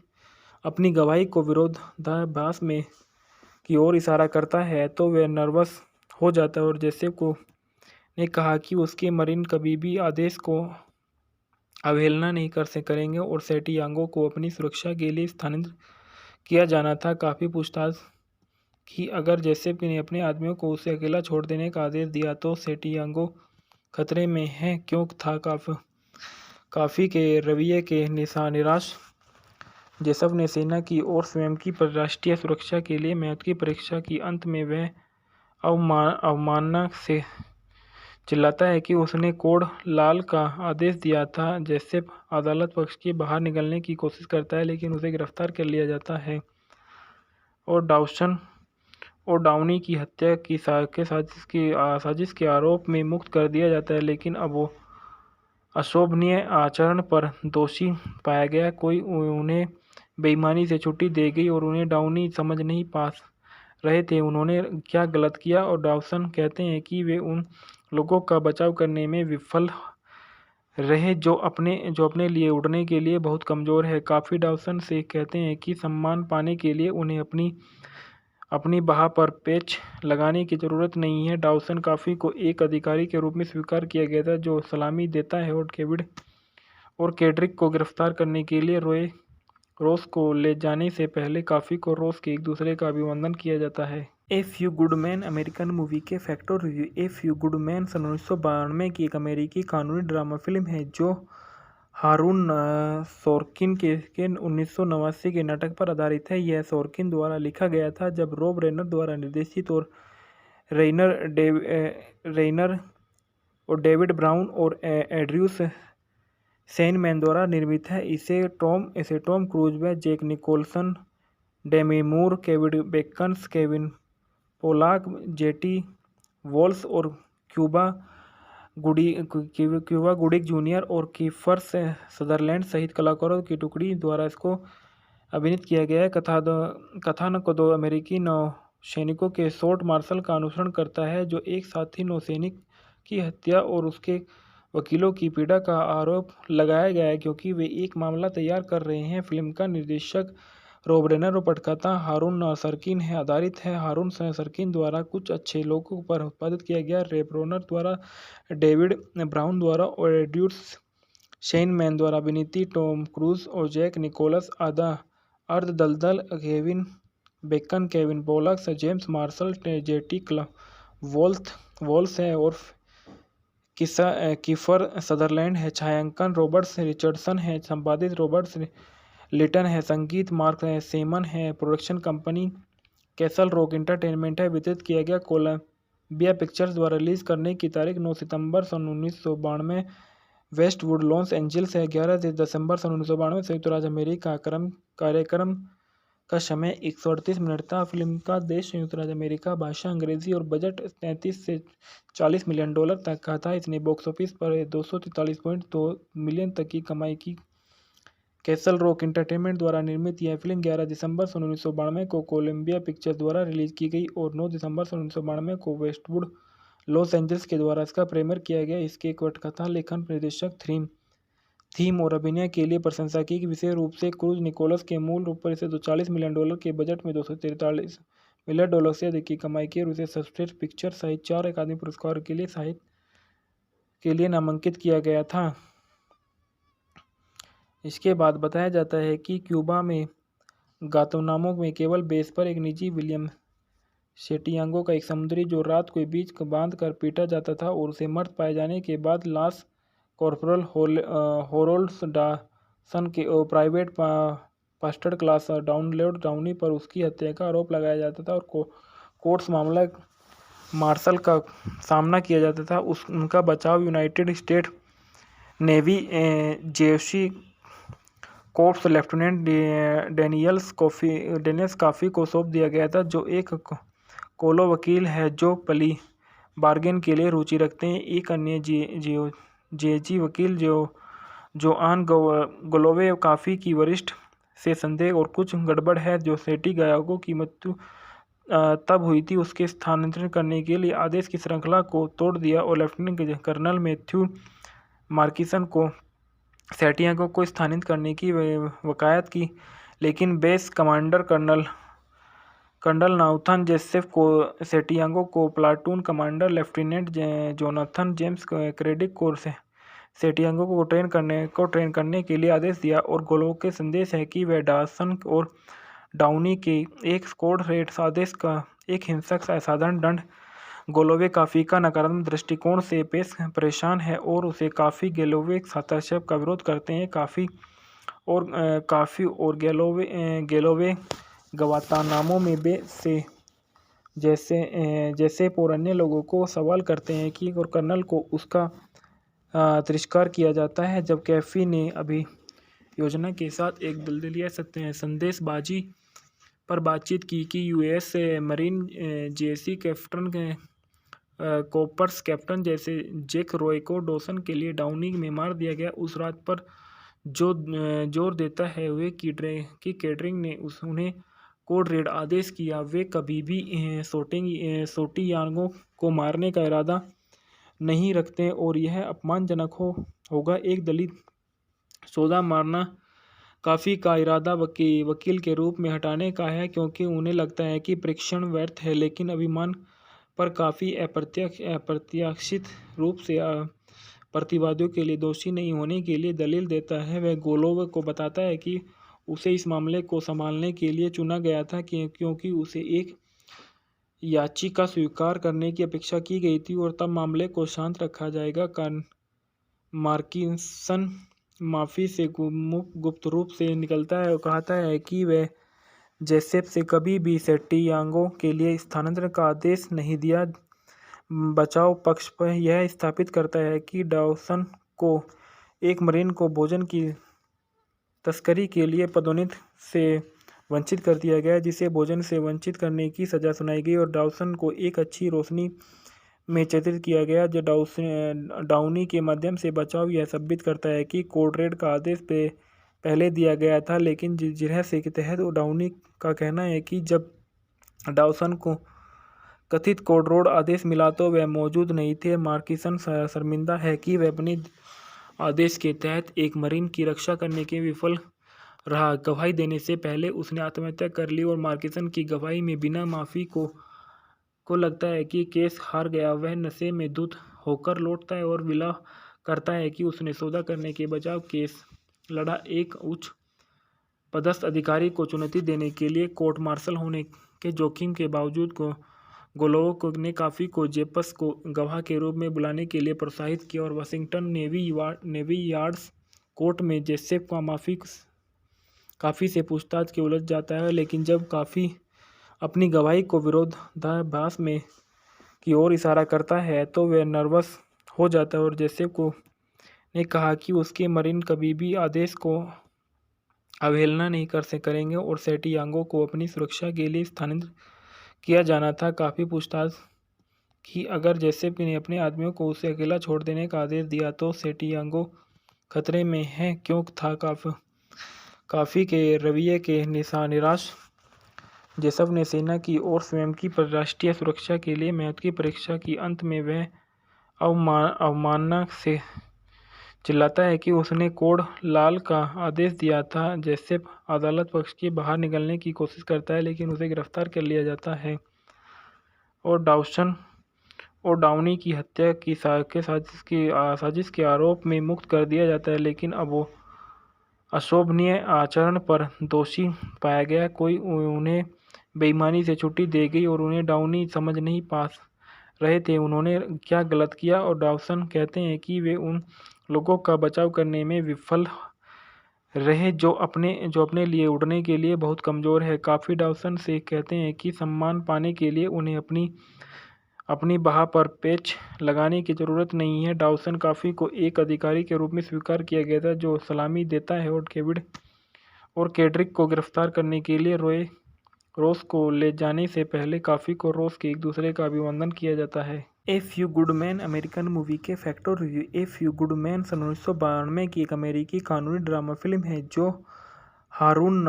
अपनी गवाही को विरोधाभास में की ओर इशारा करता है तो वह नर्वस हो जाता है और जेसेप ने कहा कि उसके मरीन कभी भी आदेश को अवहेलना नहीं करेंगे और सेटियांगो को अपनी सुरक्षा के लिए स्थानांतरित किया जाना था। काफ़ी पूछताछ कि अगर जेसेप ने अपने आदमियों को उसे अकेला छोड़ देने का आदेश दिया तो सेटियांगो खतरे में है। क्यों था काफ़ी के रवैये के निराश जेसप ने सेना की और स्वयं की राष्ट्रीय सुरक्षा के लिए महत्व की परीक्षा की। अंत में वह अवमानना से चिल्लाता है कि उसने कोड लाल का आदेश दिया था। जेसेप अदालत पक्ष के बाहर निकलने की कोशिश करता है, लेकिन उसे गिरफ्तार कर लिया जाता है और डाउनी की हत्या की साजिश के आरोप में मुक्त कर दिया जाता है, लेकिन अब वो अशोभनीय आचरण पर दोषी पाया गया। उन्हें बेईमानी से छुट्टी दी गई और उन्हें डाउनी समझ नहीं पा रहे थे उन्होंने क्या गलत किया और डॉसन कहते हैं कि वे उन लोगों का बचाव करने में विफल रहे जो अपने लिए उड़ने के लिए बहुत कमज़ोर है। काफ़ी डॉसन से कहते हैं कि सम्मान पाने के लिए उन्हें अपनी बाह पर पेच लगाने की ज़रूरत नहीं है। डॉसन काफ़ी को एक अधिकारी के रूप में स्वीकार किया गया था जो सलामी देता है और केड्रिक को गिरफ्तार करने के लिए रोस को ले जाने से पहले काफ़ी को रोस के एक दूसरे का अभिवादन किया जाता है। A few good man American movie के factor review. A few good man सन 1992 की एक अमेरिकी कानूनी ड्रामा फिल्म है जो हारून सोर्किन के 1989 के नाटक पर आधारित है। यह सोर्किन द्वारा लिखा गया था जब रॉब रेनर द्वारा निर्देशित और रेइनर और डेविड ब्राउन और एड्रयूस सेनमैन द्वारा निर्मित है। इसे टॉम क्रूज व जैक निकोलसन, डेमी मूर, Kevin Bacon, Kevin Pollock, jetty walls और क्यूबा गुडिक जूनियर और कीफर सदरलैंड सहित कलाकारों की टुकड़ी द्वारा इसको अभिनीत किया गया है। कथानक दो अमेरिकी नौसैनिकों के शॉर्ट मार्शल का अनुसरण करता है जो एक साथी नौसैनिक की हत्या और उसके वकीलों की पीड़ा का आरोप लगाया गया है क्योंकि वे एक मामला तैयार कर रहे हैं। फिल्म का निर्देशक रॉब रेनर और पटकथा हारून सरकिन है। आधारित है हारून सरकिन द्वारा कुछ अच्छे लोगों पर उत्पादित किया गया। रॉब रेनर द्वारा, डेविड ब्राउन द्वारा और एड्रयूस शेन मैन द्वारा अभिनीत टॉम क्रूज और जैक निकोलस अर्धदलदल Kevin Bacon, Kevin Pollak, James Marshall, jetty Walsh है और कीफर सदरलैंड है। छायांकन रॉबर्ट्स रिचर्डसन है। संपादित रॉबर्ट्स लिटन है। संगीत मार्क सेमन है। Production company castle rock entertainment है। वितरित किया गया कोलंबिया पिक्चर्स द्वारा। रिलीज करने की तारीख 9 सितंबर सन 1992 वेस्टवुड लॉस एंजल्स है। 11 दिसंबर सन 1992 संयुक्त राज्य अमेरिका। कार्यक्रम का समय 138 मिनट था। फिल्म का देश संयुक्त राज्य अमेरिका, भाषा अंग्रेजी और बजट 33 से 40 मिलियन डॉलर तक का था। इसने बॉक्स ऑफिस पर 243.2 मिलियन तक की कमाई की। कैसल रॉक एंटरटेनमेंट द्वारा निर्मित यह फिल्म 11 दिसंबर सन 1992 को कोलंबिया पिक्चर्स द्वारा रिलीज की गई और 9 दिसंबर सन 1992 को वेस्टवुड लॉस एंजल्स के द्वारा इसका प्रीमियर किया गया। इसके पटकथा लेखन, निर्देशक, थीम और अभिनय के लिए प्रशंसा की। विशेष रूप से क्रूज निकोलस के मूल रूप पर इसे 240 मिलियन डॉलर के बजट में 243 मिलियन डॉलर से अधिक की कमाई की और उसे सर्वश्रेष्ठ पिक्चर सहित 4 अकादमी पुरस्कार के लिए साहित्य के लिए नामांकित किया गया था। इसके बाद बताया जाता है कि क्यूबा में गांतानामो में केबल बेस पर एक निजी विलियम सेटियांगो का एक समुद्री जो रात को बीच बांध कर पीटा जाता था और उसे मर्द पाए जाने के बाद लास कॉर्पोरल होरोल्ड्स डासन के प्राइवेट फर्स्ट क्लास डाउनी पर उसकी हत्या का आरोप लगाया जाता था और कोर्ट्स मामला मार्शल का सामना किया जाता था। उनका बचाव यूनाइटेड स्टेट नेवी जेसी कोर्प्स लेफ्टिनेंट डेनियल्स काफ़ी को सौंप दिया गया था, जो एक कोलो वकील है जो प्ली बार्गेन के लिए रुचि रखते हैं। एक अन्य जेजी वकील जो आन गोलोवे काफ़ी की वरिष्ठ से संदेह और कुछ गड़बड़ है जो सेठी गायकों की मृत्यु तब हुई थी उसके स्थानांतरित करने के लिए आदेश की श्रृंखला को तोड़ दिया और लेफ्टिनेंट कर्नल मैथ्यू मार्किसन को सेटियांगो को स्थानांतरित करने की वकालत की, लेकिन base commander colonel Nathan Joseph को सेटियांगो को platoon commander lieutenant Jonathan James Kendrick को सेटियांगो को ट्रेन करने के लिए आदेश दिया और गोलो के संदेश है कि वह डासन और डाउनी के एक स्क्वाड रेड आदेश का एक हिंसक असाधारण दंड गोलोवे काफ़ी का नकारात्मक दृष्टिकोण से परेशान है और उसे काफ़ी गेलोवे हस्तक्षेप का विरोध करते हैं। काफ़ी और गेलोवे गवातानामो में से जैसे और अन्य लोगों को सवाल करते हैं कि और कर्नल को उसका तिरस्कार किया जाता है जब कैफी ने अभी योजना के साथ एक दलदलिया संदेशबाजी पर बातचीत की कि यूएस मरीन जेसी कैप्टन कॉपर्स कैप्टन जैसे जैक रॉय को डॉसन के लिए डाउनी में मार दिया गया। उस रात पर जो जोर देता है वे कि कैटरिंग ने उन्हें कोड रेड आदेश किया। वे कभी भी सोटियांगो को मारने का इरादा नहीं रखते और यह अपमानजनक होगा। एक दलित सौदा मारना काफ़ी का इरादा वकील के रूप में हटाने का है क्योंकि उन्हें लगता है कि परीक्षण व्यर्थ है, लेकिन अभिमान पर काफ़ी अप्रत्याशित रूप से प्रतिवादियों के लिए दोषी नहीं होने के लिए दलील देता है। वह गोलोव को बताता है कि उसे इस मामले को संभालने के लिए चुना गया था क्योंकि उसे एक याचिका स्वीकार करने की अपेक्षा की गई थी और तब मामले को शांत रखा जाएगा। मार्किसन माफ़ी से गुप्त रूप से निकलता है और कहता है कि वह जोसेफ से कभी भी सेटियांगो के लिए स्थानांतरण का आदेश नहीं दिया। बचाव पक्ष पर यह स्थापित करता है कि डॉसन को एक मरीन को भोजन की तस्करी के लिए पदोन्नति से वंचित कर दिया गया, जिसे भोजन से वंचित करने की सज़ा सुनाई गई और डॉसन को एक अच्छी रोशनी में चित्रित किया गया। जो डाउनी के माध्यम से बचाव यह साबित करता है कि कोड रेड का आदेश पहले दिया गया था, लेकिन जिरह के तहत डाउनी का कहना है कि जब डॉसन को कथित कोड रेड आदेश मिला तो वह मौजूद नहीं थे। मार्किसन शर्मिंदा है कि वह अपने आदेश के तहत एक मरीन की रक्षा करने के विफल रहा। गवाही देने से पहले उसने आत्महत्या कर ली और मार्किसन की गवाही में बिना माफ़ी को लगता है कि केस हार गया। वह नशे में धुत होकर लौटता है और विला करता है कि उसने सौदा करने के बजाय केस लड़ा। एक उच्च पदस्थ अधिकारी को चुनौती देने के लिए कोर्ट मार्शल होने के जोखिम के बावजूद गोलोव ने काफ़ी को जेपस को गवाह के रूप में बुलाने के लिए प्रोत्साहित किया और वाशिंगटन नेवी यार्ड्स कोर्ट में जेसेफ का काफ़ी से पूछताछ के उलझ जाता है। लेकिन जब काफ़ी अपनी गवाही को विरोधाभास में की ओर इशारा करता है तो वह नर्वस हो जाता है और जेसेफ को ने कहा कि उसके मरीन कभी भी आदेश को अवहेलना नहीं करेंगे और सेंटियागो को अपनी सुरक्षा के लिए स्थानांतरित किया जाना था। काफ़ी पूछताछ की अगर जेसेफ ने अपने आदमियों को उसे अकेला छोड़ देने का आदेश दिया तो सेंटियागो खतरे में है क्यों था। काफ़ी के रवैये के निराश जेसेफ ने सेना की और स्वयं की राष्ट्रीय सुरक्षा के लिए महत्व की परीक्षा की। अंत में वह अवमानना से चिल्लाता है कि उसने कोड लाल का आदेश दिया था। जेसेफ अदालत पक्ष के बाहर निकलने की कोशिश करता है लेकिन उसे गिरफ्तार कर लिया जाता है और डाउनी की हत्या की साजिश के आरोप में मुक्त कर दिया जाता है। लेकिन अब वो अशोभनीय आचरण पर दोषी पाया गया। उन्हें बेईमानी से छुट्टी दे गई और उन्हें डाउनी समझ नहीं पा रहे थे उन्होंने क्या गलत किया और डाउसन कहते हैं कि वे उन लोगों का बचाव करने में विफल रहे जो अपने लिए उड़ने के लिए बहुत कमज़ोर है। काफ़ी डाउसन से कहते हैं कि सम्मान पाने के लिए उन्हें अपनी बाह पर पेच लगाने की ज़रूरत नहीं है। डाउसन काफ़ी को एक अधिकारी के रूप में स्वीकार किया गया था जो सलामी देता है और केड्रिक को गिरफ्तार करने के लिए रोस को ले जाने से पहले काफ़ी को रोस के एक दूसरे का अभिवादन किया जाता है। A few good man American movie के फैक्ट और review. A few good man 1992 की एक अमेरिकी कानूनी ड्रामा फिल्म है जो हारून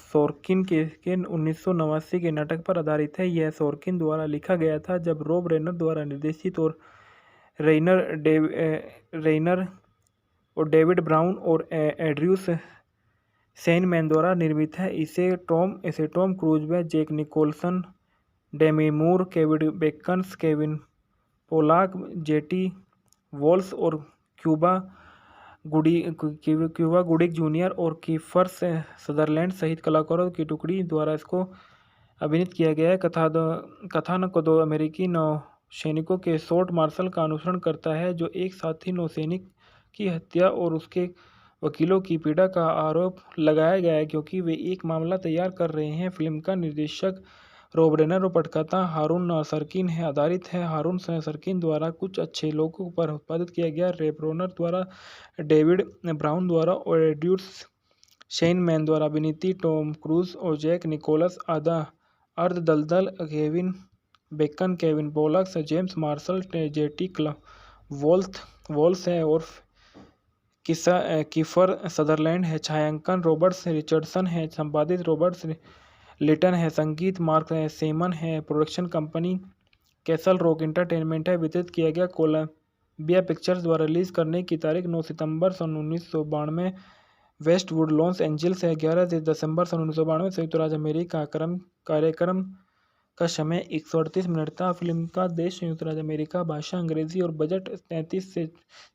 सोर्किन के 1989 के नाटक पर आधारित है। यह सोर्किन द्वारा लिखा गया था जब रॉब रेनर द्वारा निर्देशित और रेइनर और डेविड ब्राउन और एड्रयूस सेनमैन द्वारा निर्मित है। इसे टॉम क्रूज व जैक निकोलसन, डेमी मूर, Kevin Bacon, Kevin Pollock, jetty walls और क्यूबा गुडिक जूनियर और कीफर सदरलैंड सहित कलाकारों की टुकड़ी द्वारा इसको अभिनीत किया गया है। कथानक दो अमेरिकी नौसैनिकों के शॉर्ट मार्शल का अनुसरण करता है जो एक साथी नौसैनिक की हत्या और उसके वकीलों की पीड़ा का आरोप लगाया गया है क्योंकि वे एक मामला तैयार कर रहे हैं। फिल्म का निर्देशक रॉब रेनर और पटकथा हारून सरकिन है आधारित है। हारून सरकिन द्वारा कुछ अच्छे लोगों पर उत्पादित किया गया। रॉब रेनर द्वारा, डेविड ब्राउन द्वारा और एड्रयूस सेनमैन द्वारा अभिनीत टॉम क्रूज और जैक निकोलस अर्धदलदल, Kevin Bacon, Kevin Pollak, James Marshall, jetty Walsh है और कीफर सदरलैंड है। छायांकन रॉबर्ट रिचर्डसन है। संपादित रॉबर्ट लिटन है। संगीत मार्क सेमन है। Production company castle rock entertainment है। वितरित किया गया कोलंबिया पिक्चर्स द्वारा रिलीज करने की तारीख 9 सितंबर 1992 वेस्टवुड लॉस एंजल्स है। 11 दिसंबर 1992 संयुक्त राज्य अमेरिका। कार्यक्रम का समय 138 मिनट था। फिल्म का देश संयुक्त राज्य अमेरिका, भाषा अंग्रेजी और बजट 33 से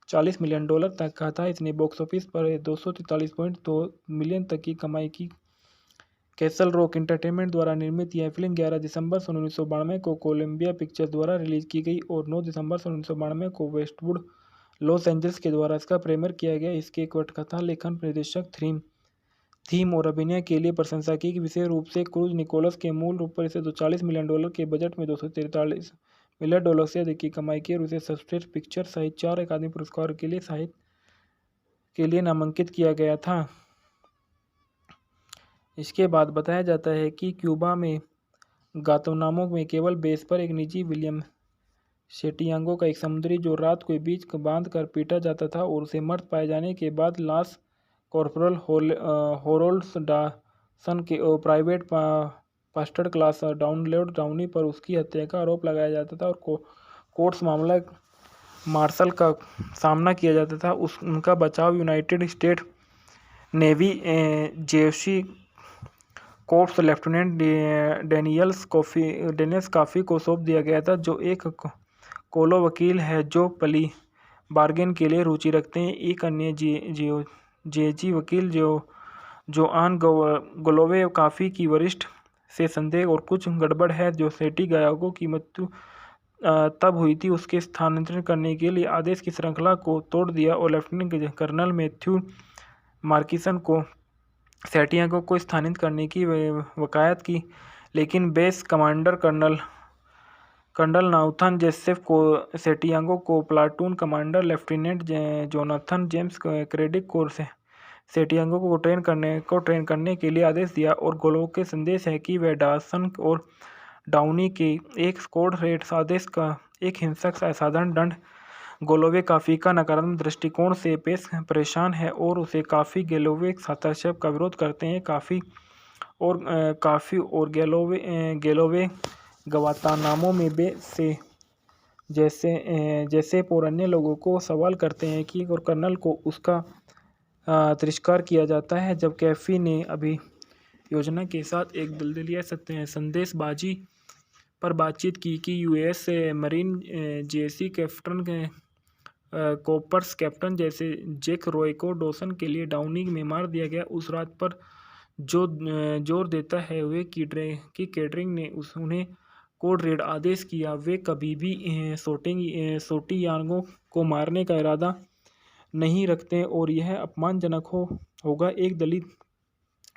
40 मिलियन डॉलर तक का था। इसने बॉक्स ऑफिस पर 243.2 मिलियन तक की कमाई की। कैसल रॉक एंटरटेनमेंट द्वारा निर्मित यह फिल्म 11 दिसंबर 1992 को कोलंबिया पिक्चर्स द्वारा रिलीज की गई और 9 दिसंबर 1992 को वेस्टवुड लॉस एंजल्स के द्वारा इसका प्रीमियर किया गया। इसके पटकथा, लेखन, निर्देशक, थीम और अभिनय के लिए प्रशंसा की। विशेष रूप से क्रूज निकोलस के मूल रूप पर इसे 240 मिलियन डॉलर के बजट में 243 मिलियन डॉलर से अधिक की कमाई की और उसे सर्वश्रेष्ठ पिक्चर सहित 4 अकादमी पुरस्कार के लिए साहित्य के लिए नामांकित किया गया था। इसके बाद बताया जाता है कि क्यूबा में गांतानामो में केवल बेस पर एक निजी विलियम सेंटियागो का एक समुद्री जो रात को बीच बांध कर पीटा जाता था और उसे मर्द पाए जाने के बाद लास कॉर्पोरल होरोल्ड डासन के प्राइवेट फर्स्ट क्लास डाउनी पर उसकी हत्या का आरोप लगाया जाता था और कोर्ट्स मामला मार्शल का सामना किया जाता था। उनका बचाव यूनाइटेड स्टेट नेवी जेसी कोर्प्स लेफ्टिनेंट डेनियल्स काफ़ी को सौंप दिया गया था जो एक कोलो वकील है जो बार्गेन के लिए रुचि रखते हैं। एक अन्य जेजी वकील जोआन गोलोवे काफ़ी की वरिष्ठ से संदेह और कुछ गड़बड़ है जो सेंटियागो की मृत्यु तब हुई थी उसके स्थानांतरण करने के लिए आदेश की श्रृंखला को तोड़ दिया और लेफ्टिनेंट कर्नल मैथ्यू मार्किसन को सेंटियागो को स्थानांतरित करने की वकालत की, लेकिन base commander colonel Nathan Joseph को सेंटियागो को platoon commander lieutenant Jonathan James Kendrick को सेंटियागो को ट्रेन करने के लिए आदेश दिया। और गोलो के संदेश है कि वह डॉसन और डाउनी के एक स्क्वाड रेड आदेश का एक हिंसक असाधारण दंड। गोलोवे काफ़ी का नकारात्मक दृष्टिकोण से परेशान है और उसे काफ़ी गेलोवे हस्तक्षेप का विरोध करते हैं। काफ़ी और गेलोवे गवातानामो में से जैसे और अन्य लोगों को सवाल करते हैं कि और कर्नल को उसका तिरस्कार किया जाता है। जब कैफी ने अभी योजना के साथ एक दलदलिया संदेशबाजी पर बातचीत की कि यूएस मरीन जेसी कैप्टन कॉपर्स कैप्टन जैसे जैक रॉय को डॉसन के लिए डाउनी में मार दिया गया, उस रात पर जो जोर देता है वे कि कैटरिंग ने उन्हें कोड रेड आदेश किया। वे कभी भी सोटियागो को मारने का इरादा नहीं रखते और यह अपमानजनक होगा। एक दलित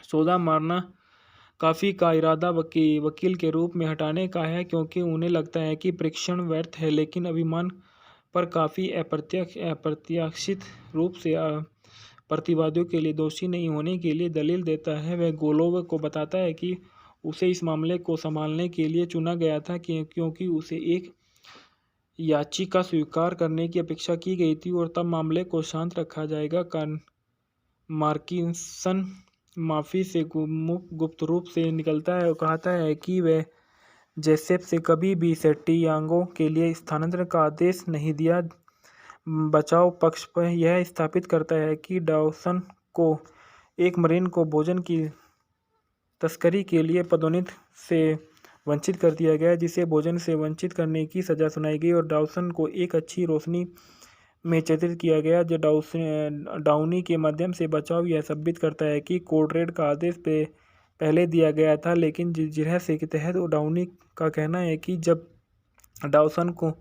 सौदा मारना काफ़ी का इरादा वकील के रूप में हटाने का है क्योंकि उन्हें लगता है कि परीक्षण व्यर्थ है, लेकिन अभिमान पर काफ़ी अप्रत्याशित रूप से प्रतिवादियों के लिए दोषी नहीं होने के लिए दलील देता है। वह गोलोव को बताता है कि उसे इस मामले को संभालने के लिए चुना गया था क्योंकि उसे एक याचिका स्वीकार करने की अपेक्षा की गई थी और तब मामले को शांत रखा जाएगा। मार्किसन माफ़ी से गुप्त रूप से निकलता है और कहता है कि वह जोसेफ से कभी भी सेंटियागो के लिए स्थानांतरण का आदेश नहीं दिया। बचाव पक्ष पर यह स्थापित करता है कि डॉसन को एक मरीन को भोजन की तस्करी के लिए पदोन्नति से वंचित कर दिया गया, जिसे भोजन से वंचित करने की सज़ा सुनाई गई और डॉसन को एक अच्छी रोशनी में चित्रित किया गया जो डाउनी के माध्यम से बचाव यह साबित करता है कि कोड रेड का आदेश पहले दिया गया था, लेकिन जिरह के तहत डाउनी का कहना है कि जब डॉसन को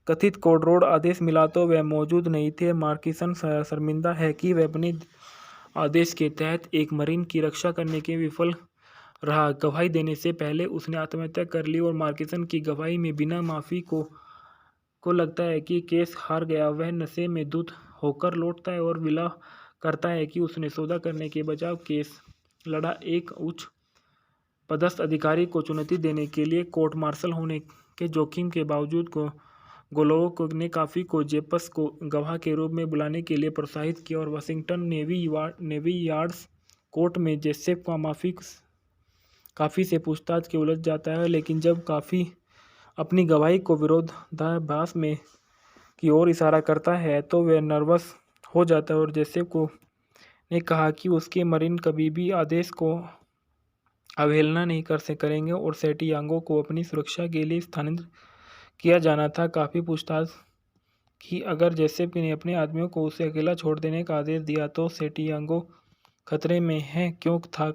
कथित कोड रेड आदेश मिला तो वह मौजूद नहीं थे। मार्किसन शर्मिंदा है कि वह अपने आदेश के तहत एक मरीन की रक्षा करने के विफल रहा। गवाही देने से पहले उसने आत्महत्या कर ली और मार्किसन की गवाही में बिना माफ़ी को लगता है कि केस हार गया। वह नशे में धुत होकर लौटता है और विलाप करता है कि उसने सौदा करने के बजाय केस लड़ा। एक उच्च पदस्थ अधिकारी को चुनौती देने के लिए कोर्ट मार्शल होने के जोखिम के बावजूद गोलोव ने काफ़ी को जेपस को गवाह के रूप में बुलाने के लिए प्रोत्साहित किया और वाशिंगटन नेवी यार्ड्स कोर्ट में जोसेफ का काफ़ी से पूछताछ के उलझ जाता है, लेकिन जब काफ़ी अपनी गवाही को विरोधाभास की ओर इशारा करता है तो वह नर्वस हो जाता है और जोसेफ ने कहा कि उसके मरीन कभी भी आदेश को अवहेलना नहीं करेंगे और सेंटियागो को अपनी सुरक्षा के लिए स्थानांतरित किया जाना था। काफ़ी पूछताछ कि अगर जोसेफ ने अपने आदमियों को उसे अकेला छोड़ देने का आदेश दिया तो सेंटियागो खतरे में है क्यों था।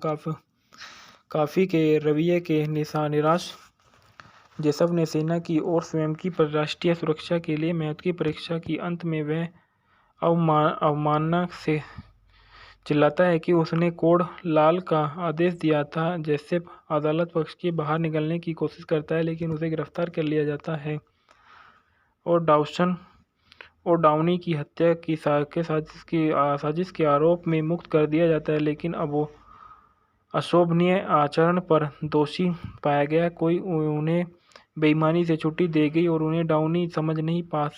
काफ़ी के रवैये के निराश जोसेफ ने सेना की और स्वयं की राष्ट्रीय सुरक्षा के लिए महत्व की परीक्षा की। अंत में वह अवमानना से चिल्लाता है कि उसने कोड लाल का आदेश दिया था। जोसेफ अदालत पक्ष के बाहर निकलने की कोशिश करता है, लेकिन उसे गिरफ्तार कर लिया जाता है और डॉसन और डाउनी की हत्या की साजिश के आरोप में मुक्त कर दिया जाता है, लेकिन अब वो अशोभनीय आचरण पर दोषी पाया गया। उन्हें बेईमानी से छुट्टी दी गई और उन्हें डाउनी समझ नहीं पा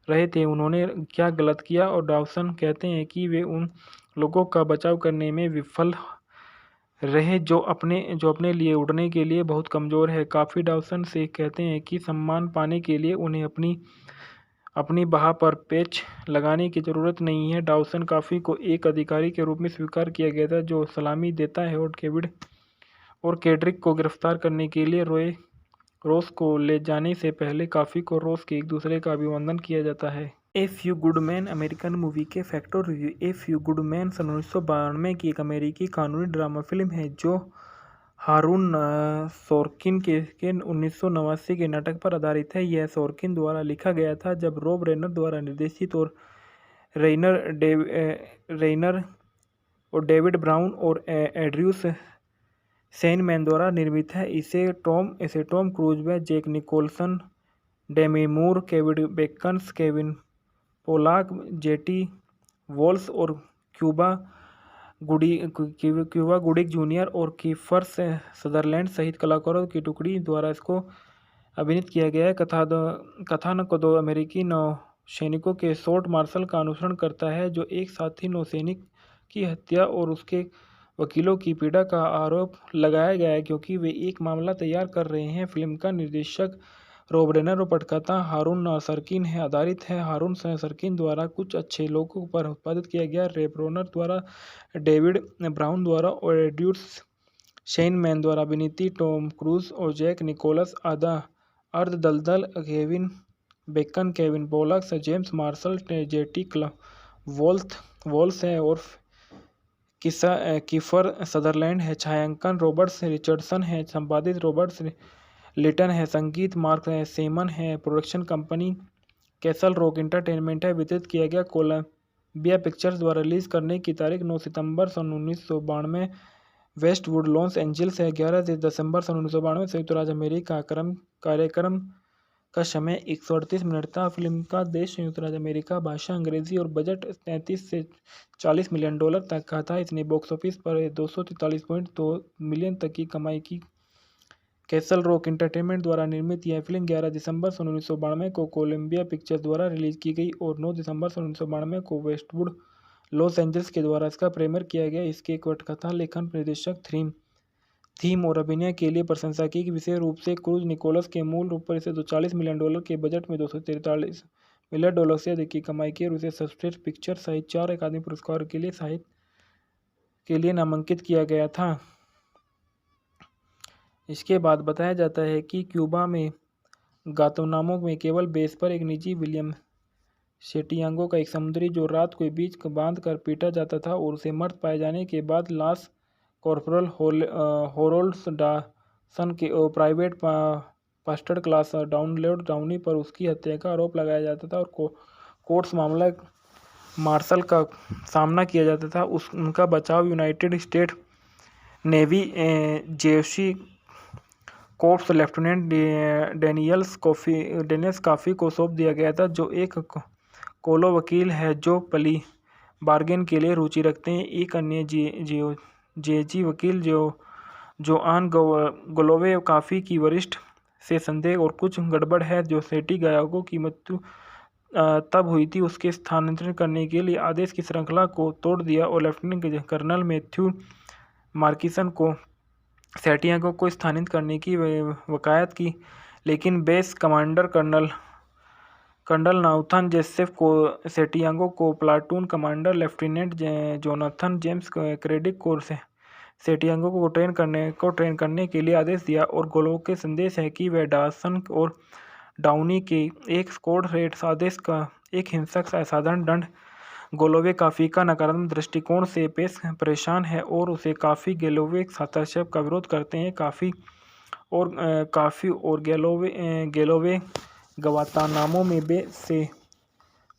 रहे थे उन्होंने क्या गलत किया और डॉसन कहते हैं कि वे उन लोगों का बचाव करने में विफल रहे जो अपने लिए उड़ने के लिए बहुत कमज़ोर है। काफ़ी डॉसन से कहते हैं कि सम्मान पाने के लिए उन्हें अपनी बाह पर पेच लगाने की ज़रूरत नहीं है। डॉसन काफ़ी को एक अधिकारी के रूप में स्वीकार किया गया था जो सलामी देता है और केड्रिक को गिरफ्तार करने के लिए रोस को ले जाने से पहले काफ़ी को रोस के एक दूसरे का अभिवादन किया जाता है। A few good man American movie के फैक्ट और review. A few good man सन 1992 की एक अमेरिकी कानूनी ड्रामा फिल्म है जो हारून सोर्किन के 1989 के नाटक पर आधारित है। यह सोर्किन द्वारा लिखा गया था जब रॉब रेनर द्वारा निर्देशित और रेइनर और डेविड ब्राउन और एड्रयूस सेनमैन द्वारा निर्मित है। इसे टॉम क्रूज व जैक निकोलसन, डेमी मूर, Kevin Bacon, Kevin Pollock, jetty walls और क्यूबा गुडिक जूनियर और कीफर सदरलैंड सहित कलाकारों की टुकड़ी द्वारा इसको अभिनीत किया गया है। कथानक दो अमेरिकी नौसैनिकों के शॉर्ट मार्शल का अनुसरण करता है जो एक साथी नौसैनिक की हत्या और उसके वकीलों की पीड़ा का आरोप लगाया गया है क्योंकि वे एक मामला तैयार कर रहे हैं। फिल्म का निर्देशक रॉब रेनर और पटकथा हारून सरकिन है। आधारित है हारून सरकिन द्वारा कुछ अच्छे लोगों पर उत्पादित किया गया, रॉब रेनर द्वारा, डेविड ब्राउन द्वारा और एड्रयूस शेनमैन द्वारा अभिनीत टॉम क्रूज और जैक निकोलस अर्धदलदल, Kevin Bacon, Kevin Pollak, James Marshall, jetty Walsh है और कीफर सदरलैंड है। छायांकन रॉबर्ट्स रिचर्डसन है। संपादित रॉबर्ट्स लिटन है। संगीत मार्क सेमन है। Production company castle rock entertainment है। वितरित किया गया कोलंबिया पिक्चर्स द्वारा। रिलीज करने की तारीख 9 सितंबर सन 1992 वेस्टवुड लॉस एंजल्स है। 11 दिसंबर सन 1992 संयुक्त राज्य अमेरिका। कार्यक्रम का समय 138 मिनट था। फिल्म का देश संयुक्त राज्य अमेरिका, भाषा अंग्रेजी और बजट 33 से 40 मिलियन डॉलर तक का था। इसने बॉक्स ऑफिस पर 243.2 मिलियन तक की कमाई की। कैसल रॉक एंटरटेनमेंट द्वारा निर्मित यह फिल्म 11 दिसंबर सन 1992 को कोलंबिया पिक्चर्स द्वारा रिलीज की गई और 9 दिसंबर सन 1992 को वेस्टवुड लॉस एंजल्स के द्वारा इसका प्रीमियर किया गया। इसके पटकथा, लेखन, निर्देशक, थीम और अभिनय के लिए प्रशंसा की। विशेष रूप से क्रूज निकोलस के मूल रूप पर इसे 240 मिलियन डॉलर के बजट में 243 मिलियन डॉलर से अधिक की कमाई की और उसे सर्वश्रेष्ठ पिक्चर सहित 4 अकादमी पुरस्कार के लिए नामांकित किया गया था। इसके बाद बताया जाता है कि क्यूबा में गांतानामो में केबल बेस पर एक निजी विलियम सेटियांगो का एक समुद्री जो रात को बीच बांध कर पीटा जाता था और उसे मृत पाए जाने के बाद लास कॉर्पोरल होरोल्ड डॉसन के प्राइवेट फर्स्ट क्लास डाउनी पर उसकी हत्या का आरोप लगाया जाता था और कोर्ट्स मामला मार्शल का सामना किया जाता था। उनका बचाव यूनाइटेड स्टेट नेवी जेसी कोर्प्स लेफ्टिनेंट डेनियल्स काफ़ी को सौंप दिया गया था, जो एक कोलो वकील है जो प्ली बार्गेन के लिए रुचि रखते हैं। एक अन्य जेजी वकील जोआन ग्लोवे काफ़ी की वरिष्ठ से संदेह और कुछ गड़बड़ है जो सेठी गायकों की मृत्यु तब हुई थी उसके स्थानांतरण करने के लिए आदेश की श्रृंखला को तोड़ दिया और लेफ्टिनेंट कर्नल मैथ्यू मार्किसन को सेटियांगो को स्थानांतरित करने की वकालत की, लेकिन base commander colonel Nathan Joseph को सेटियांगो को platoon commander lieutenant Jonathan James Kendrick को सेटियांगो को ट्रेन करने के लिए आदेश दिया और गोलो के संदेश है कि वह डॉसन और डाउनी के एक स्क्वाड रेड आदेश का एक हिंसक असाधारण दंड। गोलोवे काफ़ी का नकारात्मक दृष्टिकोण से परेशान है और उसे काफ़ी गेलोवे हस्तक्षेप का विरोध करते हैं। काफ़ी और गेलोवे गवातानामो में से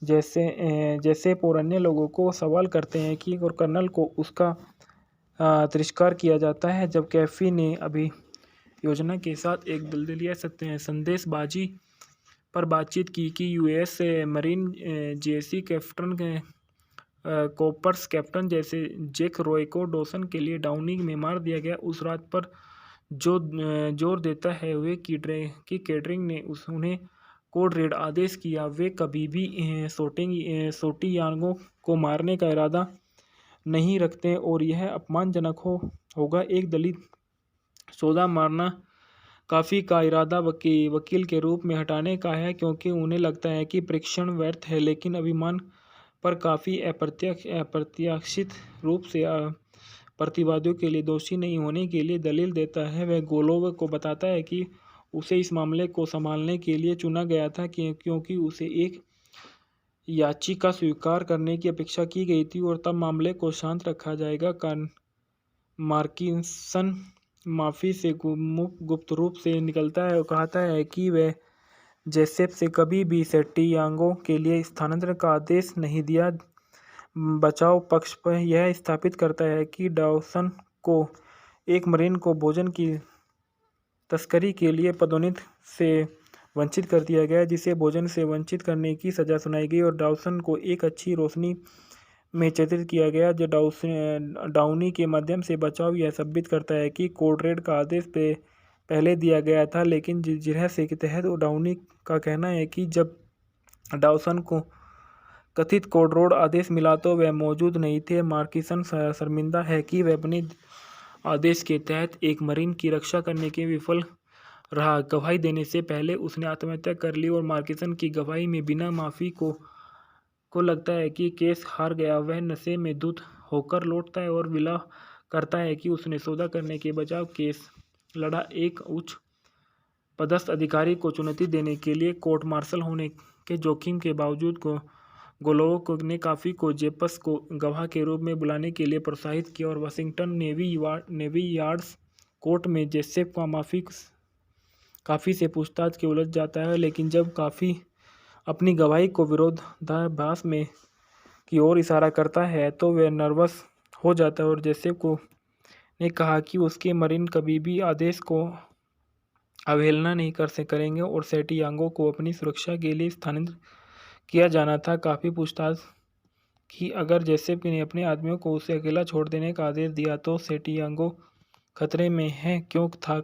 जैसे और अन्य लोगों को सवाल करते हैं कि और कर्नल को उसका तिरस्कार किया जाता है जब कैफी ने अभी योजना के साथ एक दलदली संदेशबाजी पर बातचीत की कि यूएस मरीन जेसी कैप्टन कॉपर्स कैप्टन जैसे जैक रॉय को डॉसन के लिए डाउनी में मार दिया गया। उस रात पर जो जोर देता है वे कि कैटरिंग ने उन्हें कोड रेड आदेश किया। वे कभी भी सोटियांगो को मारने का इरादा नहीं रखते और यह अपमानजनक होगा। एक दलित सौदा मारना काफ़ी का इरादा वकील के रूप में हटाने का है क्योंकि उन्हें लगता है कि परीक्षण व्यर्थ है, लेकिन अभिमान पर काफ़ी अप्रत्याशित रूप से प्रतिवादियों के लिए दोषी नहीं होने के लिए दलील देता है। वह गोलोव को बताता है कि उसे इस मामले को संभालने के लिए चुना गया था क्योंकि उसे याचिका स्वीकार करने की अपेक्षा की गई थी और तब मामले को शांत रखा जाएगा। मार्किंसन माफी से गुप्त रूप से निकलता है और कहता है कि वह जेसेप से कभी भी सेंटियागो के लिए स्थानांतरण का आदेश नहीं दिया। बचाव पक्ष पर यह स्थापित करता है कि डॉसन को एक मरीन को भोजन की तस्करी के लिए पदोन्नति से वंचित कर दिया गया, जिसे भोजन से वंचित करने की सजा सुनाई गई और डॉसन को एक अच्छी रोशनी में चित्रित किया गया। जो डाउनी के माध्यम से बचाव यह साबित करता है कि कोड रेड का आदेश पहले दिया गया था, लेकिन रहस्य के तहत डाउनी का कहना है कि जब डॉसन को कथित कोड रेड आदेश मिला तो वह मौजूद नहीं थे। मार्किसन शर्मिंदा है कि वह अपने आदेश के तहत एक मरीन की रक्षा करने के विफल रहा। गवाही देने से पहले उसने आत्महत्या कर ली और मार्किसन की गवाही में बिना माफी को लगता है कि केस हार गया। वह नशे में धुत होकर लौटता है और विला करता है कि उसने सौदा करने के बजाय केस लड़ा। एक उच्च पदस्थ अधिकारी को चुनौती देने के लिए कोर्ट मार्शल होने के जोखिम के बावजूद गोलोव ने काफी को जेपस को गवाह के रूप में बुलाने के लिए प्रोत्साहित किया और वाशिंगटन नेवी यार्ड्स कोर्ट में जेसेप का काफी से पूछताछ के उलझ जाता है। लेकिन जब काफी अपनी गवाही को विरोधाभास में की ओर इशारा करता है तो वह नर्वस हो जाता है और जेसेप ने कहा कि उसके मरीन कभी भी आदेश को अवहेलना नहीं करेंगे और सेंटियागो को अपनी सुरक्षा के लिए स्थानांतरित किया जाना था। काफी पूछताछ कि अगर जेसेप ने अपने आदमियों को उसे अकेला छोड़ देने का आदेश दिया तो सेंटियागो खतरे में है क्यों था।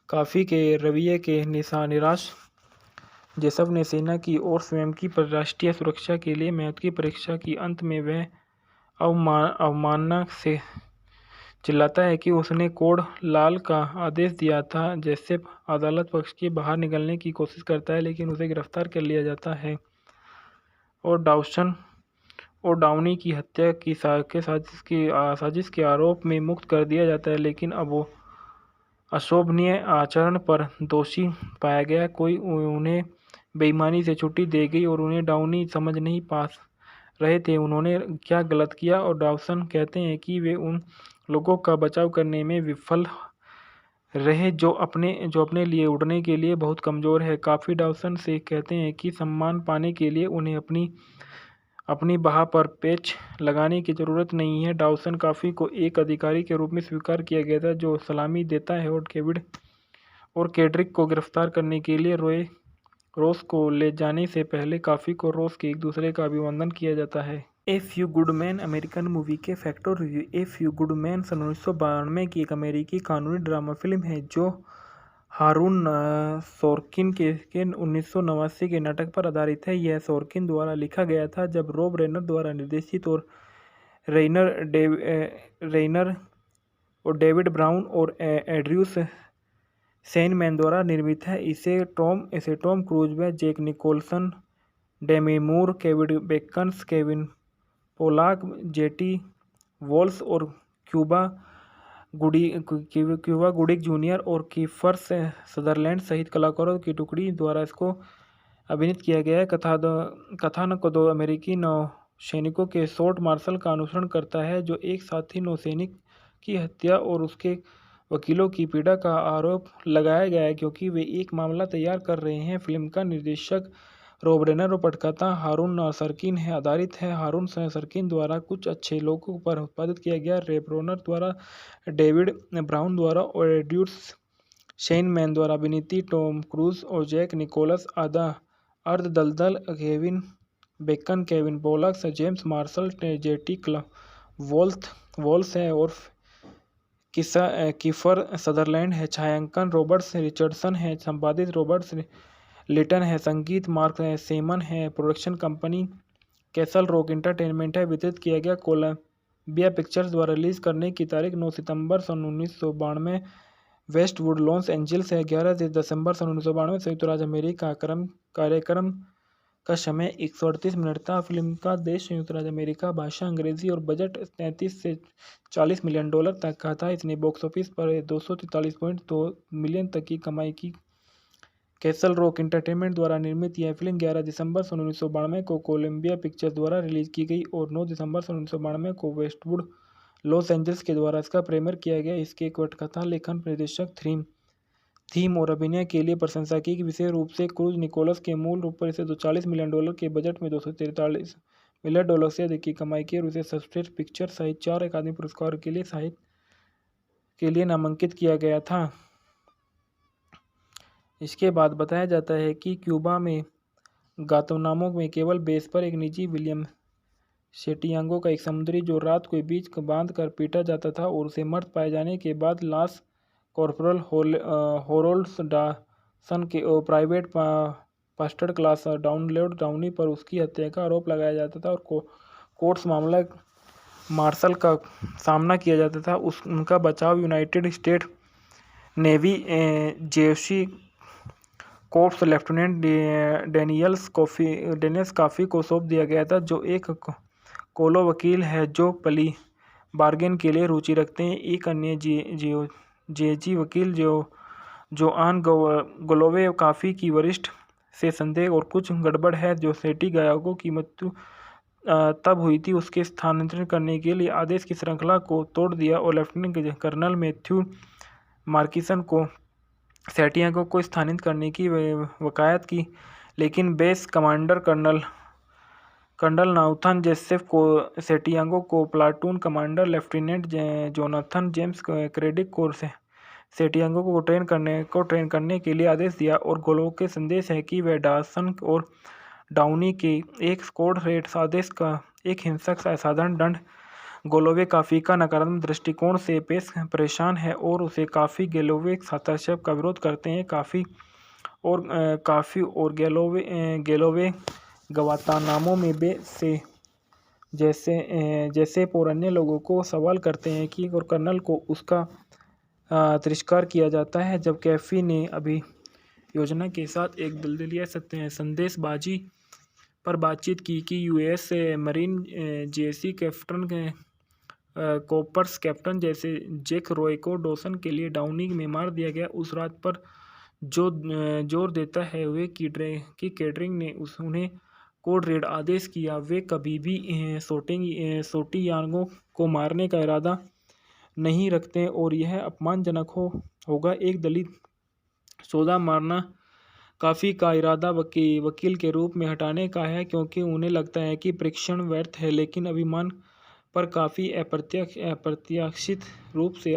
काफी के रवैये के निराश जेसप ने सेना की और स्वयं की राष्ट्रीय सुरक्षा के लिए महत्व की परीक्षा की। अंत में वह अवमानना से चिल्लाता है कि उसने कोड लाल का आदेश दिया था। जेसेप अदालत पक्ष के बाहर निकलने की कोशिश करता है लेकिन उसे गिरफ्तार कर लिया जाता है और डॉसन और डाउनी की हत्या की साजिश के आरोप में मुक्त कर दिया जाता है, लेकिन अब वो अशोभनीय आचरण पर दोषी पाया गया। कोई उन्हें बेईमानी से छुट्टी दे गई और उन्हें डाउनी समझ नहीं पा रहे थे उन्होंने क्या गलत किया और डॉसन कहते हैं कि वे उन लोगों का बचाव करने में विफल रहे जो अपने लिए उड़ने के लिए बहुत कमज़ोर है। काफ़ी डॉसन से कहते हैं कि सम्मान पाने के लिए उन्हें अपनी बाह पर पेच लगाने की ज़रूरत नहीं है। डॉसन काफ़ी को एक अधिकारी के रूप में स्वीकार किया गया था जो सलामी देता है और केड्रिक को गिरफ्तार करने के लिए रोस को ले जाने से पहले काफ़ी को रोस के एक दूसरे का अभिवादन किया जाता है। A few good man American movie के factor review. A few good man सन 1992 की एक अमेरिकी कानूनी ड्रामा फिल्म है जो हारून सोर्किन के 1989 के नाटक पर आधारित है। यह सोर्किन द्वारा लिखा गया था जब रॉब रेनर द्वारा निर्देशित और रेइनर और डेविड ब्राउन और एड्रयूस शेनमैन द्वारा निर्मित है। इसे टॉम क्रूज व जैक निकोलसन, डेमी मूर, Kevin Bacon, Kevin Pollock, jetty walls और क्यूबा गुडिक जूनियर और कीफर सदरलैंड सहित कलाकारों की टुकड़ी द्वारा इसको अभिनीत किया गया है। कथानक दो अमेरिकी नौसैनिकों के शॉर्ट मार्शल का अनुसरण करता है जो एक साथी नौसैनिक की हत्या और उसके वकीलों की पीड़ा का आरोप लगाया गया है क्योंकि वे एक मामला तैयार कर रहे हैं। फिल्म का निर्देशक रॉब रेनर और पटकथा हारून सरकिन है। आधारित है हारून सरकिन द्वारा कुछ अच्छे लोगों पर उत्पादित किया गया, रॉब रेनर द्वारा, डेविड ब्राउन द्वारा और एड्रयूस शेनमैन द्वारा अभिनीत। टॉम क्रूज और जैक निकोलस अर्ध दलदल, Kevin Bacon, Kevin Pollak, James Marshall, jetty Walsh है और कीफर सदरलैंड है। छायांकन रॉबर्ट्स रिचर्डसन है। संपादित रॉबर्ट्स लिटन है। संगीत मार्क सेमन है। Production company castle rock entertainment है। वितरित किया गया कोलंबिया पिक्चर्स द्वारा। रिलीज करने की तारीख 9 सितंबर सन 1992 वेस्टवुड लॉस एंजल्स है। 11 दिसंबर सन 1992 संयुक्त राज्य अमेरिका। कार्यक्रम का समय 138 मिनट था। फिल्म का देश संयुक्त राज्य अमेरिका, भाषा अंग्रेजी और बजट 33 से $40 मिलियन तक का था। इसने बॉक्स ऑफिस पर 243.2 मिलियन तक की कमाई की। कैसल रॉक एंटरटेनमेंट द्वारा निर्मित यह फिल्म 11 दिसंबर सन 1992 को कोलंबिया पिक्चर्स द्वारा रिलीज की गई और 9 दिसंबर सन 1992 को वेस्टवुड लॉस एंजल्स के द्वारा इसका प्रीमियर किया गया। इसके पटकथा, लेखन, निर्देशक, थीम और अभिनय के लिए प्रशंसा की। विशेष रूप से क्रूज निकोलस के मूल रूप पर इसे $240 मिलियन के बजट में $243 मिलियन से अधिक की कमाई की और उसे सर्वश्रेष्ठ पिक्चर सहित 4 अकादमी पुरस्कार के लिए साहित्य के लिए नामांकित किया गया था। इसके बाद बताया जाता है कि क्यूबा में गांतानामो में केबल बेस पर एक निजी विलियम सेंटियागो का एक समुद्री जो रात को बीच बांध कर पीटा जाता था और उसे मृत पाए जाने के बाद लास कॉर्पोरल होरोल्ड डॉसन के प्राइवेट फर्स्ट क्लास डाउनलोड डाउनी पर उसकी हत्या का आरोप लगाया जाता था और कोर्ट्स मामला मार्शल का सामना किया जाता था। उनका बचाव यूनाइटेड स्टेट नेवी जेसी कोर्प्स लेफ्टिनेंट डेनियल्स काफ़ी को सौंप दिया गया था, जो एक कोलो वकील है जो प्ली बार्गेन के लिए रुचि रखते हैं। एक अन्य जेजी वकील जोआन गोलोवे काफ़ी की वरिष्ठ से संदेह और कुछ गड़बड़ है जो सेंटियागो की मृत्यु तब हुई थी उसके स्थानांतरण करने के लिए आदेश की श्रृंखला को तोड़ दिया और लेफ्टिनेंट कर्नल मैथ्यू मार्किसन को सेंटियागो को स्थानांतरित करने की वकालत की, लेकिन base commander colonel Nathan Joseph को सेंटियागो को platoon commander lieutenant Jonathan James Kendrick को सेंटियागो को ट्रेन करने के लिए आदेश दिया। और गोलो के संदेश है कि वह डॉसन और डाउनी के एक स्क्वाड रेड आदेश का एक हिंसक असाधारण दंड। गोलोवे काफ़ी का नकारात्मक दृष्टिकोण से परेशान है और उसे काफ़ी गेलोवे हस्तक्षेप का विरोध करते हैं। काफ़ी और गेलोवे गवातानामो में से जैसे और अन्य लोगों को सवाल करते हैं कि और कर्नल को उसका तिरस्कार किया जाता है। जब कैफी ने अभी योजना के साथ एक दलदलिया संदेशबाजी पर बातचीत की कि यूएस मरीन जेसी कैप्टन कॉपर्स कैप्टन जैसे जैक रॉय को डॉसन के लिए डाउनी में मार दिया गया। उस रात पर जो जोर देता है वे कि कैटरिंग ने उन्हें कोड रेड आदेश किया। वे कभी भी सेंटियागो को मारने का इरादा नहीं रखते और यह अपमानजनक होगा। एक दलित सौदा मारना काफ़ी का इरादा वकील के रूप में हटाने का है क्योंकि उन्हें लगता है कि परीक्षण व्यर्थ है, लेकिन अभिमान पर काफ़ी अप्रत्याशित रूप से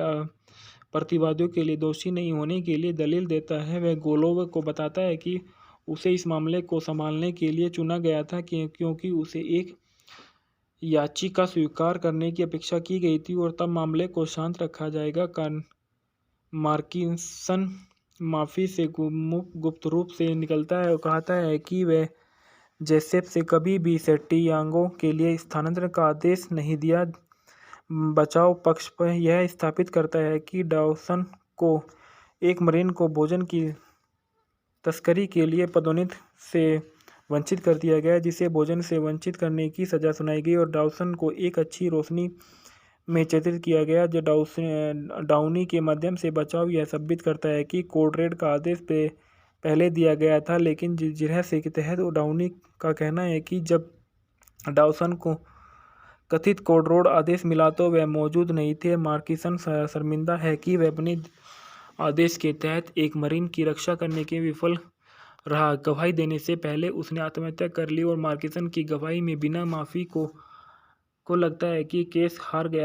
प्रतिवादियों के लिए दोषी नहीं होने के लिए दलील देता है। वह गोलोव को बताता है कि उसे इस मामले को संभालने के लिए चुना गया था क्योंकि उसे एक याचिका स्वीकार करने की अपेक्षा की गई थी और तब मामले को शांत रखा जाएगा। मार्किसन माफ़ी से गुप्त रूप से निकलता है और कहता है कि वह जोसेफ से कभी भी सेंटियागो के लिए स्थानांतरण का आदेश नहीं दिया। बचाव पक्ष पर यह स्थापित करता है कि डॉसन को एक मरीन को भोजन की तस्करी के लिए पदोन्नति से वंचित कर दिया गया, जिसे भोजन से वंचित करने की सज़ा सुनाई गई और डॉसन को एक अच्छी रोशनी में चित्रित किया गया जो डाउनी के माध्यम से बचाव यह साबित करता है कि कोड रेड का आदेश पहले दिया गया था, लेकिन रहस्य के तहत डाउनी का कहना है कि जब डॉसन को कथित कोड रेड आदेश मिला तो वह मौजूद नहीं थे। मार्किसन शर्मिंदा है कि वह अपने आदेश के तहत एक मरीन की रक्षा करने के विफल रहा। गवाही देने से पहले उसने आत्महत्या कर ली और मार्किसन की गवाही में बिना माफ़ी को लगता है कि केस हार गया।